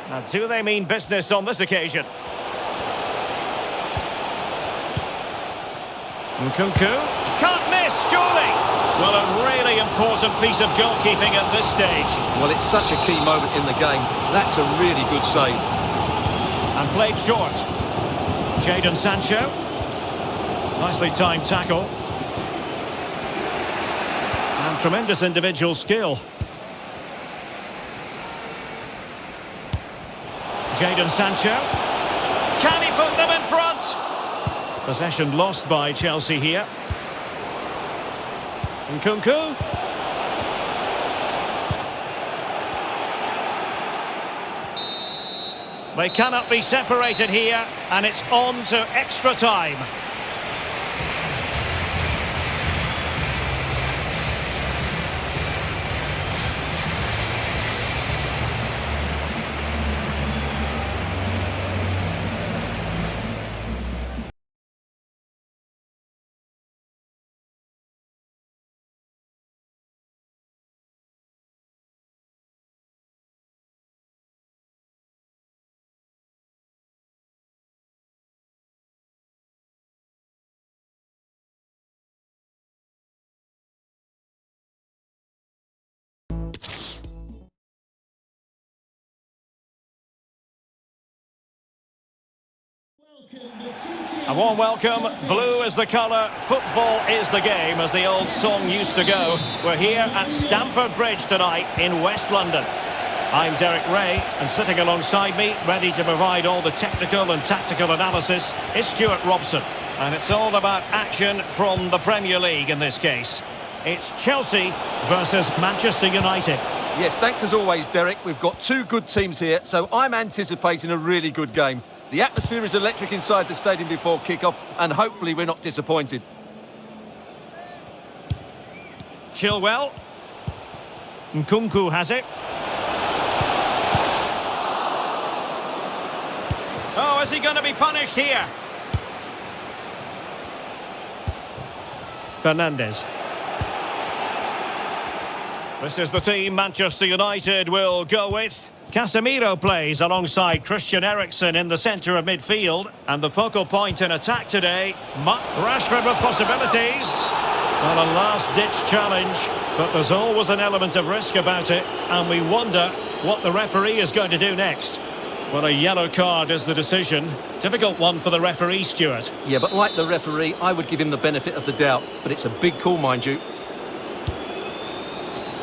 Speaker 1: Now, do they mean business on this occasion? Nkunku. Can't miss, surely! Well, a really important piece of goalkeeping at this stage.
Speaker 2: Well, it's such a key moment in the game. That's a really good save.
Speaker 1: And played short. Jadon Sancho. Nicely timed tackle. And tremendous individual skill. Jadon Sancho. Can he put them in front? Possession lost by Chelsea here. Nkunku. They cannot be separated here, and it's on to extra time. A warm welcome. Blue is the colour, football is the game, as the old song used to go. We're here at Stamford Bridge tonight in West London. I'm Derek Ray, and sitting alongside me, ready to provide all the technical and tactical analysis, is Stuart Robson. And it's all about action from the Premier League in this case. It's Chelsea versus Manchester United.
Speaker 2: Yes, thanks as always, Derek. We've got two good teams here, so I'm anticipating a really good game. The atmosphere is electric inside the stadium before kick-off, and hopefully we're not disappointed.
Speaker 1: Chilwell. Nkunku has it. Oh, is he going to be punished here? Fernandes. This is the team Manchester United will go with. Casemiro plays alongside Christian Eriksen in the centre of midfield. And the focal point in attack today, Rashford with possibilities. Well, a last-ditch challenge, but there's always an element of risk about it. And we wonder what the referee is going to do next. Well, a yellow card is the decision. Difficult one for the referee, Stuart.
Speaker 2: Yeah, but like the referee, I would give him the benefit of the doubt. But it's a big call, mind you.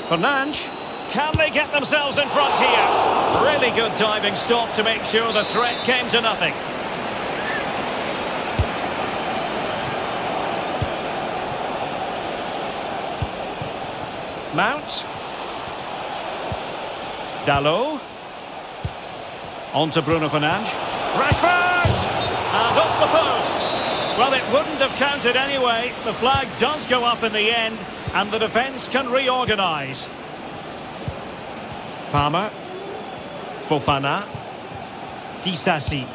Speaker 1: Fernandes. Can they get themselves in front here? Really good diving stop to make sure the threat came to nothing. Mount. Dalot. On to Bruno Fernandes. Rashford! And off the post. Well, it wouldn't have counted anyway. The flag does go up in the end, and the defence can reorganise. Palmer. Fofana. Disasi.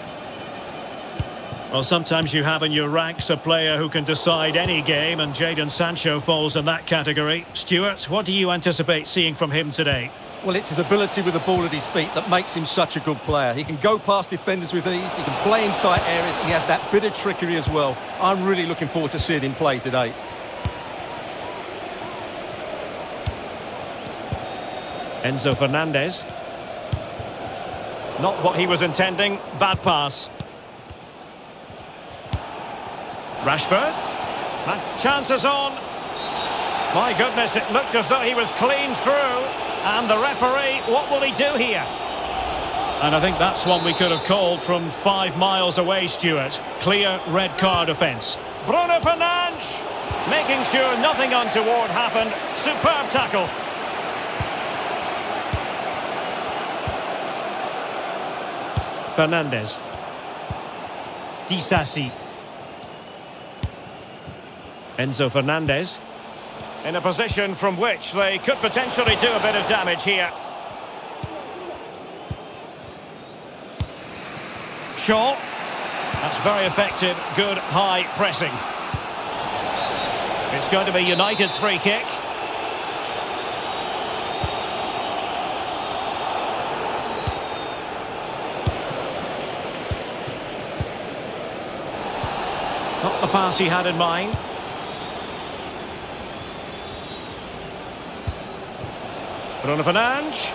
Speaker 1: Well, sometimes you have in your ranks a player who can decide any game, and Jadon Sancho falls in that category. Stuart, what do you anticipate seeing from him today?
Speaker 2: Well, it's his ability with the ball at his feet that makes him such a good player. He can go past defenders with ease, he can play in tight areas, and he has that bit of trickery as well. I'm really looking forward to seeing him play today.
Speaker 1: Enzo Fernandez. Not what he was intending. Bad pass. Rashford. Chances on. My goodness, it looked as though he was clean through. And the referee, what will he do here? And I think that's one we could have called from 5 miles away, Stuart. Clear red card offence. Bruno Fernandes, making sure nothing untoward happened. Superb tackle. Fernandes. Disasi. Enzo Fernandez. In a position from which they could potentially do a bit of damage here. Shaw. That's very effective. Good high pressing. It's going to be United's free kick. Not the pass he had in mind. Bruno Fernandes.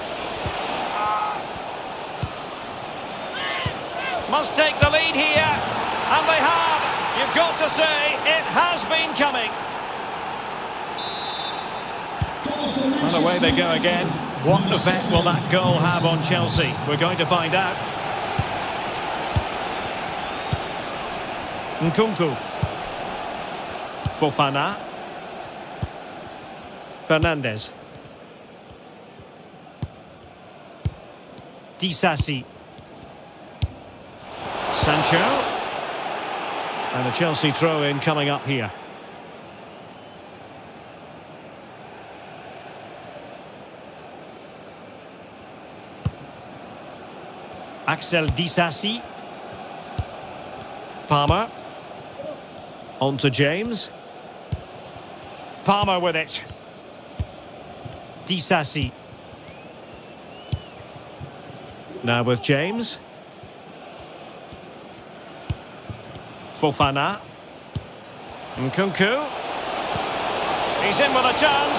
Speaker 1: Must take the lead here. And they have. You've got to say, it has been coming. And away they go again. What effect will that goal have on Chelsea? We're going to find out. Nkunku. Fofana. Fernandes. Disasi. Sancho. And a Chelsea throw-in coming up here. Axel Disasi. Palmer. On to James. Palmer with it. Disasi. Now with James. Fofana. Nkunku. He's in with a chance.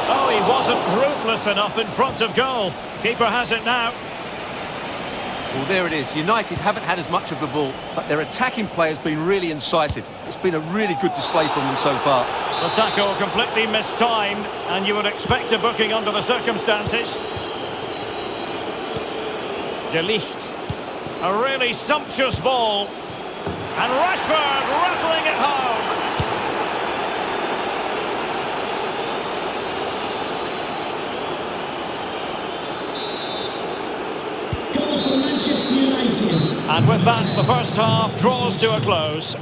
Speaker 1: Oh, he wasn't ruthless enough in front of goal. Keeper has it now.
Speaker 2: Well, there it is. United haven't had as much of the ball, but their attacking play has been really incisive. It's been a really good display from them so far.
Speaker 1: The tackle completely mistimed, and you would expect a booking under the circumstances. De Ligt. A really sumptuous ball. And Rashford rattling it home.
Speaker 3: Manchester United.
Speaker 1: And with that, the first half draws to a close.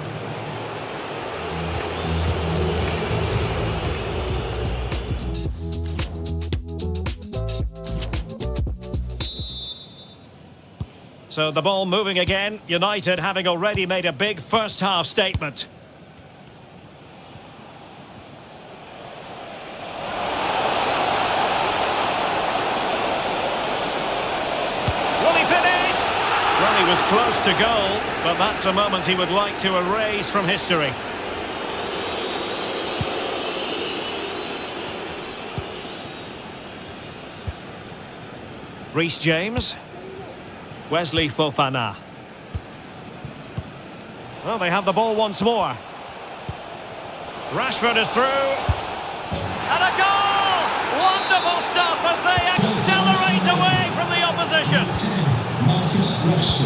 Speaker 1: So the ball moving again, United having already made a big first half statement. Will he finish? Well, he was close to goal, but that's a moment he would like to erase from history. Reece James. Wesley Fofana. Well, they have the ball once more. Rashford is through. And a goal! Wonderful stuff as they accelerate away from the opposition.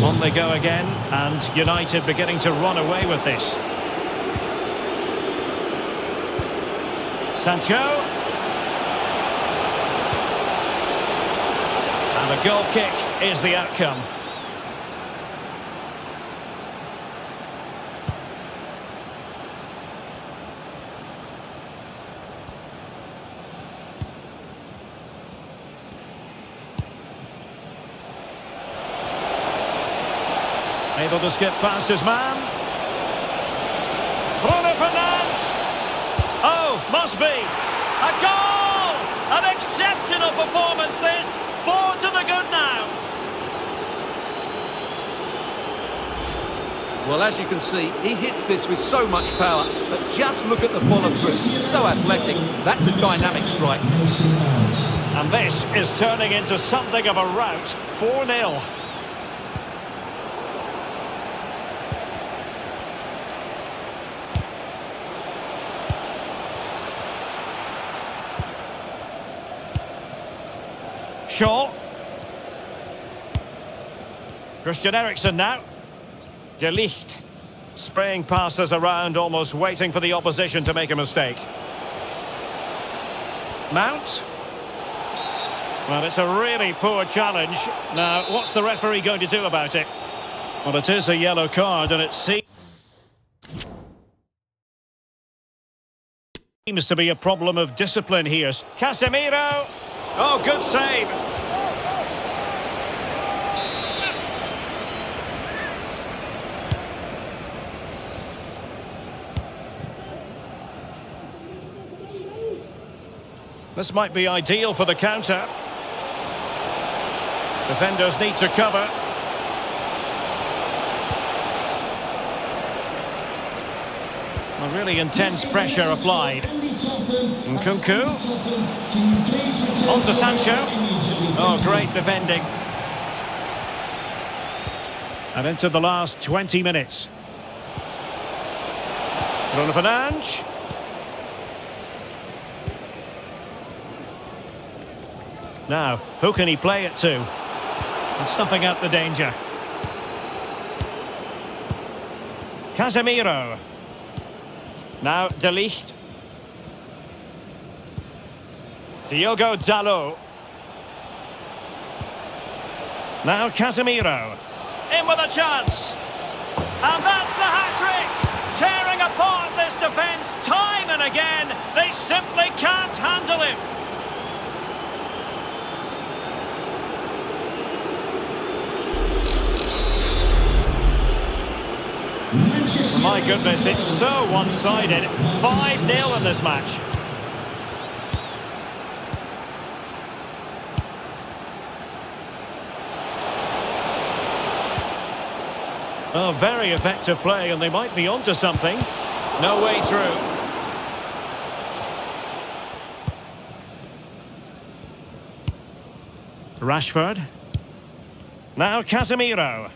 Speaker 1: On they go again, and United beginning to run away with this. Sancho. And a goal kick is the outcome. Able to skip past his man. Bruno Fernandes. Oh, must be. A goal! An exceptional performance this. 4 to the good now.
Speaker 2: Well, as you can see, he hits this with so much power, but just look at the follow-through. So athletic. That's a dynamic strike.
Speaker 1: And this is turning into something of a rout. 4-0. Shaw. Christian Eriksen now. De Ligt. Spraying passes around, almost waiting for the opposition to make a mistake. Mount. Well, it's a really poor challenge. Now, what's the referee going to do about it? Well, it is a yellow card, and it seems to be a problem of discipline here. Casemiro. Oh, good save. This might be ideal for the counter. Defenders need to cover. A really intense pressure applied. Nkunku. On to Sancho. Oh, great defending. And into the last 20 minutes. Bruno Fernandes. Now, who can he play it to? And snuffing out the danger. Casemiro. Now, De Ligt. Diogo Dalot. Now, Casemiro. In with a chance. And that's the hat-trick! Tearing apart this defence time and again. They simply can't handle him. My goodness, it's so one-sided. 5-0 in this match. Oh, very effective play, and they might be onto something. No way through. Rashford. Now Casemiro.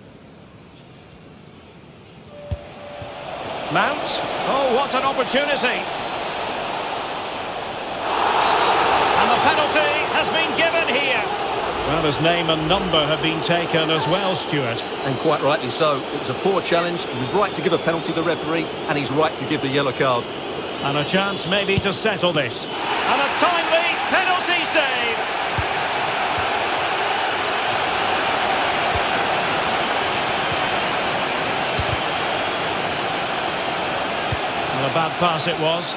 Speaker 1: Mount. Oh, what an opportunity. And the penalty has been given here. Well, his name and number have been taken as well, Stuart.
Speaker 2: And quite rightly so. It was a poor challenge. He was right to give a penalty to the referee, and he's right to give the yellow card.
Speaker 1: And a chance maybe to settle this. And a timely penalty save. bad pass it was.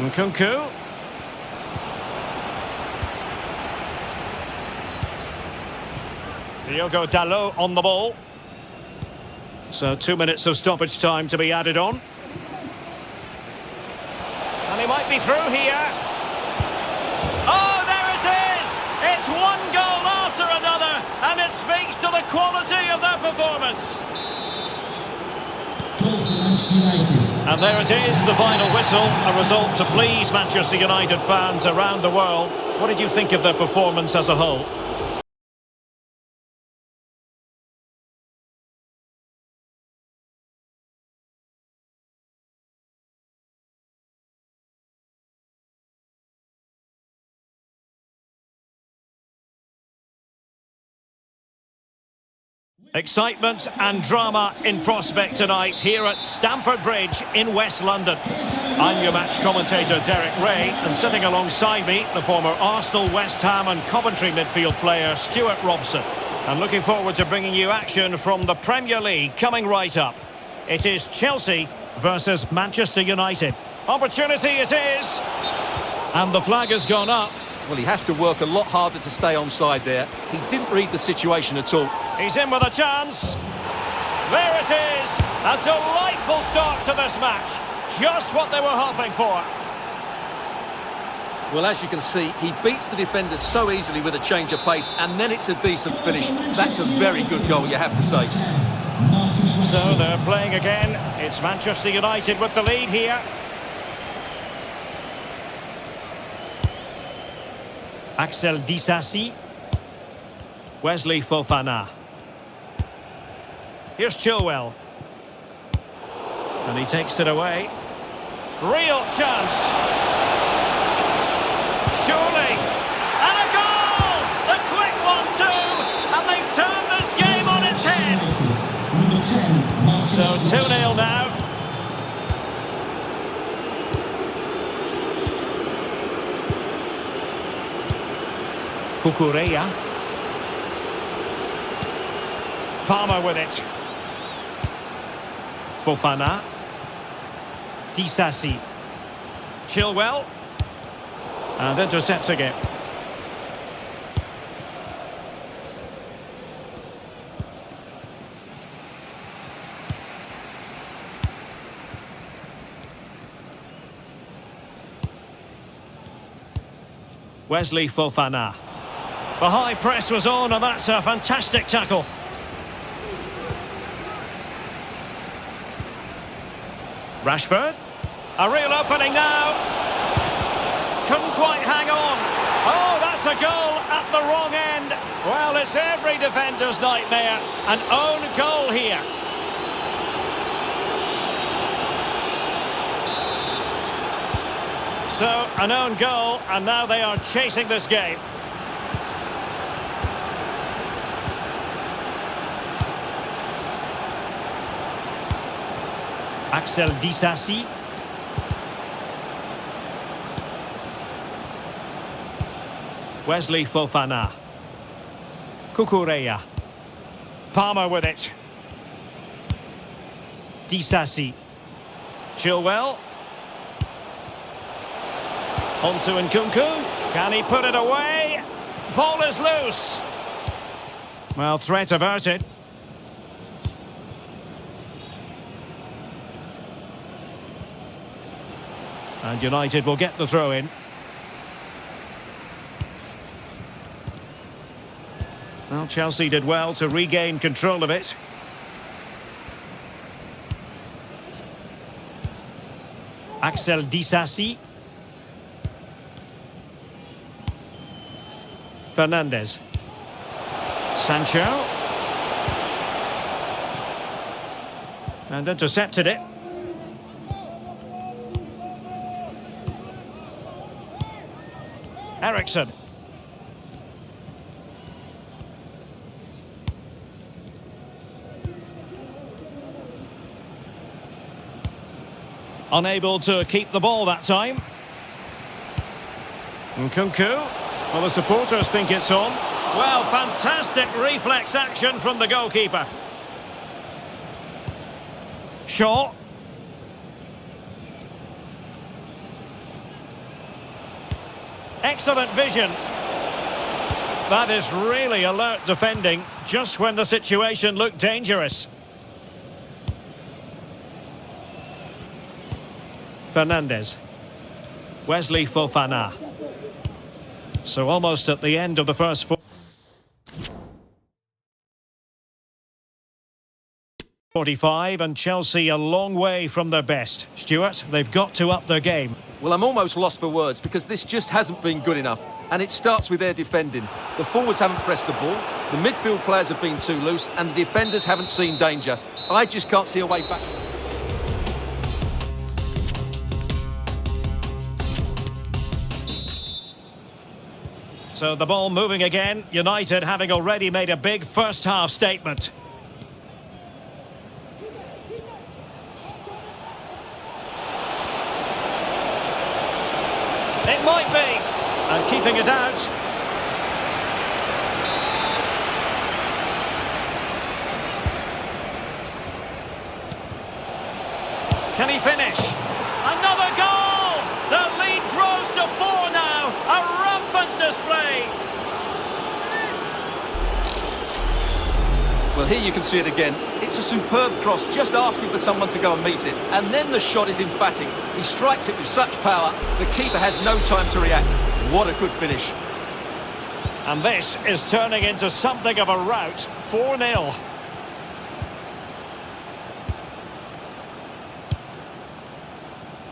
Speaker 1: Nkunku. Diogo Dalot on the ball. So 2 minutes of stoppage time to be added on. And he might be through here. Oh, there it is! It's one goal after another, and it speaks to the quality of their performance.
Speaker 3: Goal for Manchester United.
Speaker 1: And there it is, the final whistle, a result to please Manchester United fans around the world. What did you think of their performance as a whole? Excitement and drama in prospect tonight here at Stamford Bridge in West London. I'm your match commentator Derek Ray, and sitting alongside me the former Arsenal, West Ham and Coventry midfield player Stuart Robson. I'm looking forward to bringing you action from the Premier League coming right up. It is Chelsea versus Manchester United. Opportunity it is, and the flag has gone up.
Speaker 2: Well, he has to work a lot harder to stay onside there. He didn't read the situation at all.
Speaker 1: He's in with a chance. There it is. A delightful start to this match. Just what they were hoping for.
Speaker 2: Well, as you can see, he beats the defenders so easily with a change of pace, and then it's a decent finish. That's a very good goal, you have to say.
Speaker 1: So they're playing again. It's Manchester United with the lead here. Axel Disasi. Wesley Fofana. Here's Chilwell. And he takes it away. Real chance. Surely. And a goal! The quick 1-2. And they've turned this game on its head. So 2-0 now. Kukureya. Palmer with it. Fofana. Disasi. Chilwell. And intercepts again. Wesley Fofana. The high press was on, and that's a fantastic tackle. Rashford. A real opening now. Couldn't quite hang on. Oh, that's a goal at the wrong end. Well, it's every defender's nightmare. An own goal here. So, an own goal, and now they are chasing this game. Axel Disasi. Wesley Fofana. Kukureya. Palmer with it. Disasi. Chilwell. On to Nkunku. Can he put it away? Ball is loose. Well, threat averted. And United will get the throw in. Well, Chelsea did well to regain control of it. Axel Disasi. Fernandez. Sancho. And intercepted it. Ericsson. Unable to keep the ball that time. Nkunku. Well, the supporters think it's on. Well, fantastic reflex action from the goalkeeper. Shaw. Excellent vision. That is really alert defending, just when the situation looked dangerous. Fernandes. Wesley Fofana. So almost at the end of the first 45, and Chelsea a long way from their best. Stuart, they've got to up their game.
Speaker 2: Well, I'm almost lost for words because this just hasn't been good enough. And it starts with their defending. The forwards haven't pressed the ball, the midfield players have been too loose, and the defenders haven't seen danger. I just can't see a way back.
Speaker 1: So the ball moving again. United having already made a big first half statement. It might be. And keeping it out. Can he finish? Another goal! The lead grows to 4 now. A rampant display.
Speaker 2: Well, here you can see it again. It's a superb cross, just asking for someone to go and meet it. And then the shot is emphatic. He strikes it with such power, the keeper has no time to react. What a good finish.
Speaker 1: And this is turning into something of a rout. 4-0.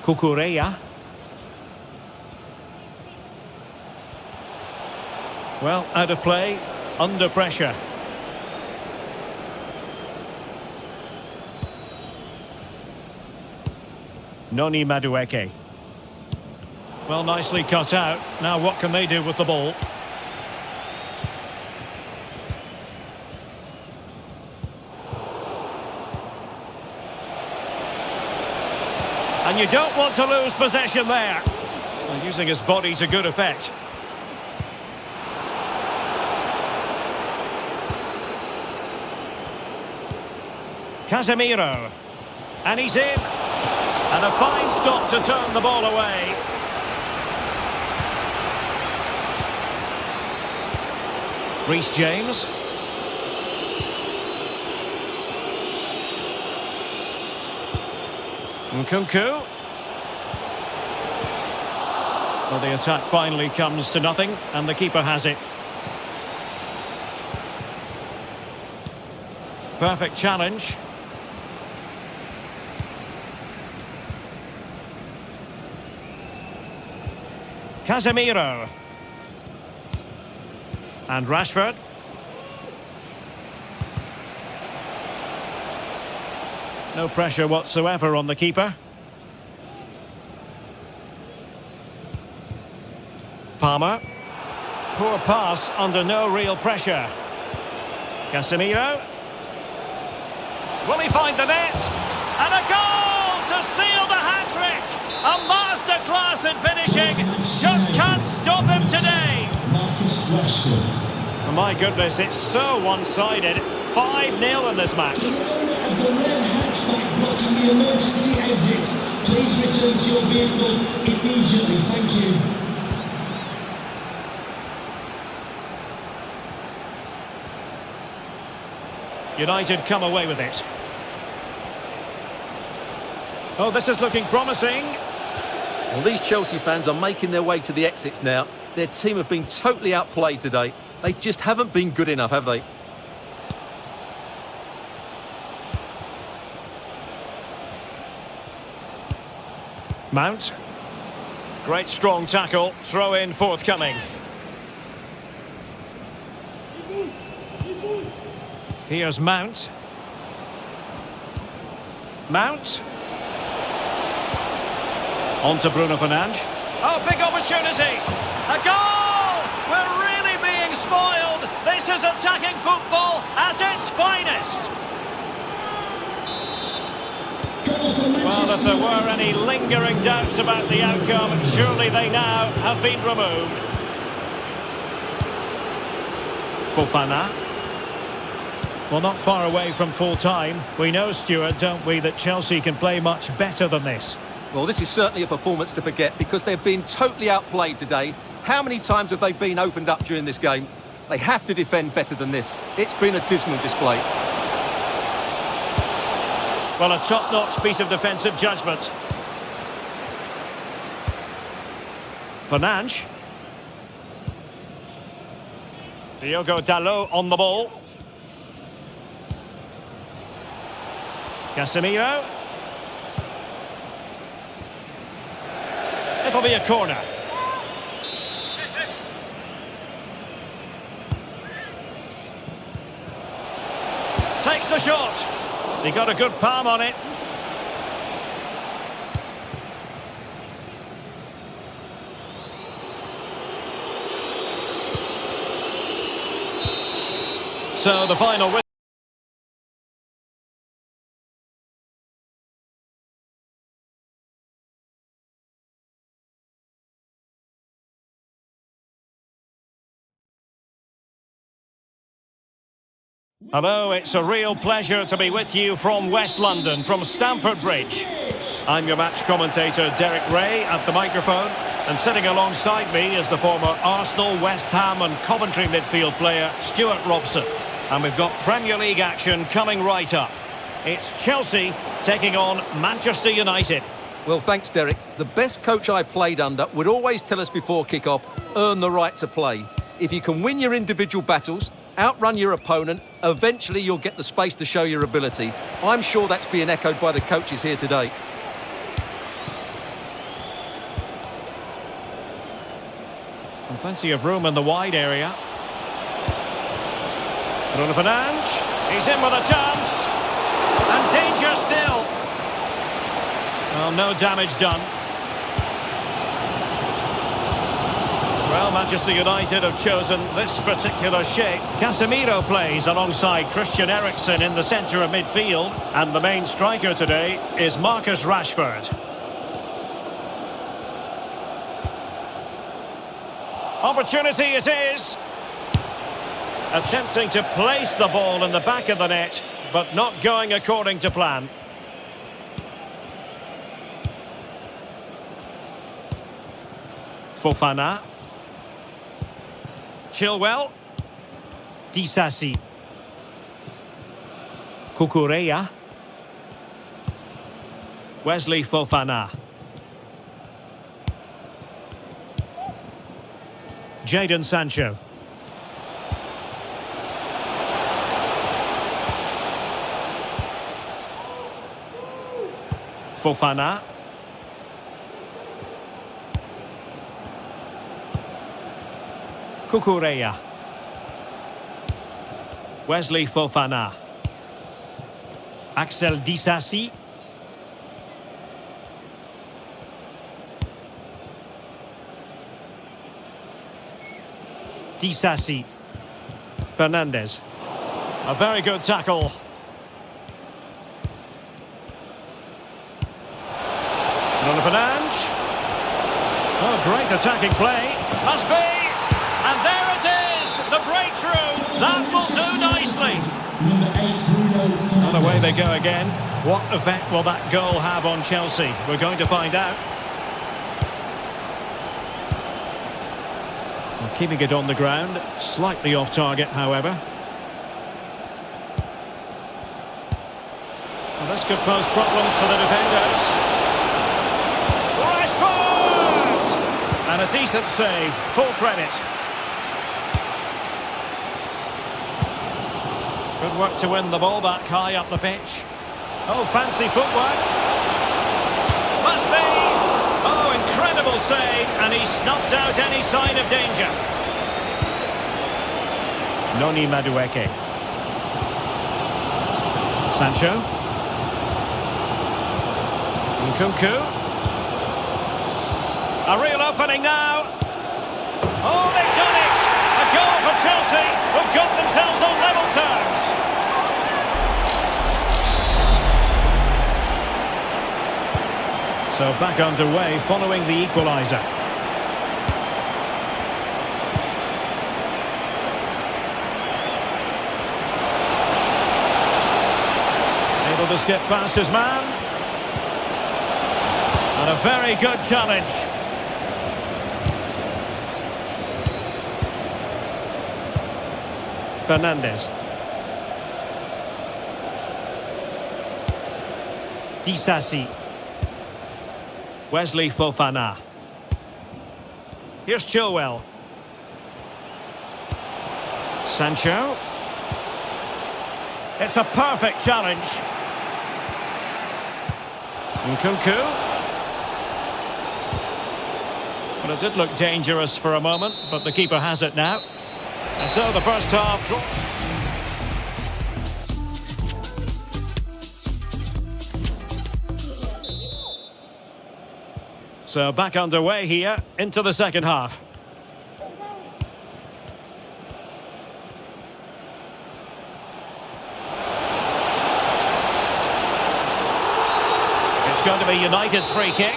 Speaker 1: Cucurella. Well, out of play, under pressure. Noni Madueke. Well, nicely cut out. Now what can they do with the ball? And you don't want to lose possession there. Well, using his body to good effect. Casemiro. And he's in. And a fine stop to turn the ball away. Reece James. Nkunku. Well, the attack finally comes to nothing, and the keeper has it. Perfect challenge. Casemiro. And Rashford. No pressure whatsoever on the keeper. Palmer. Poor pass under no real pressure. Casemiro. Will he find the net? And a goal to seal the hat-trick! A masterclass in finishing. Just can't stop him today. Oh my goodness, it's so one-sided. 5-0 in this match.
Speaker 3: The owner of the red hatchback blocking the emergency exit. Please return to your vehicle immediately. Thank you.
Speaker 1: United come away with it. Oh, this is looking promising.
Speaker 2: Well, these Chelsea fans are making their way to the exits now. Their team have been totally outplayed today. They just haven't been good enough, have they?
Speaker 1: Mount. Great strong tackle. Throw in forthcoming. Here's Mount. Mount. On to Bruno Fernandes. Oh, big opportunity. A goal! We're really being spoiled. This is attacking football at its finest.
Speaker 3: goal for Manchester
Speaker 1: Well, if there were
Speaker 3: United.
Speaker 1: any lingering doubts about the outcome, surely they now have been removed. Fofana. Well, not far away from full time. We know, Stuart, don't we, that Chelsea can play much better than this.
Speaker 2: Well, this is certainly a performance to forget because they've been totally outplayed today. How many times have they been opened up during this game? They have to defend better than this. It's been a dismal display.
Speaker 1: Well, a top-notch piece of defensive judgment. Fernandes. Diogo Dalot on the ball. Casemiro. It'll be a corner. Takes the shot. He got a good palm on it. So the final whistle. Hello, it's a real pleasure to be with you from West London, from Stamford Bridge. I'm your match commentator, Derek Ray, at the microphone, and sitting alongside me is the former Arsenal, West Ham and Coventry midfield player, Stuart Robson. And we've got Premier League action coming right up. It's Chelsea taking on Manchester United.
Speaker 2: Well, thanks, Derek. The best coach I played under would always tell us before kick-off, earn the right to play. If you can win your individual battles, outrun your opponent, eventually you'll get the space to show your ability. I'm sure that's being echoed by the coaches here today.
Speaker 1: And plenty of room in the wide area. Bruno Fernandes, he's in with a chance. And danger still. Well, no damage done. Well, Manchester United have chosen this particular shape. Casemiro plays alongside Christian Eriksen in the centre of midfield. And the main striker today is Marcus Rashford. Opportunity it is. Attempting to place the ball in the back of the net, but not going according to plan. Fofana. Chilwell. Disasi. Cucurella. Wesley Fofana. Jadon Sancho. Fofana. Cucurella. Wesley Fofana. Axel Disasi. Disasi. Fernandes. A very good tackle. Bruno Fernandes. Oh, great attacking play. Must be. And there it is. The breakthrough. That will do nicely.
Speaker 3: Number 8, Bruno Fernandes.
Speaker 1: And away they go again. What effect will that goal have on Chelsea? We're going to find out. Well, keeping it on the ground. Slightly off target, however. Well, this could pose problems for the defenders. And a decent save, full credit. Good work to win the ball back high up the pitch. Oh, fancy footwork. Must be. Oh, incredible save, and he snuffed out any sign of danger. Noni Madueke. Sancho. Nkunku. A real opening now. Oh, they've done it! A goal for Chelsea, who've got themselves on level terms. So back underway following the equaliser. Able to skip past his man. And a very good challenge. Fernandes. Disasi. Wesley Fofana. Here's Chilwell. Sancho. It's a perfect challenge. Nkunku. Well, it did look dangerous for a moment, but the keeper has it now. And so the first half draw. So back underway here into the second half. It's going to be United's free kick.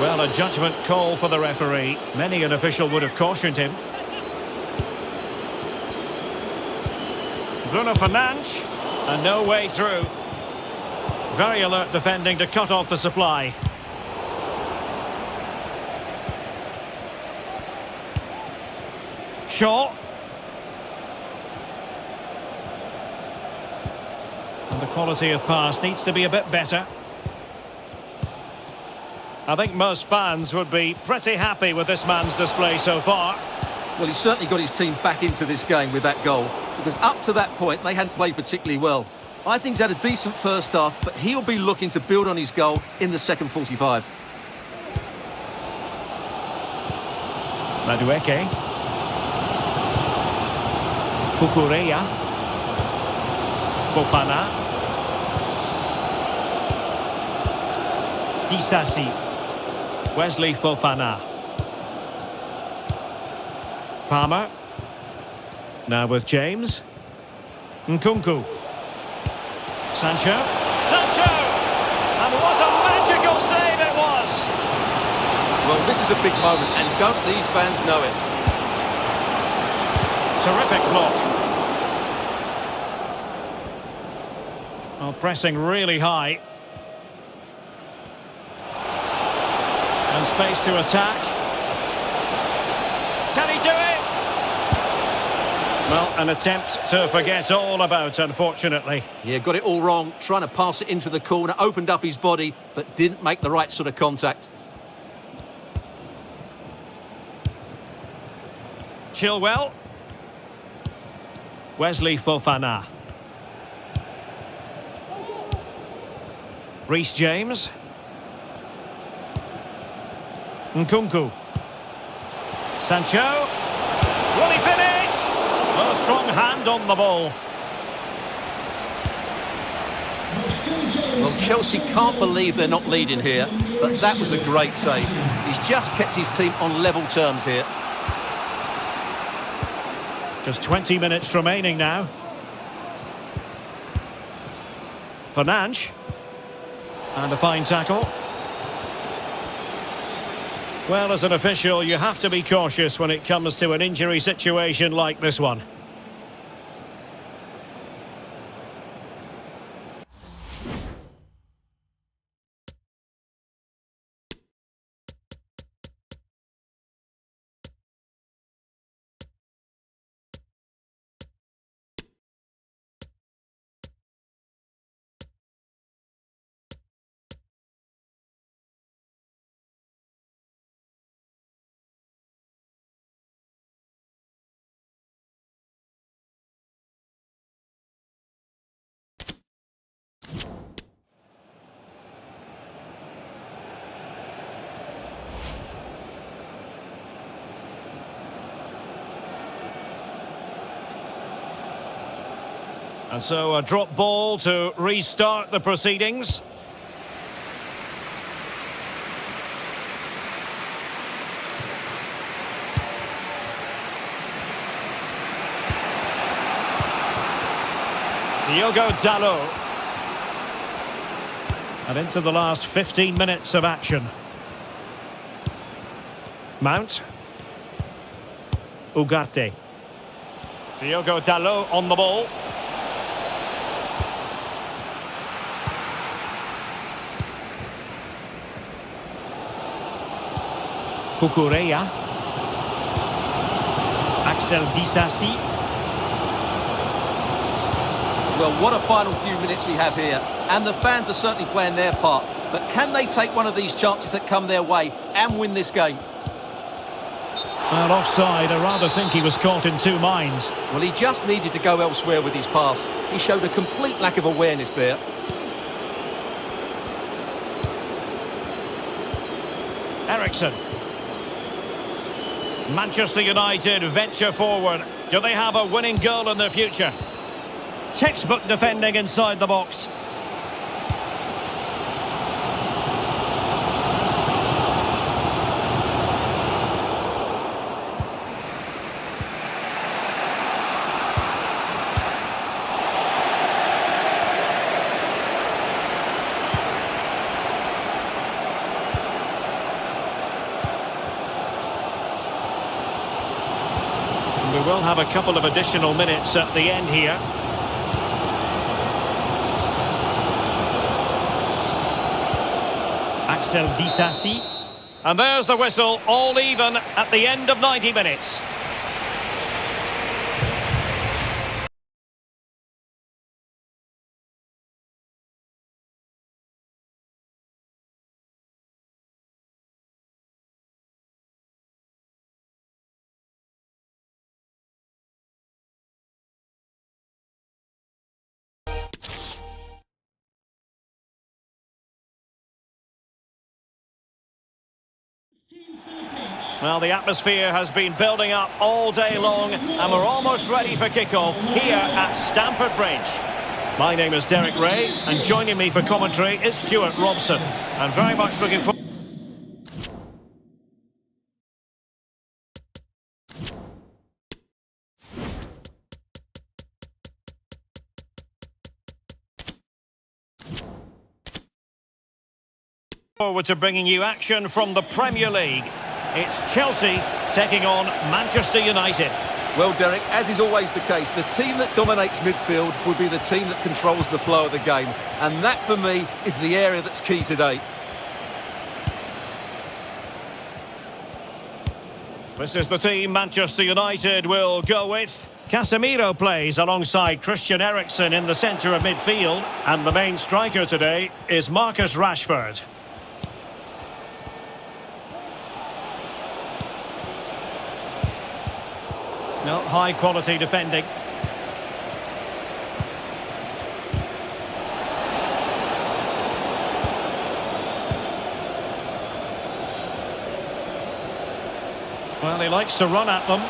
Speaker 1: Well, a judgment call for the referee. Many an official would have cautioned him. Bruno Fernandes, and no way through. Very alert defending to cut off the supply. Shaw. And the quality of pass needs to be a bit better. I think most fans would be pretty happy with this man's display so far.
Speaker 2: Well, he's certainly got his team back into this game with that goal, because up to that point they hadn't played particularly well. I think he's had a decent first half, but he'll be looking to build on his goal in the second 45.
Speaker 1: Madueke. Kukureya. Fofana. Disasi. Wesley Fofana. Palmer. Now with James. Nkunku. Sancho. Sancho! And what a magical save it was!
Speaker 2: Well, this is a big moment, and don't these fans know it?
Speaker 1: Terrific block. Well, pressing really high. And space to attack. Can he do it? Well, an attempt to forget all about, unfortunately.
Speaker 2: Yeah, got it all wrong, trying to pass it into the corner, opened up his body, but didn't make the right sort of contact.
Speaker 1: Chilwell. Wesley Fofana. Reece James. Nkunku. Sancho. Will he finish? Oh, strong hand on the ball.
Speaker 2: Well, Chelsea can't believe they're not leading here, but that was a great save. He's just kept his team on level terms here.
Speaker 1: Just 20 minutes remaining now. Fernandes. And a fine tackle. Well, as an official, you have to be cautious when it comes to an injury situation like this one. And so a drop ball to restart the proceedings. Diogo Dalot. And into the last 15 minutes of action. Mount. Ugarte. Diogo Dalot on the ball. Cucurella. Axel Disasi.
Speaker 2: Well, what a final few minutes we have here. And the fans are certainly playing their part. But can they take one of these chances that come their way and win this game?
Speaker 1: Well, offside. I rather think he was caught in two minds.
Speaker 2: Well, he just needed to go elsewhere with his pass. He showed a complete lack of awareness there.
Speaker 1: Ericsson. Manchester United venture forward. Do they have a winning goal in their future? Textbook defending inside the box. We will have a couple of additional minutes at the end here. Axel Disasi. And there's the whistle, all even at the end of 90 minutes.
Speaker 3: Teams to the pitch.
Speaker 1: Well, the atmosphere has been building up all day long, and we're almost ready for kickoff here at Stamford Bridge. My name is Derek Ray, and joining me for commentary is Stuart Robson. And very much looking forward to bringing you action from the Premier League. It's Chelsea taking on Manchester United.
Speaker 2: Well, Derek, as is always the case, the team that dominates midfield will be the team that controls the flow of the game. And that, for me, is the area that's key today.
Speaker 1: This is the team Manchester United will go with. Casemiro plays alongside Christian Eriksen in the centre of midfield. And the main striker today is Marcus Rashford. No, high quality defending. Well, he likes to run at them.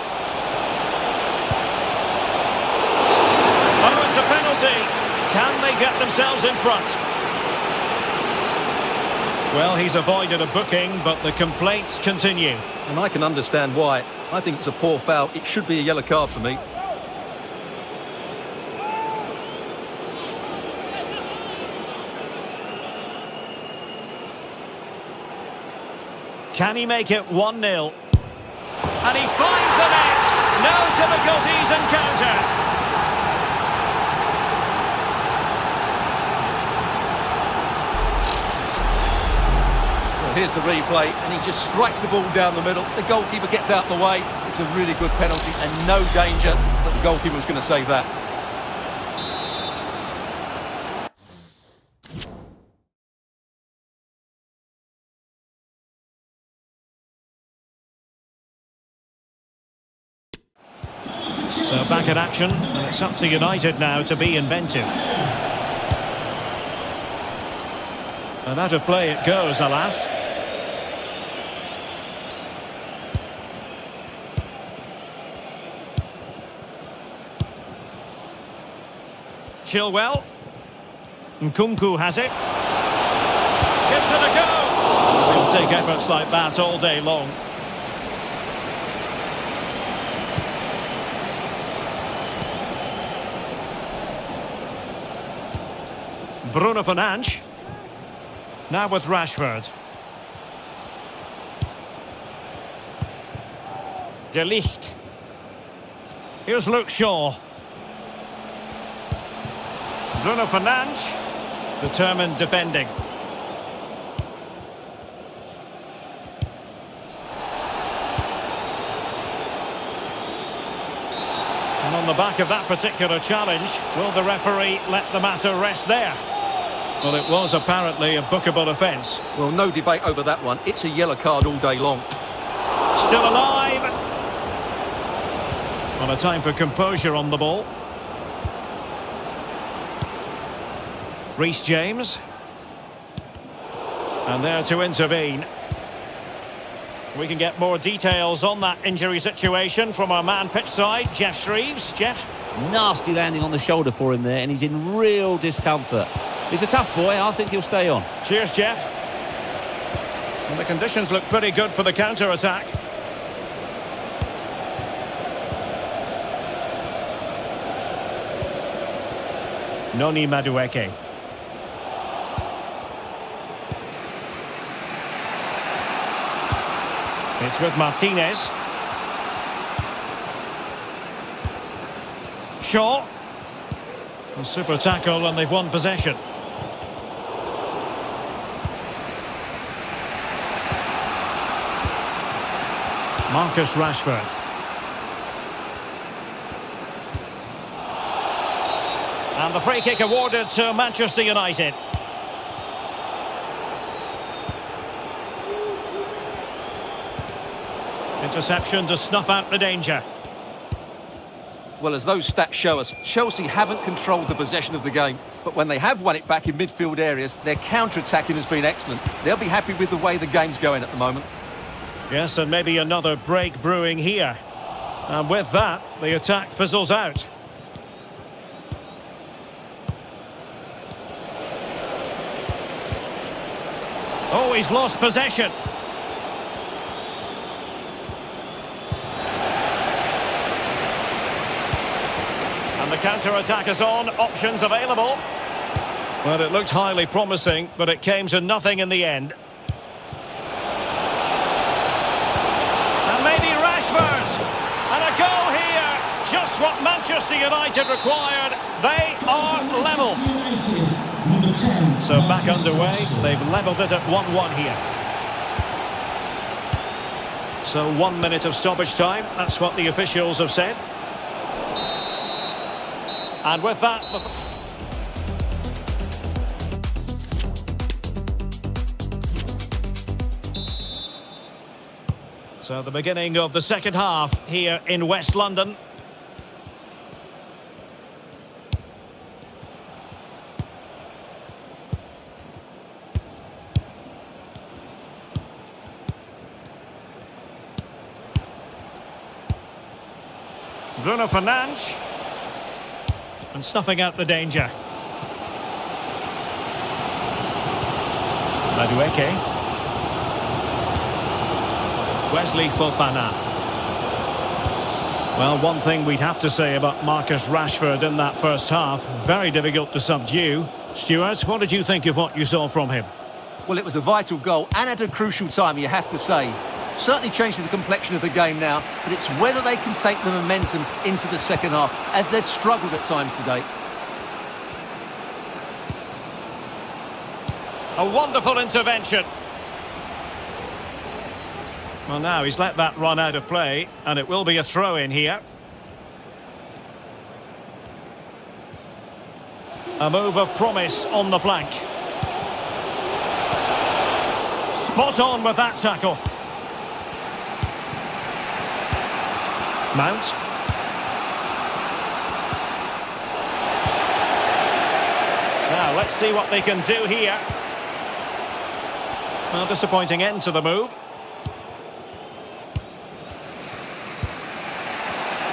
Speaker 1: Oh, it's a penalty. Can they get themselves in front? Well, he's avoided a booking, but the complaints continue.
Speaker 2: And I can understand why. I think it's a poor foul. It should be a yellow card for me.
Speaker 1: Can he make it 1-0? And he finds the net! No difficulties and counter!
Speaker 2: Here's the replay, and he just strikes the ball down the middle. The goalkeeper gets out of the way. It's a really good penalty and no danger that the goalkeeper was going to save that.
Speaker 1: So back in action, and it's up to United now to be inventive. And out of play it goes, alas. Chilwell. Nkunku has it. Gives it a go. He'll take efforts like that all day long. Bruno Fernandes. Now with Rashford. De Ligt. Here's Luke Shaw. Bruno Fernandes. Determined defending. And on the back of that particular challenge, will the referee let the matter rest there? Well, it was apparently a bookable offence.
Speaker 2: Well, no debate over that one. It's a yellow card all day long.
Speaker 1: Still alive. Well, a time for composure on the ball. Reece James. And there to intervene. We can get more details on that injury situation from our man pitch side, Jeff Shreves. Jeff?
Speaker 4: Nasty landing on the shoulder for him there, and he's in real discomfort. He's a tough boy. I think he'll stay on.
Speaker 1: Cheers, Jeff. And the conditions look pretty good for the counter-attack. Noni Madueke. It's with Martinez. Shaw. A super tackle and they've won possession. Marcus Rashford. And the free kick awarded to Manchester United. Interception to snuff out the danger.
Speaker 2: Well, as those stats show us, Chelsea haven't controlled the possession of the game. But when they have won it back in midfield areas, their counter-attacking has been excellent. They'll be happy with the way the game's going at the moment.
Speaker 1: Yes, and maybe another break brewing here. And with that, the attack fizzles out. Oh, he's lost possession. And the counter-attack is on, options available. Well, it looked highly promising, but it came to nothing in the end. And maybe Rashford! And a goal here! Just what Manchester United required. They are level. So back underway, they've levelled it at 1-1 here. So 1 minute of stoppage time, that's what the officials have said. And with that... So the beginning of the second half here in West London. Bruno Fernandes. And snuffing out the danger. Madueke. Wesley Fofana. Well, one thing we'd have to say about Marcus Rashford in that first half, very difficult to subdue. Stuart, what did you think of what you saw from him?
Speaker 2: Well, it was a vital goal and at a crucial time, you have to say. Certainly changes the complexion of the game now, but it's whether they can take the momentum into the second half, as they've struggled at times today.
Speaker 1: A wonderful intervention. Well, now he's let that run out of play, and it will be a throw-in here. A move of promise on the flank. Spot on with that tackle. Mount. Now, let's see what they can do here. Well, disappointing end to the move.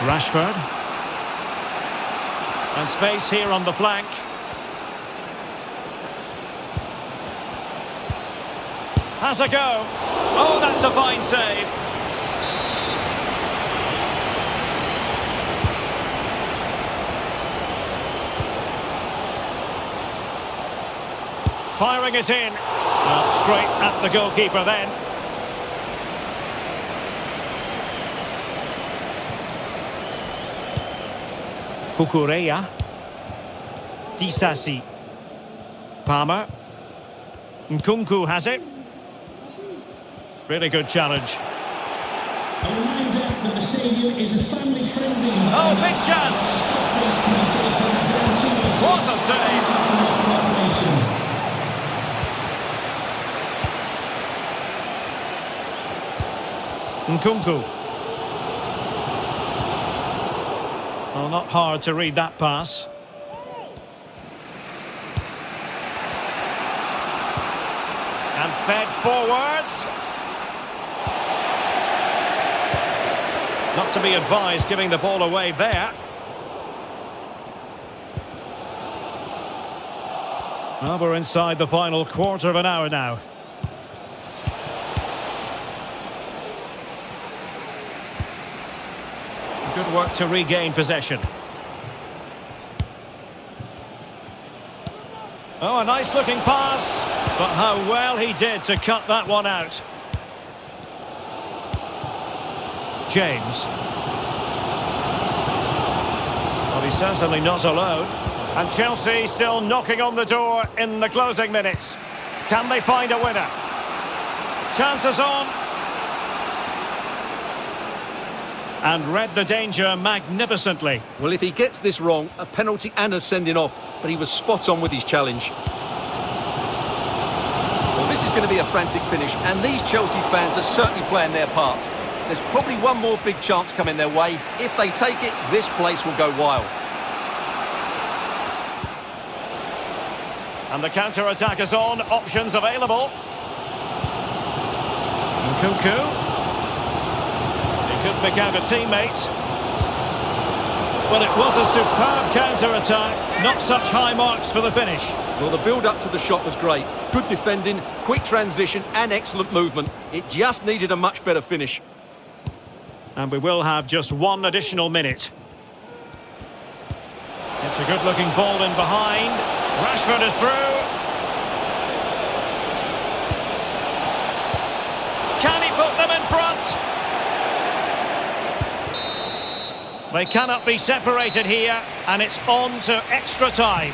Speaker 1: Rashford. And space here on the flank. Has a go. Oh, that's a fine save. firing it in. Straight at the goalkeeper then. Kukureya. Disasi. Palmer. Nkunku has it. Really good challenge.
Speaker 3: A reminder that the stadium is a family-friendly environment.
Speaker 1: Oh, big chance!
Speaker 3: Subjects can be taken down to your
Speaker 1: What a save!
Speaker 3: for your cooperation.
Speaker 1: Nkunku. Well, not hard to read that pass. And fed forwards. Not to be advised giving the ball away there. Well, we're inside the final quarter of an hour now. Good work to regain possession. Oh, a nice looking pass, but how well he did to cut that one out. James. Well, he's certainly not alone. And Chelsea still knocking on the door in the closing minutes. Can they find a winner? Chances on. And read the danger magnificently.
Speaker 2: Well, if he gets this wrong, a penalty and a sending off, but he was spot on with his challenge. Well, this is going to be a frantic finish, and these Chelsea fans are certainly playing their part. There's probably one more big chance coming their way. If they take it, this place will go wild.
Speaker 1: And the counter-attack is on. Options available. Nkunku. He could pick out a teammate. Well, it was a superb counter-attack. Not such high marks for the finish.
Speaker 2: Well, the build-up to the shot was great. Good defending, quick transition and excellent movement. It just needed a much better finish.
Speaker 1: And we will have just one additional minute. It's a good-looking ball in behind. Rashford is through. Can he put them in front? They cannot be separated here, and it's on to extra time.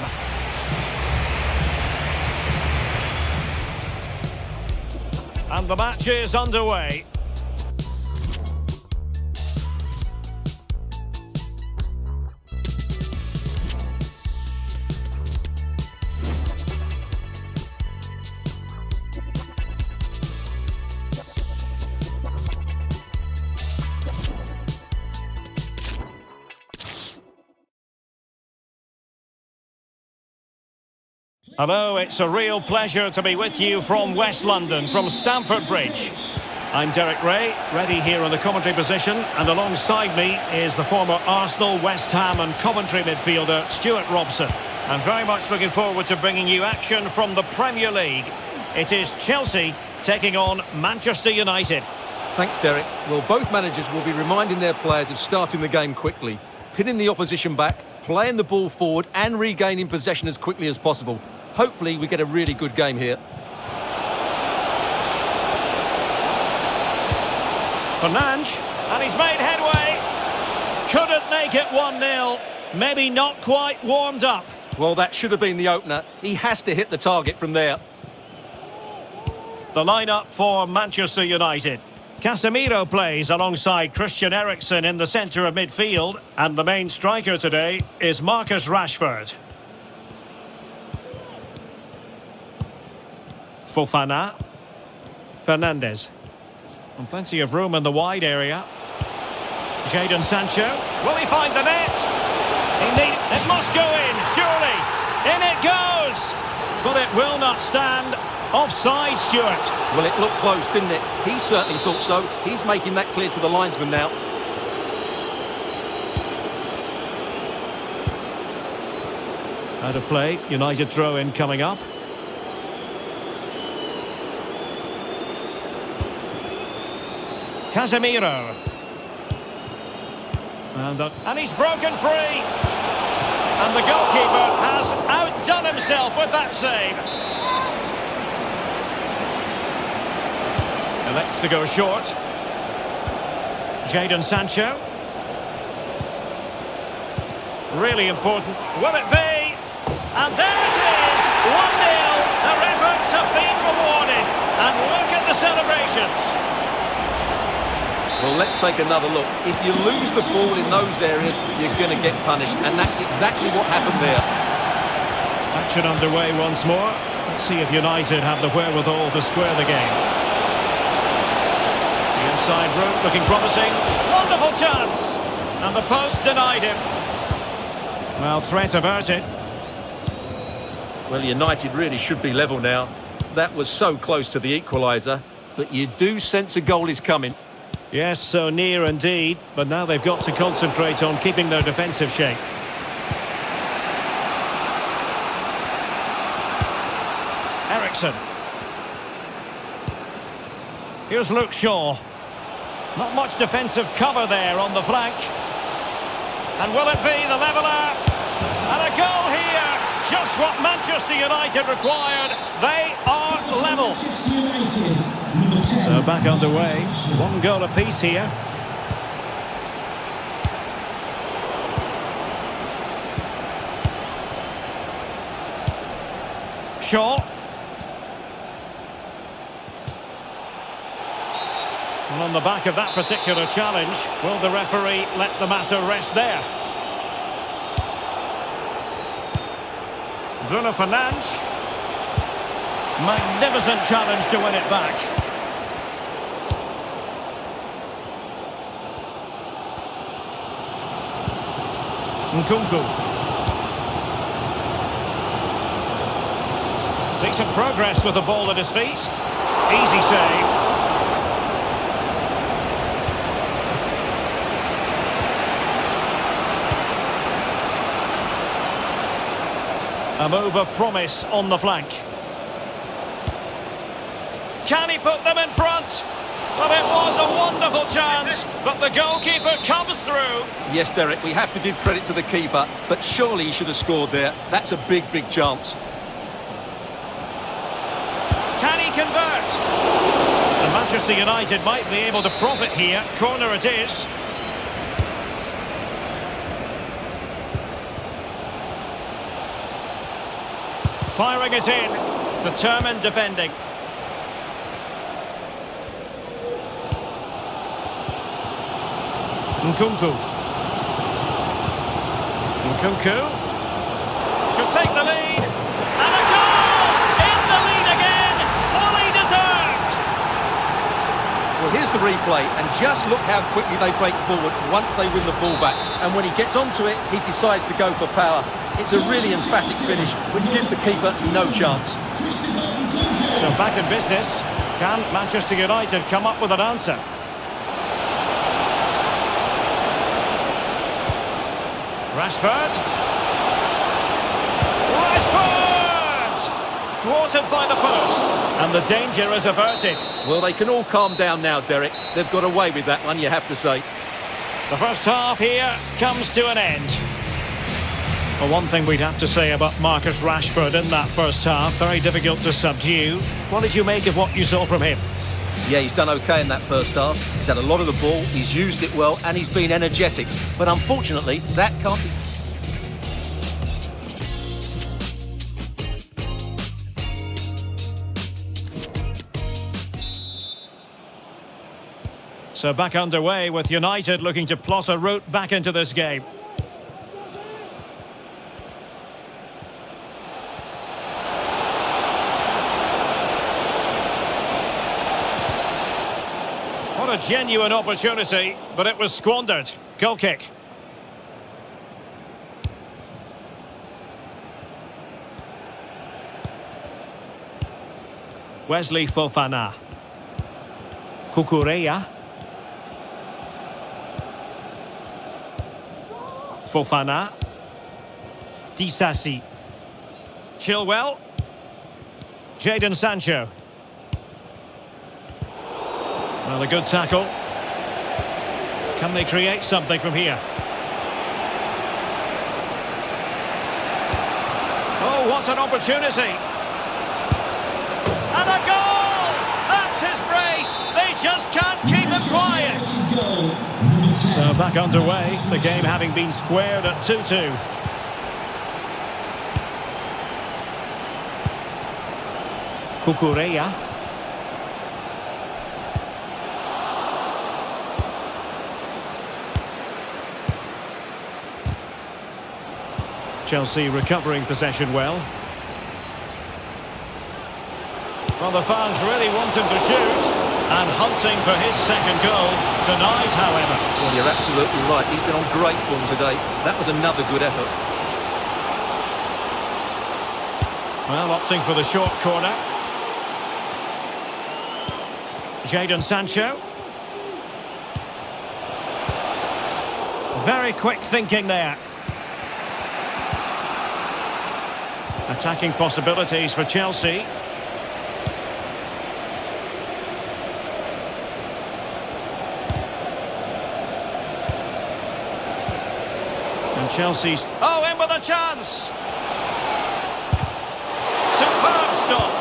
Speaker 1: And the match is underway. Hello, it's a real pleasure to be with you from West London, from Stamford Bridge. I'm Derek Ray, ready here in the commentary position, and alongside me is the former Arsenal, West Ham and Coventry midfielder, Stuart Robson. I'm very much looking forward to bringing you action from the Premier League. It is Chelsea taking on Manchester United.
Speaker 2: Thanks, Derek. Well, both managers will be reminding their players of starting the game quickly, pinning the opposition back, playing the ball forward and regaining possession as quickly as possible. Hopefully we get a really good game here.
Speaker 1: Fernandes, and he's made headway. Couldn't make it 1-0. Maybe not quite warmed up.
Speaker 2: Well, that should have been the opener. He has to hit the target from there.
Speaker 1: The lineup for Manchester United. Casemiro plays alongside Christian Eriksen in the centre of midfield. And the main striker today is Marcus Rashford. Fofana. Fernandes. And plenty of room in the wide area. Jadon Sancho. Will he find the net? It must go in, surely. In it goes. But it will not stand. Offside, Stuart.
Speaker 2: Well, it looked close, didn't it? He certainly thought so. He's making that clear to the linesman now.
Speaker 1: Out of play. United throw-in coming up. Casemiro. And he's broken free. And the goalkeeper has outdone himself with that save. Elects to go short. Jadon Sancho. Really important. Will it be? And there it is! 1-0. Their efforts have been rewarded. And look at the celebrations.
Speaker 2: Well, let's take another look. If you lose the ball in those areas, you're going to get punished. And that's exactly what happened there.
Speaker 1: Action underway once more. Let's see if United have the wherewithal to square the game. The inside route looking promising. Wonderful chance! And the post denied him. Well, threat averted.
Speaker 2: Well, United really should be level now. That was so close to the equaliser, but you do sense a goal is coming.
Speaker 1: Yes, so near indeed, but now they've got to concentrate on keeping their defensive shape. Ericsson. Here's Luke Shaw. Not much defensive cover there on the flank. And will it be the leveller? And a goal here! Just what Manchester United required. They are level.
Speaker 3: Manchester United, number 10.
Speaker 1: So back underway. 1 goal apiece here. Shaw. And on the back of that particular challenge, will the referee let the matter rest there? Bruno Fernandes. Magnificent challenge to win it back. Nkunku. Takes some progress with the ball at his feet. Easy save. A move of promise on the flank. Can he put them in front? Well, it was a wonderful chance, but the goalkeeper comes through.
Speaker 2: Yes, Derek, we have to give credit to the keeper, but surely he should have scored there. That's a big, big chance.
Speaker 1: Can he convert? And Manchester United might be able to profit here. Corner it is. Firing it in. Determined defending. Nkunku. Nkunku. Could take the lead. And a goal! In the lead again! Fully deserved!
Speaker 2: Well, here's the replay, and just look how quickly they break forward once they win the ball back. And when he gets onto it, he decides to go for power. It's a really emphatic finish, which gives the keeper no chance.
Speaker 1: So back in business. Can Manchester United come up with an answer? Rashford. Rashford! Thwarted by the post. And the danger is averted.
Speaker 2: Well, they can all calm down now, Derek. They've got away with that one, you have to say.
Speaker 1: The first half here comes to an end. Well, one thing we'd have to say about Marcus Rashford in that first half, very difficult to subdue. What did you make of what you saw from him?
Speaker 2: Yeah, he's done okay in that first half. He's had a lot of the ball, he's used it well, and he's been energetic. But unfortunately, that can't be...
Speaker 1: So back underway with United looking to plot a route back into this game. What a genuine opportunity, but it was squandered. Goal kick. Wesley Fofana. Cucurella. Fofana. Disasi. Chilwell. Jadon Sancho. Well, a good tackle. Can they create something from here? Oh, what an opportunity! And a goal! That's his brace! They just can't keep him quiet.
Speaker 3: Goal, number 10.
Speaker 1: So back underway, the game having been squared at 2-2. Cucurella. Chelsea recovering possession well. Well, the fans really want him to shoot, and hunting for his second goal tonight, however.
Speaker 2: Well, you're absolutely right. He's been on great form today. That was another good effort.
Speaker 1: Well, opting for the short corner. Jadon Sancho. Very quick thinking there. Attacking possibilities for Chelsea. And Chelsea's... Oh, in with a chance! Superb stop.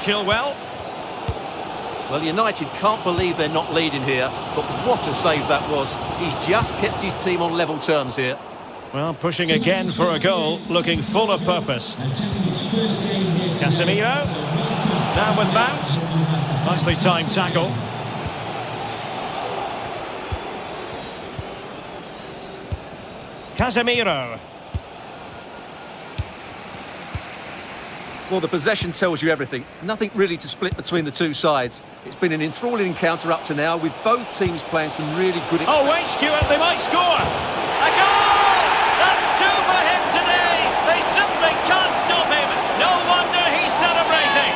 Speaker 1: Chilwell.
Speaker 2: Well, United can't believe they're not leading here, but what a save that was. He's just kept his team on level terms here.
Speaker 1: Well, pushing again for a goal, looking full of purpose. Casemiro. Down with Mount. Nicely timed tackle. Casemiro.
Speaker 2: Well, the possession tells you everything. Nothing really to split between the two sides. It's been an enthralling encounter up to now, with both teams playing some really good...
Speaker 1: Oh, wait, Stuart, they might score! A goal! That's two for him today! They simply can't stop him! No wonder he's celebrating!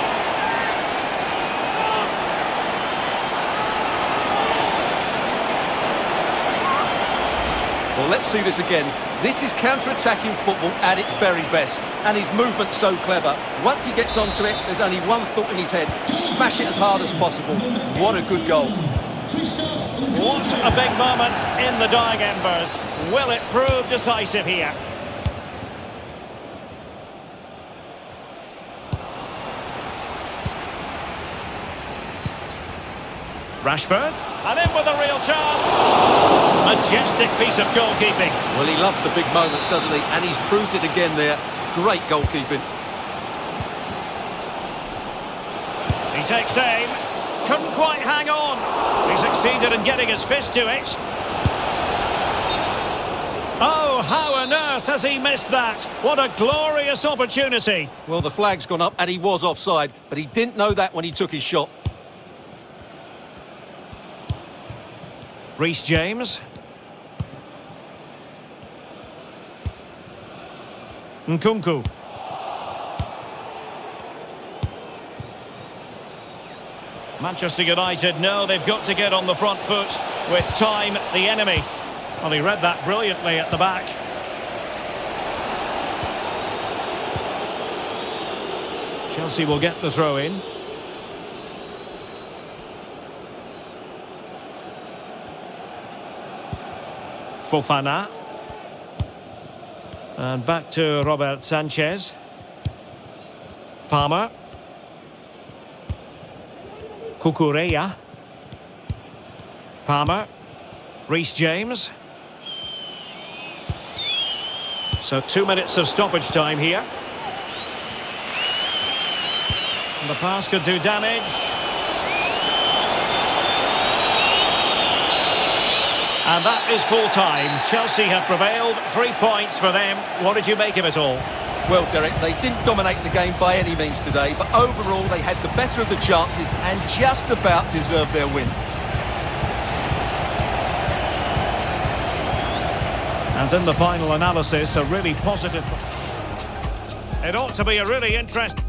Speaker 2: Well, let's see this again. This is counter-attacking football at its very best. And his movement's so clever. Once he gets onto it, there's only one thought in his head. Smash it as hard as possible. What a good goal.
Speaker 1: What a big moment in the dying embers. Will it prove decisive here? Rashford, and in with a real chance. Majestic piece of goalkeeping.
Speaker 2: Well, he loves the big moments, doesn't he? And he's proved it again there. Great goalkeeping.
Speaker 1: He takes aim. Couldn't quite hang on. He succeeded in getting his fist to it. Oh, how on earth has he missed that? What a glorious opportunity.
Speaker 2: Well, the flag's gone up and he was offside, but he didn't know that when he took his shot.
Speaker 1: Reece James. Nkunku. Manchester United know they've got to get on the front foot with time the enemy. Well, he read that brilliantly at the back. Chelsea will get the throw in. Fofana. And back to Robert Sanchez. Palmer. Cucurella. Palmer. Reece James. So 2 minutes of stoppage time here. And the pass could do damage. And that is full time. Chelsea have prevailed. 3 points for them. What did you make of it all?
Speaker 2: Well, Derek, they didn't dominate the game by any means today, but overall they had the better of the chances and just about deserved their win.
Speaker 1: And in the final analysis, a really positive... It ought to be a really interesting...